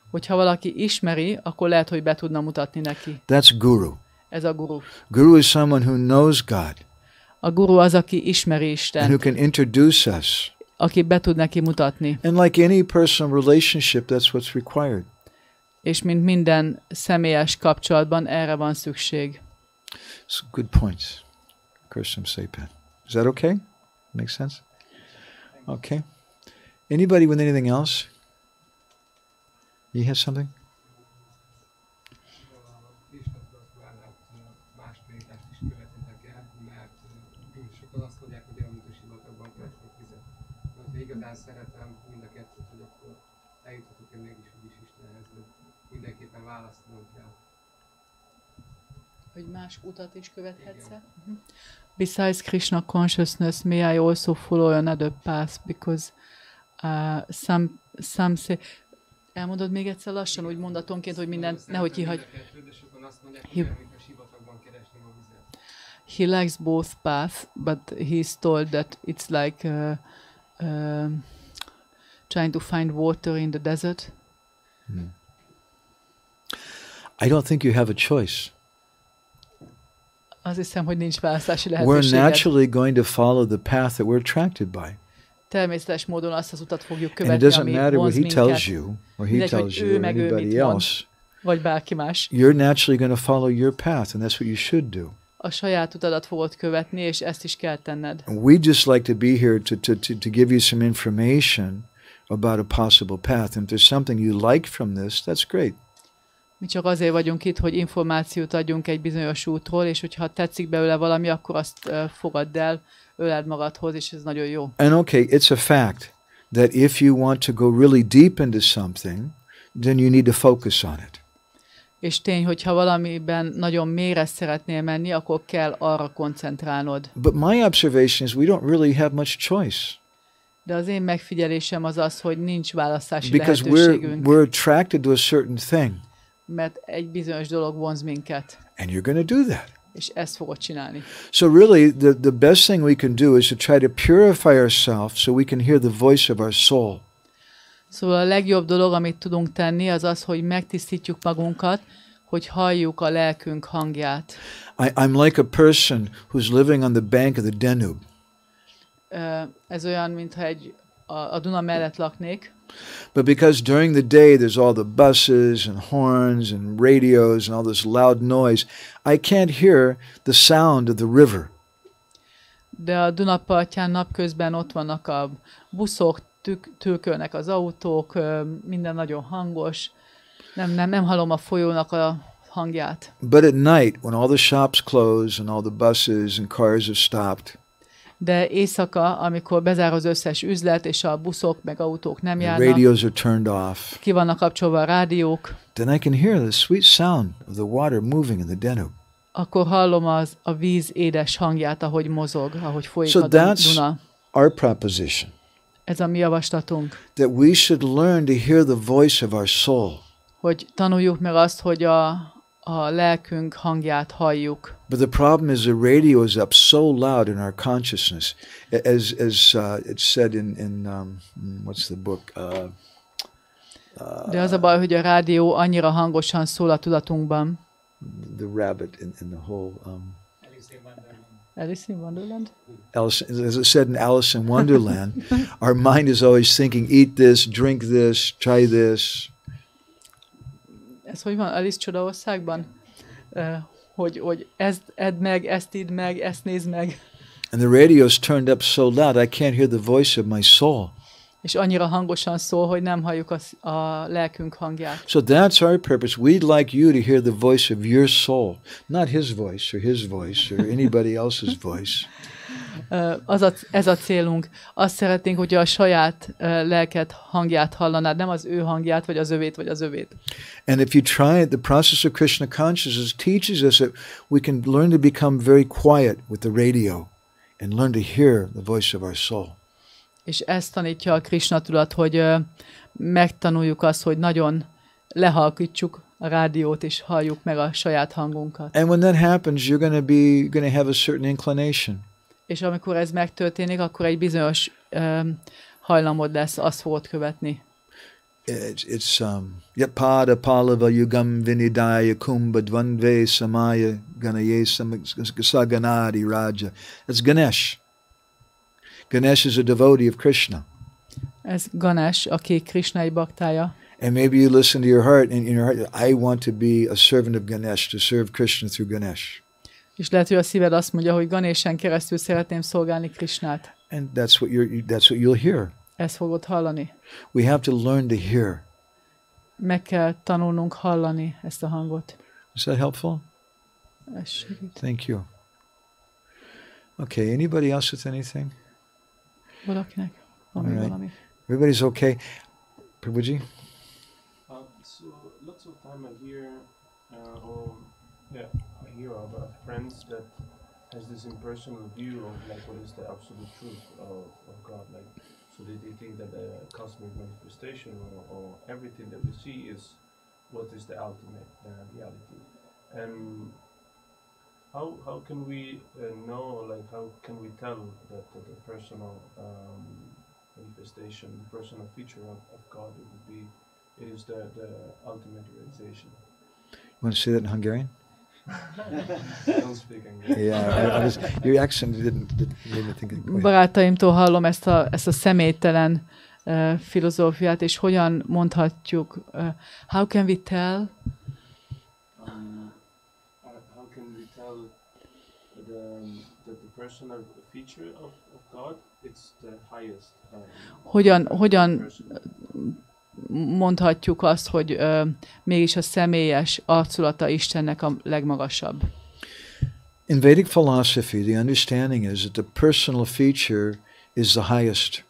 Hogyha valaki ismeri, akkor lehet, hogy be tudna mutatni neki. That's guru. Ez a guru. Guru is someone who knows God. A guru az, aki ismeri Istent. And who can introduce us. Aki be tud neki mutatni. And like any personal relationship, that's what's required. És mint minden személyes kapcsolatban erre van szükség. So good points. Köszönöm szépen. Is that okay? Makes sense? Okay. Anybody with anything else? You have something? Igazán szeretem mind a kettőt, hogy akkor eljuthatok én mégis úgyis Istenhez, hogy mindenképpen választanom kell. Hogy más utat is követhetsz-e? Besides Krishna consciousness, may I also follow another path? Because some say... Elmondod még egyszer lassan, úgy mondatonként, hogy mindent, nehogy kihagy. He likes both paths, but he's told that it's like trying to find water in the desert. I don't think you have a choice. Azt hiszem, hogy nincs választási We're lehetőséged. naturally going to follow the path that we're attracted by. Természetes módon azt az utat fogjuk And it követni, doesn't ami matter what vonz he tells minket. you, or he Mindegy, tells hogy you, ő or meg ő anybody mit mond, else. vagy bárki más. You're naturally going to follow your path, and that's what you should do. A saját utadat fogod követni, és ezt is kell tenned. And we just like to be here to give you some information about a possible path. And if there's something you like from this, that's great. Mi csak azért vagyunk itt, hogy információt adjunk egy bizonyos útról, és hogyha tetszik belőle valami, akkor azt fogadd el, öleld magadhoz, és ez nagyon jó. And okay, it's a fact that if you want to go really deep into something, then you need to focus on it. És tény, hogyha valamiben nagyon mélyre szeretnél menni, akkor kell arra koncentrálnod. But my observation is we don't really have much choice. De az én megfigyelésem az az, hogy nincs választási Because lehetőségünk. we're attracted to a certain thing. Mert egy bizonyos dolog vonz minket. And you're going to do that. És ezt fogod csinálni. So really, the best thing we can do is to try to purify ourselves so we can hear the voice of our soul. Szóval a legjobb dolog, amit tudunk tenni, az az, hogy megtisztítjuk magunkat, hogy halljuk a lelkünk hangját. I'm like a person who's living on the bank of the Danube. Ez olyan, mintha a Duna mellett laknék. But because during the day there's all the buses and horns and radios and all this loud noise, I can't hear the sound of the river. De a Duna partján napközben ott vannak a buszok, tülkölnek az autók, minden nagyon hangos. Nem hallom a folyónak a hangját. But at night, when all the shops close and all the buses and cars have stopped, de éjszaka, amikor bezár az összes üzlet, és a buszok meg autók nem the járnak, radios are turned off, ki vannak kapcsolva a rádiók, then I can hear the sweet sound of the water moving in the Danube. akkor hallom a víz édes hangját, ahogy mozog, ahogy folyik So a that's Duna. our proposition, Ez a mi javaslatunk, that we should learn to hear the voice of our soul. hogy tanuljuk meg azt, hogy a lelkünk hangját halljuk. But the problem is the radio is up so loud in our consciousness, as it's said in what's the book? De az a baj, hogy a rádió annyira hangosan szól a tudatunkban. The rabbit in the whole. Alice in Wonderland? Alice, as it said in Alice in Wonderland, our mind is always thinking, eat this, drink this, try this. Ez hogy van Alice Csodaországban? Hogy edd meg, ezt idd meg, ezt nézd meg. And the radio's turned up so loud, I can't hear the voice of my soul. És annyira hangosan szól, hogy nem halljuk a lelkünk hangját. So that's our purpose. We'd like you to hear the voice of your soul, not his voice or anybody else's voice. Ez a célunk. Azt szeretnénk, hogy a saját lelked hangját hallanád, nem az ő hangját, vagy az övét. And if you try it, the process of Krishna consciousness teaches us that we can learn to become very quiet with the radio and learn to hear the voice of our soul. És ezt tanítja a Krishna tudat, hogy megtanuljuk azt, hogy nagyon lehalkítsuk a rádiót, és halljuk meg a saját hangunkat. And when that happens, you're going to have a certain inclination. És amikor ez megtörténik, akkor egy bizonyos hajlamod lesz, azt fogod követni. It's yapada palava yugam vinidaya kumbha dvandve samaya ganaye saganadi raja. That's Ganesh. Ganesh is a devotee of Krishna. Ez Ganesh, aki Krishna egy baktája. And maybe you listen to your heart, and in your heart, I want to be a servant of Ganesh, to serve Krishna through Ganesh. És lehet, hogy a szíved azt mondja, hogy Ganeshen keresztül szeretném szolgálni Krishnát. And that's what you'll hear. Ezt fogod hallani. We have to learn to hear. Meg kell tanulnunk hallani ezt a hangot. Is that helpful? Ez segít. Thank you. Okay, anybody else with anything? Valakinek? All right. Valami. Everybody's okay. Prabhuji? So lots of time I hear, I hear about friends that has this impersonal view of like what is the absolute truth of God. Like, so they think that the cosmic manifestation or everything that we see is what is the ultimate reality. And how can we know, like how can we tell that the personal manifestation, personal feature of God would be is the ultimate realization? You want to say that in Hungarian? I don't speak English. Yeah, I was, your accent didn't made me think. Barátaimtól hallom ezt a személytelen filozófiát, és hogyan mondhatjuk, how can we tell? How can we tell that the personal feature of God, it's the highest? Hogyan mondhatjuk azt, hogy mégis a személyes arculata Istennek a legmagasabb? In Vedic philosophy, the understanding is that the personal feature is the highest.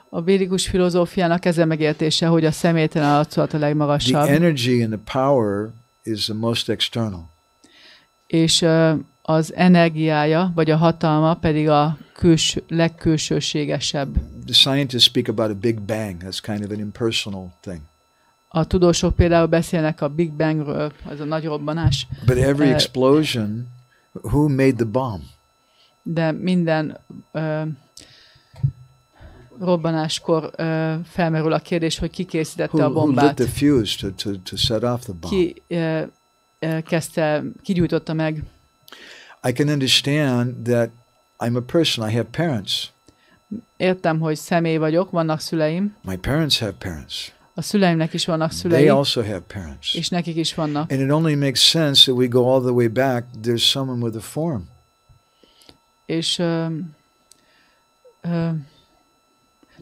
A védikus filozófiának ez a megértése, hogy a személytelen arculat a legmagasabb. The energy and the power is the most external. És az energiája, vagy a hatalma pedig a legkülsőségesebb. The scientists speak about a big bang. That's kind of an impersonal thing. A tudósok például beszélnek a Big Bangről, az a nagy robbanás. But every explosion, who made the bomb? De minden robbanáskor felmerül a kérdés, hogy ki készítette a bombát. Who lit the fuse to set off the bomb? Ki gyújtotta meg? I can understand that I'm a person. I have parents. Értem, hogy személy vagyok, vannak szüleim. My parents have parents. A szüleimnek is vannak szülei. They also have parents. És nekik is vannak. And it only makes sense that we go all the way back. There's someone with a form. És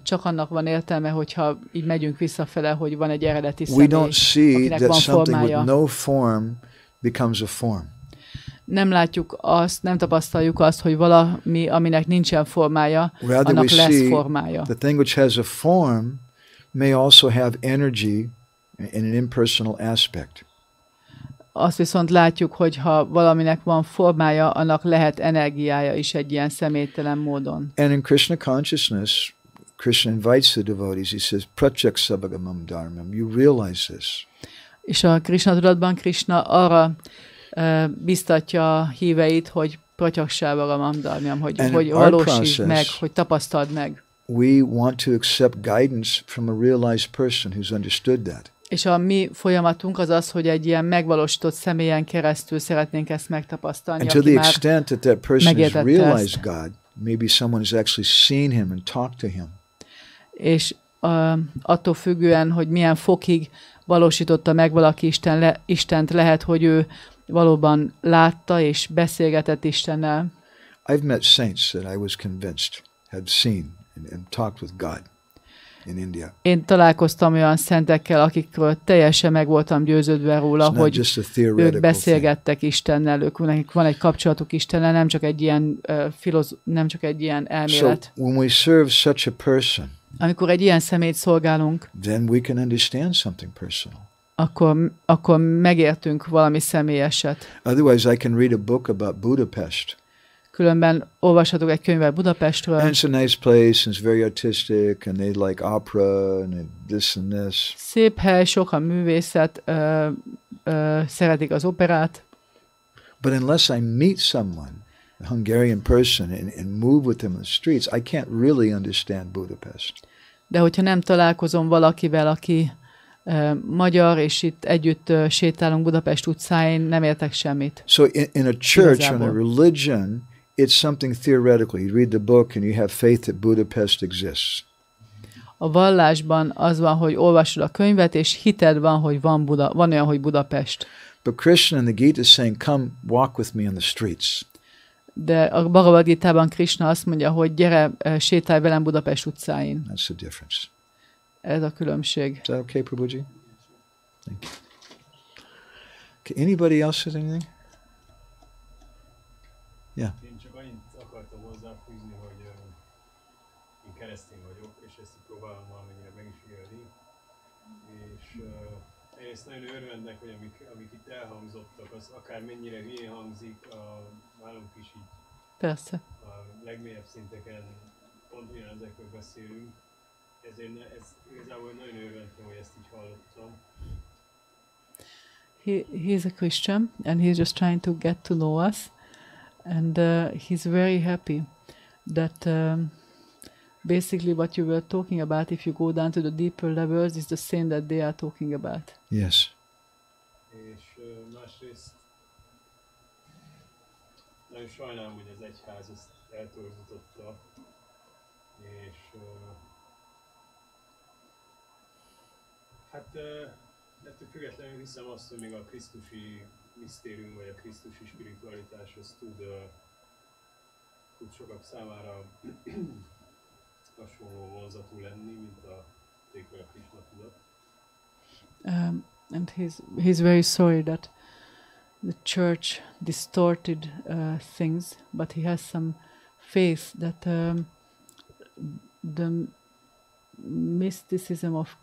csak annak van értelme, hogyha így megyünk visszafele, hogy van egy eredeti személy, We don't see akinek that van something formája. with no form becomes a form. Nem látjuk azt, nem tapasztaljuk azt, hogy valami, aminek nincsen formája, annak lesz formája. The thing which has a form may also have energy in an impersonal aspect. Azt viszont látjuk, hogy ha valaminek van formája, annak lehet energiája is egy ilyen személytelen módon. And in Krishna consciousness, Krishna invites the devotees. He says, "Pratyak sabhagamam dharmam." You realize this. És a Krishna tudatban Krishna arra biztatja a híveit, hogy pratyak sabhagamam dharmam, hogy valósítsd meg, hogy tapasztald meg. We want to accept guidance from a realized person who's understood that. És a mi folyamatunk az az, hogy egy ilyen megvalósított személyen keresztül szeretnénk ezt megtapasztalni, And to the extent that that person has realized God, maybe someone has actually seen him and talked to him. És attól függően, hogy milyen fokig valósította meg valaki Istent, lehet, hogy ő valóban látta és beszélgetett Istennel. I've met saints that I was convinced had seen and talked with God in India. Én találkoztam olyan szentekkel, akikről teljesen meg voltam győződve róla, hogy ők beszélgettek Istennel, nekik van egy kapcsolatuk Istennel, nem csak egy ilyen elmélet. So when we serve such a person, amikor egy ilyen személyt szolgálunk, then we can understand something personal. Akkor megértünk valami személyeset. Otherwise, I can read a book about Budapest. Különben olvashatok egy könyvet Budapestről. And it's a nice place, and it's very artistic, and they like opera, and this and this. Szép hely, sok a művészet, szeretik az operát. But unless I meet someone, a Hungarian person, and move with them in the streets, I can't really understand Budapest. De hogyha nem találkozom valakivel, aki magyar, és itt együtt sétálunk Budapest utcáin, nem értek semmit. So in a church, in a religion, it's something theoretical. You read the book and you have faith that Budapest exists. A vallásban az van, hogy olvasod a könyvet, és hited van, hogy van olyan, hogy Budapest. But Krishna in the Gita is saying, come walk with me on the streets. De a Bhagavad Gitában Krishna azt mondja, hogy gyere, sétálj velem Budapest utcáin. That's the difference. Ez a különbség. Is that okay, Prabhuji? Thank you. Okay, anybody else has anything? Yeah. Én csak annyit akartam hozzáfűzni, hogy én keresztény vagyok, és ezt próbálom valamennyire meg is élni. És ezt nagyon örvendek, hogy amik itt elhangzottak, az akár mennyire hülyén hangzik, nálunk is így Persze. a legmélyebb szinteken pont ugyanezekről beszélünk. Ezért ez igazából nagyon örventem, hogy ezt így hallottam. He's a Christian and he's just trying to get to know us, and he's very happy that basically what you were talking about, if you go down to the deeper levels, is the same that they are talking about. Yes. És másrészt nagyon sajnálom, hogy az egyház ezt eltorzította, és hát ettől függetlenül hiszem azt, hogy még a krisztusi misztérium vagy a krisztusi spiritualitás az tud sokak számára hasonló vonzatú lenni, mint a Tékve a Krisna tudat. And he's very sorry that the church distorted things, but he has some faith that the mysticism of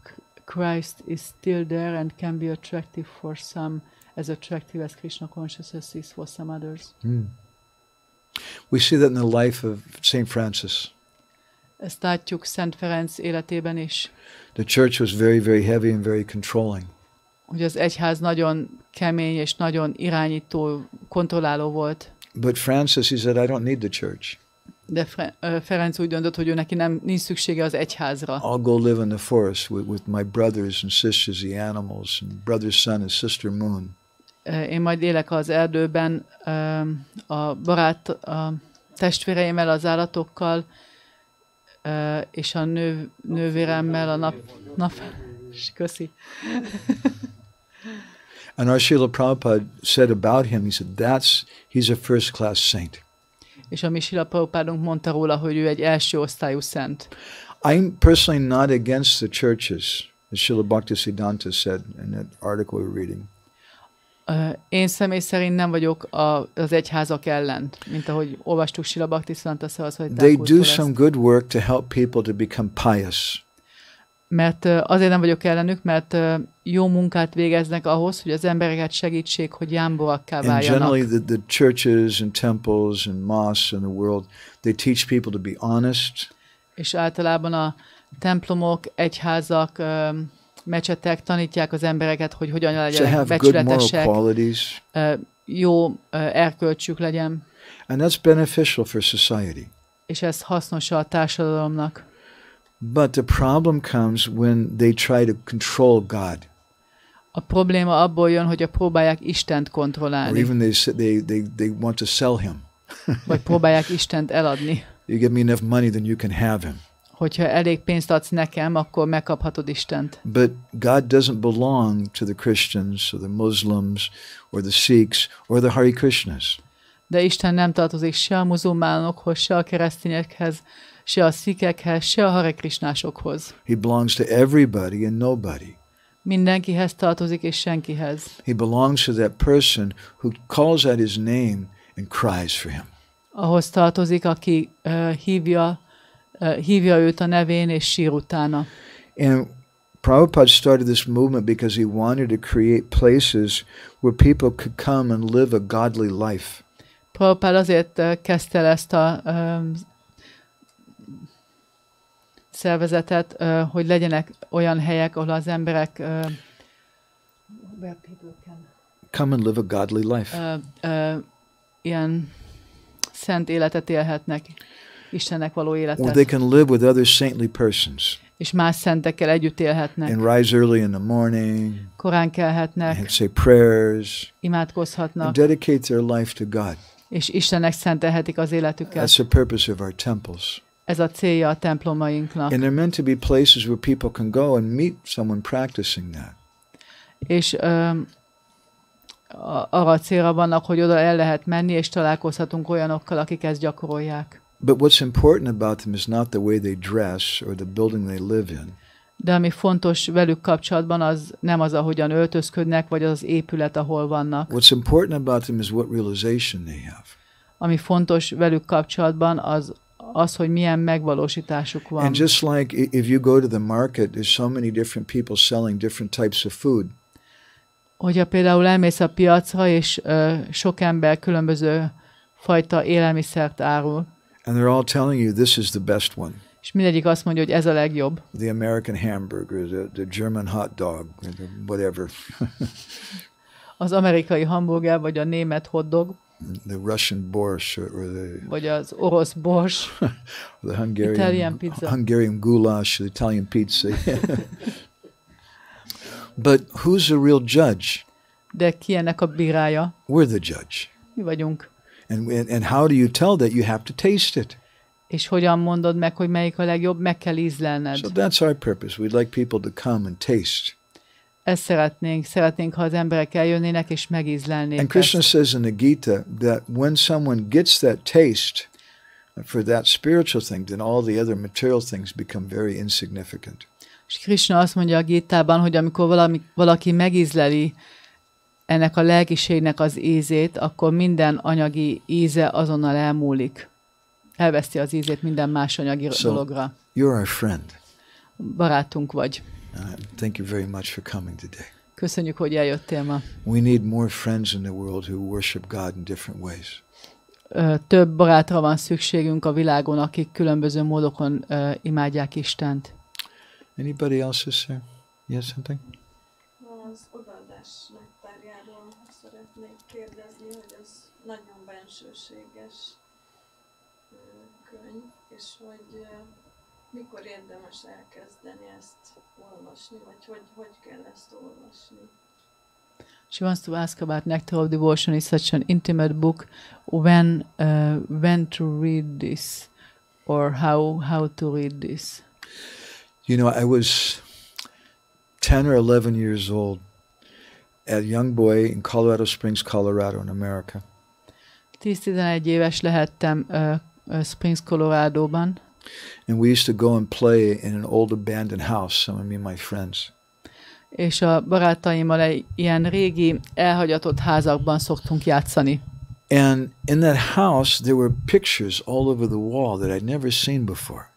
Christ is still there and can be attractive for some, as attractive as Krishna consciousness is for some others. We see that in the life of Saint Francis. Ezt látjuk Szent Ferenc életében is. The church was very, very heavy and very controlling. Hogy az egyház nagyon kemény és nagyon irányító, kontrolláló volt. But Francis, he said, I don't need the church. De Ferenc úgy döntött, hogy ő neki nincs szüksége az egyházra. I'll go live in the forest with my brothers and sisters, the animals, and brother sun and sister moon. Én majd élek az erdőben a testvéreimmel, az állatokkal, és a nővéremmel, a nap köszi. And our Srila Prabhupada said about him, he said, he's a first class saint. És a mi Srila Prabhupádunk mondta róla, hogy ő egy első osztályú szent. I'm personally not against the churches, as Srila Bhaktisiddhanta said in that article we were reading. Én személy szerint nem vagyok az egyházak ellen, mint ahogy olvastuk Srila Bhaktisiddhanta They do some good work to help people to become pious. Mert azért nem vagyok ellenük, mert jó munkát végeznek ahhoz, hogy az embereket segítsék, hogy jámborakká váljanak. And generally the churches and temples and mosques in the world, they teach people to be honest. És általában a templomok, egyházak, mecsetek tanítják az embereket, hogy hogyan legyenek becsületesek, jó erkölcsük legyen. And that's beneficial for society. És ez hasznos a társadalomnak. But the problem comes when they try to control God. A probléma abból jön, hogy próbálják Istent kontrollálni. Or even they want to sell him. Vagy próbálják Istent eladni. You give me enough money, then you can have him. Hogyha elég pénzt adsz nekem, akkor megkaphatod Istent. But God doesn't belong to the Christians or the Muslims or the Sikhs or the Hare Krishnas. De Isten nem tartozik se a muzulmánokhoz, se a keresztényekhez, se a szikekhez, se a Hare Krishnásokhoz. He belongs to everybody and nobody. Mindenkihez tartozik és senkihez. He belongs to that person who calls out his name and cries for him. Ahhoz tartozik, aki hívja őt a nevén és sír utána. And Prabhupada started this movement because he wanted to create places where people could come and live a godly life. Prabhupada azért kezdte el ezt a szervezetet, hogy legyenek olyan helyek, ahol az emberek come and live a godly life. Ilyen szent életet élhetnek, Istennek való életet. Or they can live with other saintly persons. És más szentekkel együtt élhetnek. And rise early in the morning. Korán kelhetnek. And say prayers. Imádkozhatnak. And dedicate their life to God. És Istennek szentelhetik az életüket. That's the purpose of our temples. Ez a célja a templomainknak. And they're meant to be places where people can go and meet someone practicing that. És arra a célra vannak, hogy oda el lehet menni, és találkozhatunk olyanokkal, akik ezt gyakorolják. But what's important about them is not the way they dress or the building they live in. De ami fontos velük kapcsolatban, az nem az, ahogyan öltözködnek, vagy az épület, ahol vannak. What's important about them is what realization they have. Ami fontos velük kapcsolatban, az, hogy milyen megvalósításuk van. And just like if you go to the market, there's so many different people selling different types of food. Hogyha például elmész a piacra, és sok ember különböző fajta élelmiszert árul, and they're all telling you this is the best one. és mindegyik azt mondja, hogy ez a legjobb. The American hamburger, the German hot dog, the whatever. Az amerikai hamburger, vagy a német hotdog, the Russian borscht, or vagy az orosz bors, the Hungarian Italian pizza. Hungarian goulash, the Italian pizza. But who's the real judge? De ki ennek a bírája? We're the judge. Mi vagyunk. And how do you tell that? You have to taste it. És hogyan mondod meg, hogy melyik a legjobb? Meg kell ízlelned. So that's our purpose. We'd like people to come and taste. Ezt szeretnénk, ha az emberek eljönnének és megízlelnék. And Krishna says in the Gita that when someone gets that taste for that spiritual thing, then all the other material things become very insignificant. És Krishna azt mondja a Gítában, hogy amikor valaki megízleli ennek a lelkiségnek az ízét, akkor minden anyagi íze azonnal elmúlik. Elveszti az ízét minden más anyagi dologra. You're our friend. Barátunk vagy. Thank you very much for coming today. Köszönjük, hogy eljöttél ma. We need more friends in the world who worship God in different ways. Több barátra van szükségünk a világon, akik különböző módokon imádják Istent. Anybody else is there? Yes, something? Az odaadás nektárjáról szeretnék kérdezni, hogy ez nagyon bensőséges könyv, és hogy mikor érdemes elkezdeni ezt olvasni, vagy hogy kell ezt olvasni. She wants to ask about Nectar of Devotion. It's such an intimate book. When to read this, or how to read this? You know, I was 10 or 11 years old, a young boy in Colorado Springs, Colorado, in America. 10-11 éves lehettem Springs, Coloradoban. And we used to go and play in an old abandoned house, some of me and my friends. És a barátaimmal egy ilyen régi, elhagyatott házakban szoktunk játszani. And in that house there were pictures all over the wall that I'd never seen before.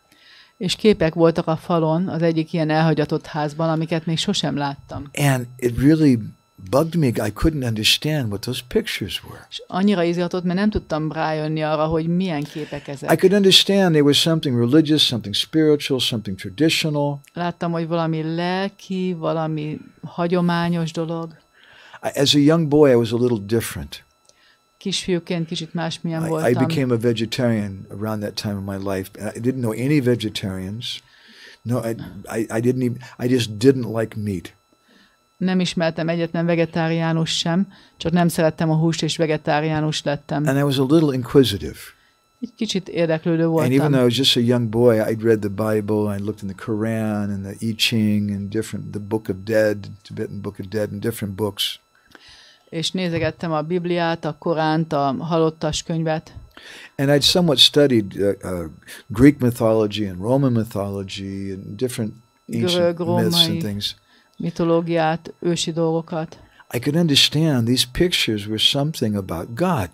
És képek voltak a falon az egyik ilyen elhagyatott házban, amiket még sosem láttam. And it really bugged me. I couldn't understand what those pictures were. És annyira izgatott, mert nem tudtam rájönni arra, hogy milyen képek ezek. I could understand there was something religious, something spiritual, something traditional. Láttam, hogy valami lelki, valami hagyományos dolog. As a young boy, I was a little different. Kisfiúként kicsit másmilyen voltam. I became a vegetarian around that time of my life. I didn't know any vegetarians. No, I just didn't like meat. Nem ismertem egyetlen vegetáriánus sem, csak nem szerettem a húst, és vegetáriánus lettem. And I was a little inquisitive. Egy kicsit érdeklődő voltam. And even though I was just a young boy, I'd read the Bible, I looked in the Quran and the I Ching and the Book of Dead, Tibetan Book of Dead and different books. És nézegettem a Bibliát, a Koránt, a halottas könyvet. And I'd somewhat studied Greek mythology and Roman mythology and different ancient myths and things. Mitológiát, ősi dolgokat. I could understand these pictures were something about God.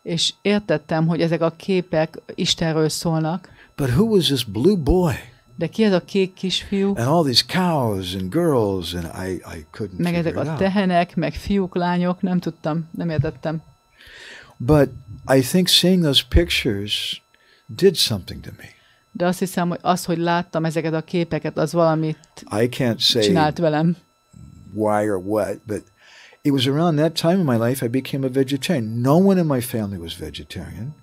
És értettem, hogy ezek a képek Istenről szólnak. But who was this blue boy? De ki ez a kék kisfiú? And all these cows and girls, and I couldn't meg ezek figure it a out. tehenek, meg fiúk, lányok, nem tudtam, nem értettem. But I think seeing those pictures did something to me. De azt hiszem, hogy az, hogy láttam ezeket a képeket, az valamit csinált velem. Why or what, but it was around that time in my life I became a vegetarian. No one in my family was vegetarian.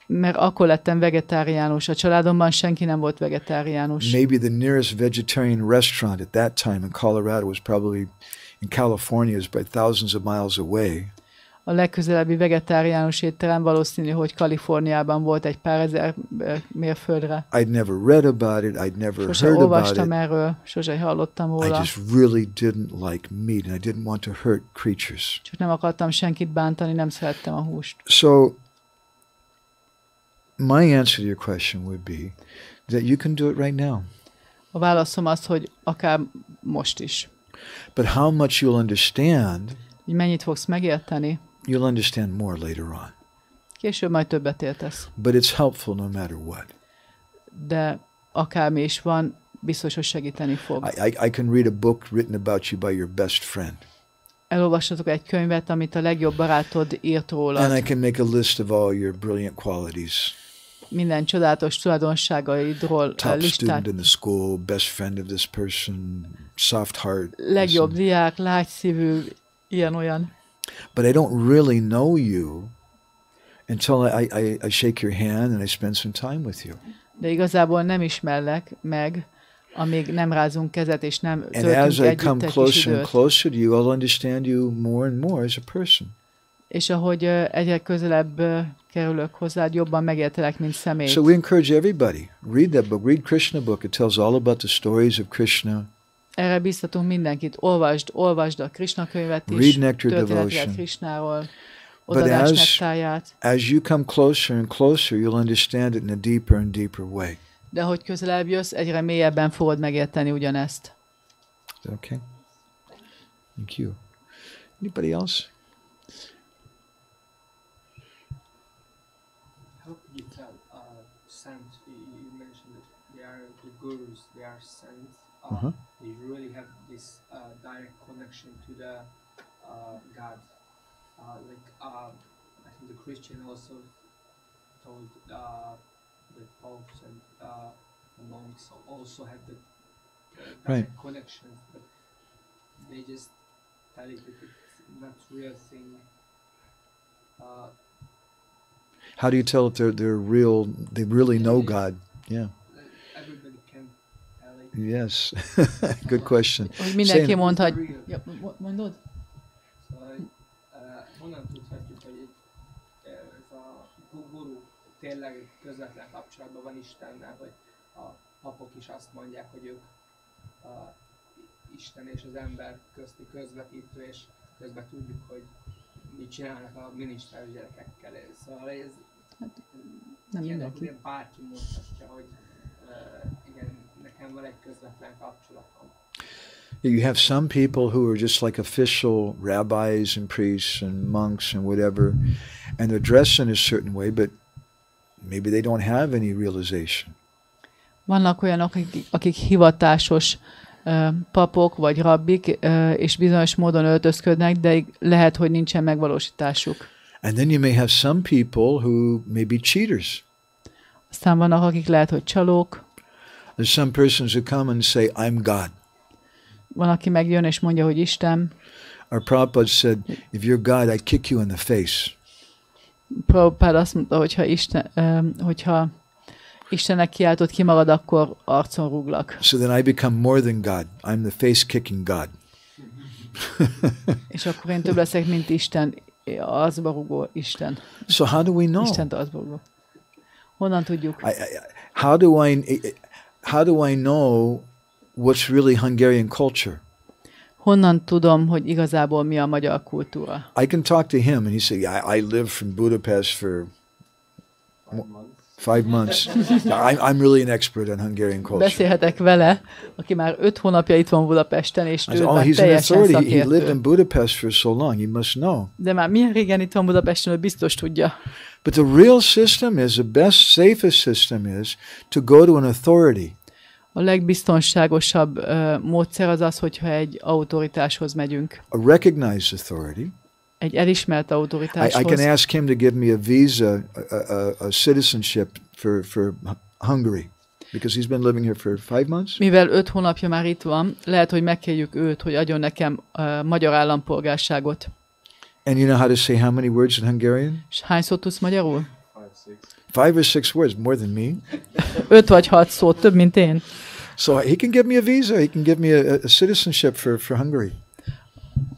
Mert akkor lettem vegetáriánus. A családomban senki nem volt vegetáriánus. Maybe the nearest vegetarian restaurant at that time in Colorado was probably in California, is by thousands of miles away. A legközelebbi vegetáriánus étterem valószínű, hogy Kaliforniában volt egy pár ezer mérföldre. I'd never read about it, I'd never sose heard olvastam about it. Erről, sose hallottam róla. I just really didn't like meat and I didn't want to hurt creatures. Csak nem akartam senkit bántani, nem szerettem a húst. So my answer to your question would be that you can do it right now. A válaszom az, hogy akár most is. But how much you'll understand, hogy mennyit fogsz megérteni, you'll understand more later on. Később majd többet értesz. But it's helpful no matter what. De akármi is van, biztos, hogy segíteni fog. I can read a book written about you by your best friend. elolvassatok egy könyvet, amit a legjobb barátod írt rólad. And I can make a list of all your brilliant qualities. Minden csodálatos tulajdonságaidról Top listát. student in the school, best friend of this person, soft heart. Legjobb diák, lágyszívű, ilyen-olyan. But I don't really know you until I shake your hand and I spend some time with you. De igazából nem ismerlek meg, amíg nem rázunk kezet, és nem And töltünk as I együtt come egy kis closer and időt. closer to you, I'll understand you more and more as a person. És ahogy egyre közelebb kerülök hozzád, jobban megértelek, mint személy. So we encourage everybody, read that book, read Krishna book. It tells all about the stories of Krishna. Erre biztatunk mindenkit, olvasd a Krishna könyvet is, Read Nectar történeteket Devotion. Krishnáról, But odadás nektáját. as you come closer and closer, you'll understand it in a deeper and deeper way. De ahogy közelebb jössz, egyre mélyebben fogod megérteni ugyanezt. Okay. Thank you. Anybody else? How could you tell sent? You mentioned that they are the gurus, they are sent. They really have this direct connection to the God. I think the Christian also told the popes and the monks also have the direct connections, but they just tell it that it's not real thing. How do you tell if they're real? They really know God. Yeah. Everybody can tell it. Yes. Good question. Hogy mindenki mondhatja. Ja, mondod? Szóval honnan tudhatjuk, hogy ez a guru tényleg közvetlen kapcsolatban van Istennel, hogy a papok is azt mondják, hogy ők Isten és az ember közti közvetítő, és közben tudjuk, hogy mit csinálnak a minisztrális gyerekekkel. Szóval ez nem mindenki. Bárki mondhatja, hogy igen, nekem van egy közvetlen kapcsolatom. You have some people who are just like official rabbis and priests and monks and whatever, and they're dressed in a certain way, but maybe they don't have any realization. Vannak olyanok, akik hivatásos papok vagy rabbik, és bizonyos módon öltözködnek, de lehet, hogy nincsen megvalósításuk. And then you may have some people who may be cheaters. Aztán vannak, akik lehet, hogy csalók. There's some persons who come and say, I'm God. Van, aki megjön és mondja, hogy Isten. Our Prabhupada said, if you're God, I kick you in the face. Prabhupada azt mondta, hogyha Istennek kiáltott ki magad, akkor arcon rúglak. So then I become more than God. I'm the face-kicking God. És akkor én több leszek, mint Isten, arcba rúgó Isten. So how do we know? Istent arcba rúgó. Honnan tudjuk? How do I know what's really Hungarian culture? Honnan tudom, hogy igazából mi a magyar kultúra? I can talk to him and he say, I lived from Budapest for 5 months. I'm really an expert on Hungarian culture. Beszélhetek vele, aki már 5 hónapja itt van Budapesten, és ő már he's an teljesen authority. He lived szakértő. in Budapest for so long. He must know. De már milyen régen itt van Budapesten, hogy biztos tudja. But the real system is, the best, safest system is to go to an authority. A legbiztonságosabb módszer az az, hogyha egy autoritáshoz megyünk. A recognized authority. Egy elismert autoritáshoz. I can ask him to give me a visa, a citizenship for Hungary, because he's been living here for 5 months. Mivel 5 hónapja már itt van, lehet, hogy megkérjük őt, hogy adjon nekem magyar állampolgárságot. And you know how to say how many words in Hungarian? És hány szót tudsz magyarul? 5 or 6 words, more than me. 5 vagy 6 szót, több, mint én. So he can give me a visa. He can give me a citizenship for Hungary.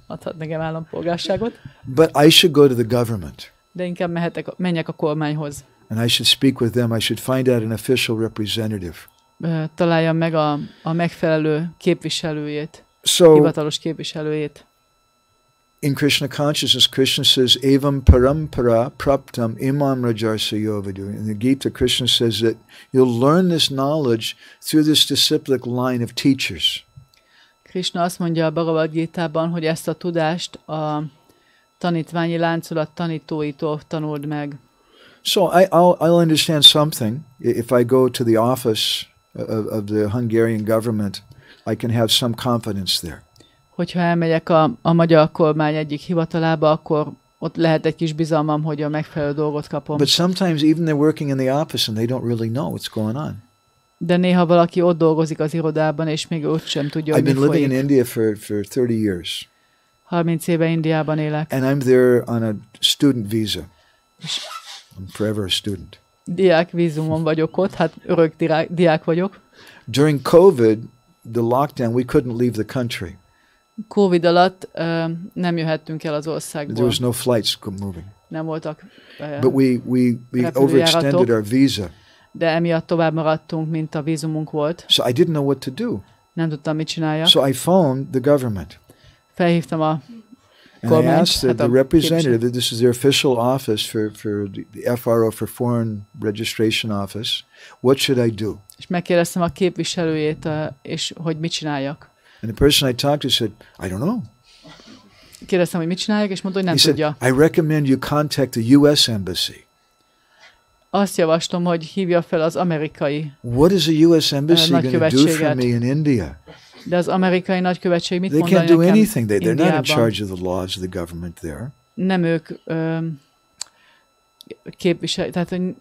Adhat nekem állampolgárságot. But I should go to the government. De inkább menjek a kormányhoz. And I should speak with them. I should find out an official representative. Találjam meg a megfelelő képviselőjét, hivatalos képviselőjét. In Krishna consciousness, Krishna says, Evam parampara praptam imam rajarsa yovadu. In the Gita, Krishna says that you'll learn this knowledge through this disciplic line of teachers. Krishna azt mondja a Bhagavad Gitában, hogy ezt a tudást a tanítványi láncolat tanítóitól tanuld meg. So I'll understand something if I go to the office of the Hungarian government. I can have some confidence there. hogyha elmegyek a magyar kormány egyik hivatalába, akkor ott lehet egy kis bizalmam, hogy a megfelelő dolgot kapom. But sometimes even they're working in the office and they don't really know what's going on. De néha valaki ott dolgozik az irodában, és még ott sem tudja, hogy I've mi been living in folyik. India for 30 years. 30 éve Indiában élek. And I'm there on a student visa. I'm forever a student. Diák vízumon vagyok ott, hát örök diák vagyok. During COVID, the lockdown, we couldn't leave the country. Covid alatt nem jöhettünk el az országból. There was no flights moving. Nem voltak But we overextended our visa. De emiatt tovább maradtunk, mint a vízumunk volt. So I didn't know what to do. Nem tudtam, mit csináljak. So I phoned the government. Felhívtam a And I asked the representative, that this is their official office for the FRO, for Foreign Registration Office, what should I do? És megkérdeztem a képviselőjét, és hogy mit csináljak. And the person I talked to said, I don't know. Kérdeztem, hogy mit csináljak, és mondta, hogy nem He tudja. said, I recommend you contact the US Embassy. Azt javaslom, hogy hívja fel az amerikai What is the US Embassy going to do for me in India? De az amerikai nagykövetség mit They mondani can't do nekem anything. They're not in Indiában? charge of the laws of the government there. Nem ők képviselik, tehát hogy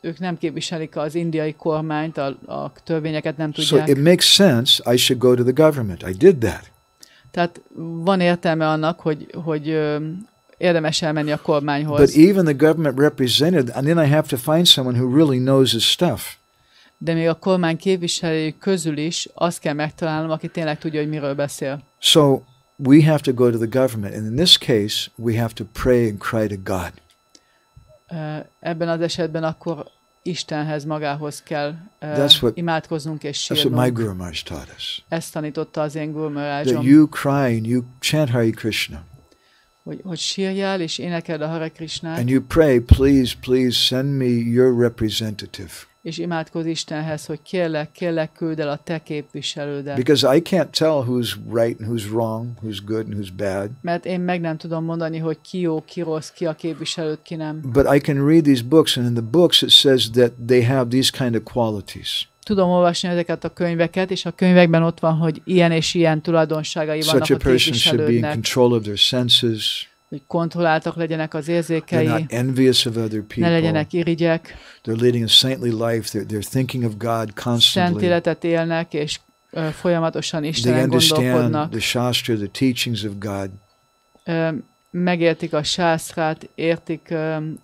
ők nem képviselik az indiai kormányt, a törvényeket nem tudják. So it makes sense I should go to the government. I did that. Tehát van értelme annak, hogy érdemes elmenni a kormányhoz. But even the government representative, and then I have to find someone who really knows his stuff. De még a kormány képviselői közül is azt kell megtalálnom, aki tényleg tudja, hogy miről beszél. So we have to go to the government, and in this case, we have to pray and cry to God. Ebben az esetben akkor Istenhez magához kell imádkoznunk és sírnunk. That's what my Guru Maharaj taught us. Ezt tanította az én Guru Maharajom. That you cry and you chant Hare Krishna. Hogy sírjál és énekeld a Hare Krishnát. And you pray, please, please send me your representative. És imádkozz Istenhez, hogy kérlek, küld el a te képviselődet. Because I can't tell who's right and who's wrong, who's good and who's bad. Mert én meg nem tudom mondani, hogy ki jó, ki rossz, ki a képviselőt, ki nem. But I can read these books, and in the books it says that they have these kind of qualities. Tudom olvasni ezeket a könyveket, és a könyvekben ott van, hogy ilyen és ilyen tulajdonságai vannak a képviselődnek. Such a person should be in control of their senses. Hogy kontrolláltak legyenek az érzékei, they're not envious of other people. Ne legyenek irigyek. They're leading a saintly life. They're thinking of God constantly. Szent életet élnek, és folyamatosan Istenen gondolkodnak. They understand the Shastra, the teachings of God. Megértik a sászrát, értik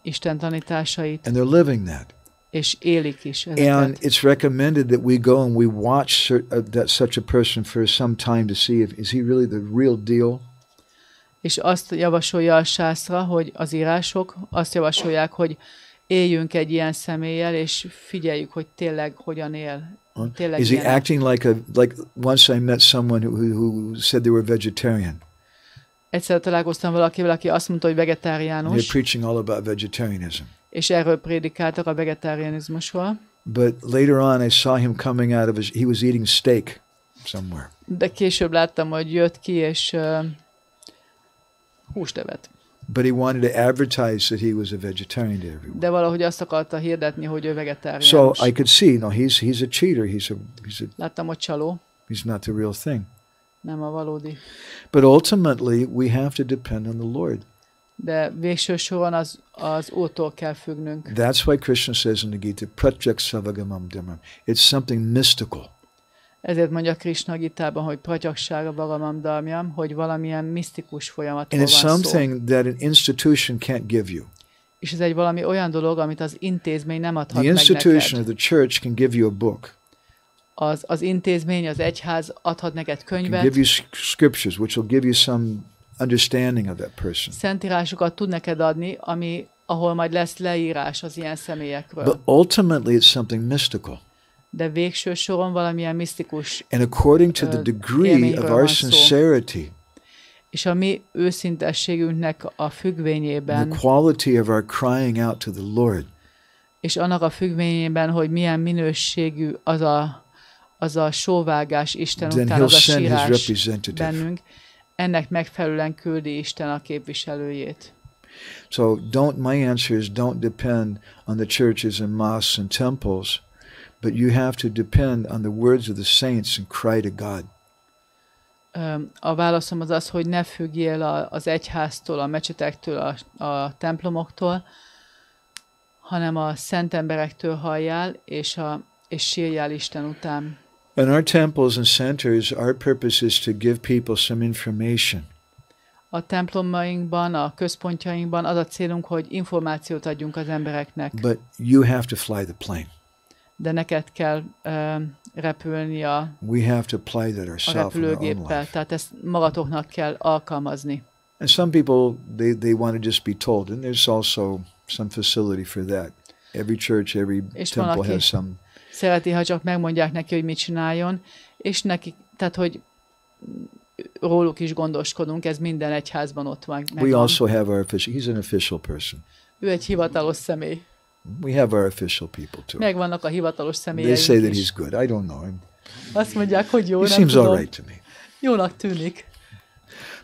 Isten tanításait. And they're living that. És élik is ezeket. And it's recommended that we go and we watch such a person for some time to see if is he really the real deal. És azt javasolja a sászra, hogy az írások azt javasolják, hogy éljünk egy ilyen személlyel, és figyeljük, hogy tényleg hogyan él. Tényleg is he acting like once I met someone who said they were vegetarian. Egyszer találkoztam valakivel, aki azt mondta, hogy vegetáriánus. They're preaching all about vegetarianism. És erről prédikáltak a vegetarianizmusról. But later on I saw him coming out of he was eating steak somewhere. De később láttam, hogy jött ki, és húst evett. But he wanted to advertise that he was a vegetarian to everyone. De valahogy azt akarta hirdetni, hogy ő vegetáriánus. So I could see, no, he's a cheater. He's a. Láttam, hogy csaló. He's not the real thing. Nem a valódi. But ultimately, we have to depend on the Lord. De végső soron az Úrtól kell függnünk. That's why Krishna says in the Gita, Pratyek Savagamam Dhammam. It's something mystical. Ezért mondja Krishna Gitában, hogy pratyaksága vagamam dharmyam, hogy valamilyen misztikus folyamatról van szó. And it's szó. something that an institution can't give you. És ez egy valami olyan dolog, amit az intézmény nem adhat meg neked. The institution neked. of the church can give you a book. Az intézmény, az egyház adhat neked könyvet. Can give you scriptures, which will give you some understanding of that person. Szentírásokat tud neked adni, ahol majd lesz leírás az ilyen személyekről. But ultimately it's something mystical. De végső soron valamilyen misztikus and according to the degree of our sincerity, és a mi őszintességünknek a függvényében, the quality of our crying out to the Lord, és annak a függvényében, hogy milyen minőségű az a sóvágás Isten után, az a sírás bennünk, ennek megfelelően küldi Isten a képviselőjét. So my answer is don't depend on the churches and mosques and temples, but you have to depend on the words of the saints and cry to God. A válaszom az az, hogy ne függjél az egyháztól, a mecsetektől, a templomoktól, hanem a szent emberektől halljál, és sírjál Isten után. In our temples and centers, our purpose is to give people some information. A templomainkban, a központjainkban az a célunk, hogy információt adjunk az embereknek. But you have to fly the plane. De neked kell repülni We have to apply that ourselves in our own repülőgéppel, life. tehát ezt magatoknak kell alkalmazni. And some people, they want to just be told, and there's also some facility for that. Every church, every temple has some. Szereti, ha csak megmondják neki, hogy mit csináljon, és neki, tehát hogy róluk is gondoskodunk, ez minden egyházban ott van. We also have our official, he's an official person. Ő egy hivatalos személy. We have our official people too. Megvannak a hivatalos személyeink They say that is. he's good. I don't know him. Azt mondják, hogy jó, He nem seems tudom. all right to me. Jónak tűnik.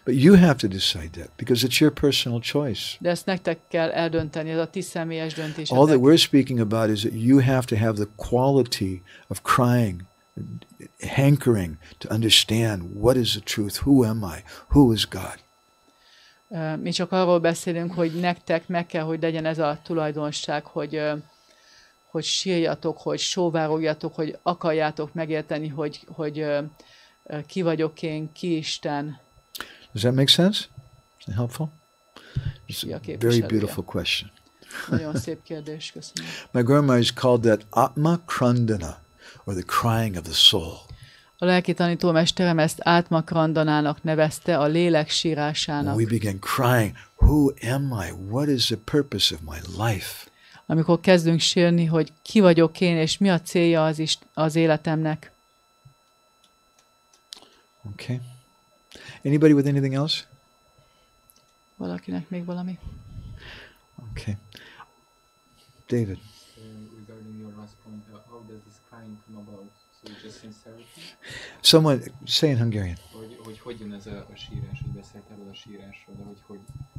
But you have to decide that because it's your personal choice. De ezt nektek kell eldönteni, ez a ti személyes döntésetek. All that we're speaking about is that you have to have the quality of crying, hankering to understand what is the truth, who am I, who is God. Mi csak arról beszélünk, hogy nektek meg kell, hogy legyen ez a tulajdonság, hogy sírjatok, hogy sóvárogjatok, hogy akarjátok megérteni, hogy ki vagyok én, ki Isten. Does that make sense? Is that helpful? It's a very beautiful question. Nagyon szép kérdés, köszönöm. My grandma is called that Atma Krandana, or the crying of the soul. A lelki tanítómesterem ezt Átma Krandanának nevezte, a lélek sírásának. We began crying, who am I? What is the purpose of my life? Amikor kezdünk sírni, hogy ki vagyok én, és mi a célja az életemnek. Okay. Anybody with anything else? Valakinek még valami? Okay. David. Regarding your last point, how does this crying come about? So just sincerity? Someone say in Hungarian. Hogy jön ez a sírás, hogy beszélt erről a sírásról, de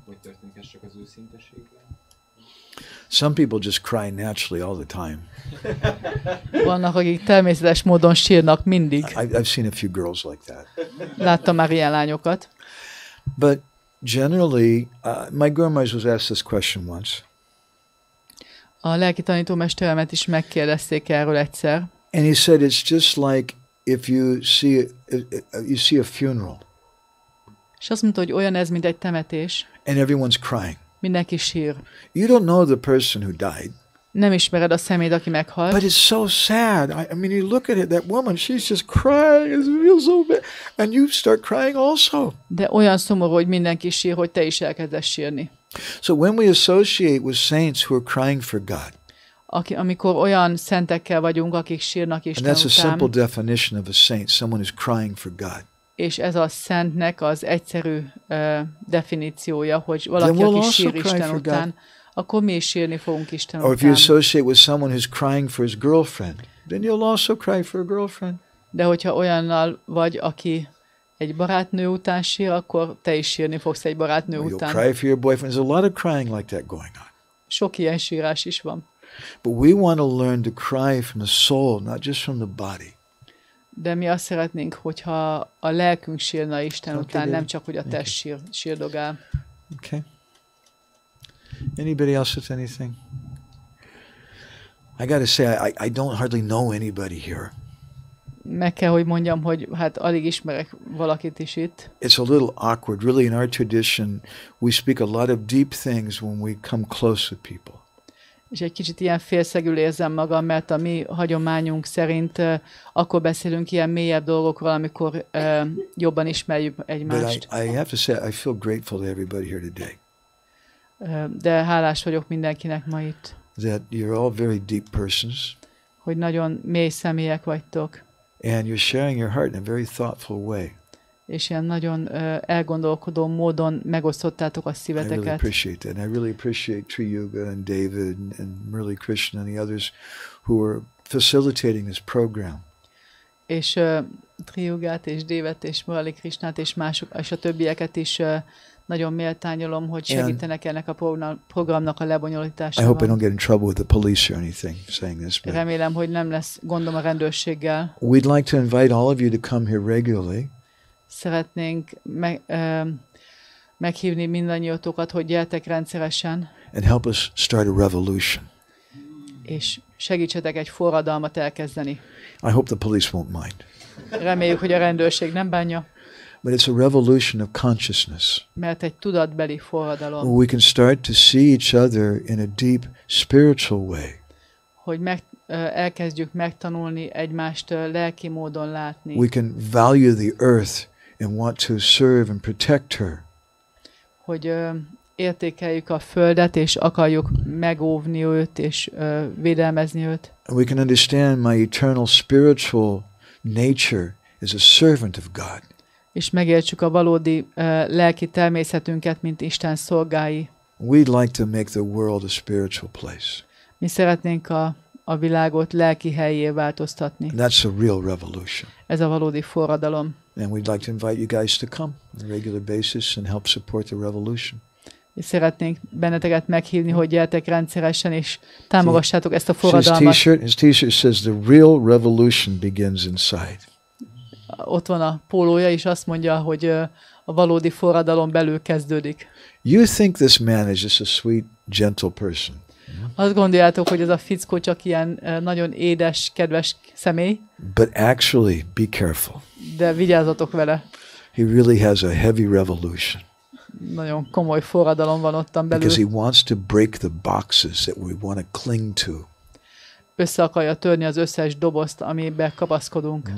hogy történik ez csak az őszinteséggel? Some people just cry naturally all the time. Vannak, akik természetes módon sírnak mindig. I've seen a few girls like that. Láttam már ilyen lányokat. But generally, my grandma was asked this question once. A lelki tanítómesteremet is megkérdezték erről egyszer. And he said it's just like if you see a funeral. És azt mondta, hogy olyan ez, mint egy temetés. And everyone's crying. Mindenki sír. You don't know the person who died. Nem ismered a személyt, aki meghalt. But it's so sad. I mean, you look at it, that woman, she's just crying. It feels so bad. And you start crying also. De olyan szomorú, hogy mindenki sír, hogy te is elkezdesz sírni. So when we associate with saints who are crying for God. Amikor olyan szentekkel vagyunk, akik sírnak Isten után. And that's a simple definition of a saint, someone who's crying for God. És ez a szentnek az egyszerű definíciója, hogy valaki, aki sír Isten után, akkor mi is sírni fogunk Isten után. Or if you associate with someone who's crying for his girlfriend, then you'll also cry for a girlfriend. De hogyha olyannal vagy, aki egy barátnő után sír, akkor te is sírni fogsz egy barátnő után. You'll cry for your boyfriend. There's a lot of crying like that going on. Sok ilyen sírás is van. But we want to learn to cry from the soul, not just from the body. De mi azt szeretnénk, hogyha a lelkünk sírna Isten után, nem csak, hogy a test sírdogál. Okay. Anybody else with anything? I got to say, I don't hardly know anybody here. Meg kell, hogy mondjam, hogy hát alig ismerek valakit is itt. It's a little awkward. Really, in our tradition, we speak a lot of deep things when we come close with people. És egy kicsit ilyen félszegül érzem magam, mert a mi hagyományunk szerint akkor beszélünk ilyen mélyebb dolgokról, amikor jobban ismerjük egymást. But I have to say, I feel grateful to everybody here today. De hálás vagyok mindenkinek ma itt. That you're all very deep persons. Hogy nagyon mély személyek vagytok. And you're sharing your heart in a very thoughtful way. És ilyen nagyon elgondolkodó módon megosztottátok a szíveteket. I really appreciate that. And I really appreciate Triyuga and David and Murli Krishna and the others who are facilitating this program. És Triyugát és Davidet és Murli Krishnát és mások, és a többieket is nagyon méltányolom, hogy segítenek ennek a programnak a lebonyolításában. I hope I don't get in trouble with the police or anything saying this. Remélem, hogy nem lesz gondom a rendőrséggel. We'd like to invite all of you to come here regularly. szeretnénk meghívni mindannyiótokat, hogy gyertek rendszeresen, and help us start a revolution. és segítsetek egy forradalmat elkezdeni. I hope the police won't mind. Reméljük, hogy a rendőrség nem bánja, But it's a revolution of consciousness. mert egy tudatbeli forradalom, We can start to see each other in a deep spiritual way. hogy elkezdjük megtanulni egymást lelki módon látni. We can value the earth and want to serve and protect her. Hogy értékeljük a földet, és akarjuk megóvni őt, és védelmezni őt. And we can understand my eternal spiritual nature as a servant of God. És megértsük a valódi lelki természetünket, mint Isten szolgái. We'd like to make the world a spiritual place. Mi szeretnénk a világot lelki helyé változtatni. That's a real revolution. Ez a valódi forradalom. And we'd like to invite you guys to come on a regular basis and help support the revolution. És szeretnénk benneteket meghívni, hogy gyertek rendszeresen, és támogassátok ezt a forradalmat. His t-shirt says the real revolution begins inside. Ott van a pólója, és azt mondja, hogy a valódi forradalom belül kezdődik. You think this man is just a sweet, gentle person. Azt gondoljátok, hogy ez a fickó csak ilyen nagyon édes, kedves személy. But actually, be careful. De vigyázzatok vele. He really has a heavy revolution. Nagyon komoly forradalom van ottan belül. Because he wants to break the boxes that we want to cling to. Össze akarja törni az összes dobozt, amiben kapaszkodunk.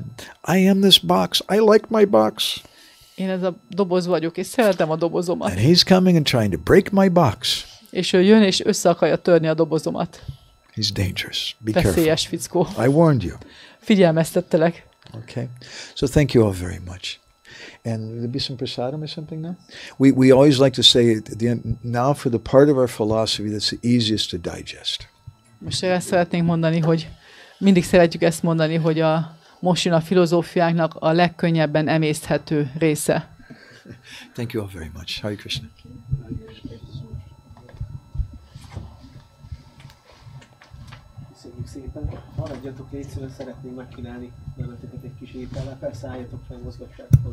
I am this box. I like my box. Én ez a doboz vagyok, és szeretem a dobozomat. And he's coming and trying to break my box. És ő jön, és össze akarja törni a dobozomat. He's dangerous. Be Veszélyes careful. fickó. I warned you. Figyelmeztettelek. Okay. So thank you all very much. And there'll be some prasadam or something now? We always like to say at the end, now for the part of our philosophy that's the easiest to digest. Most ezt szeretnénk mondani, hogy mindig szeretjük ezt mondani, hogy most jön a filozófiánknak a legkönnyebben emészthető része. Thank you all very much. Hare Krishna. Köszönjük szépen. Maradjatok légy szíves, szeretnénk megkínálni veleteket egy kis étellel. Persze álljatok fel, mozgassátok.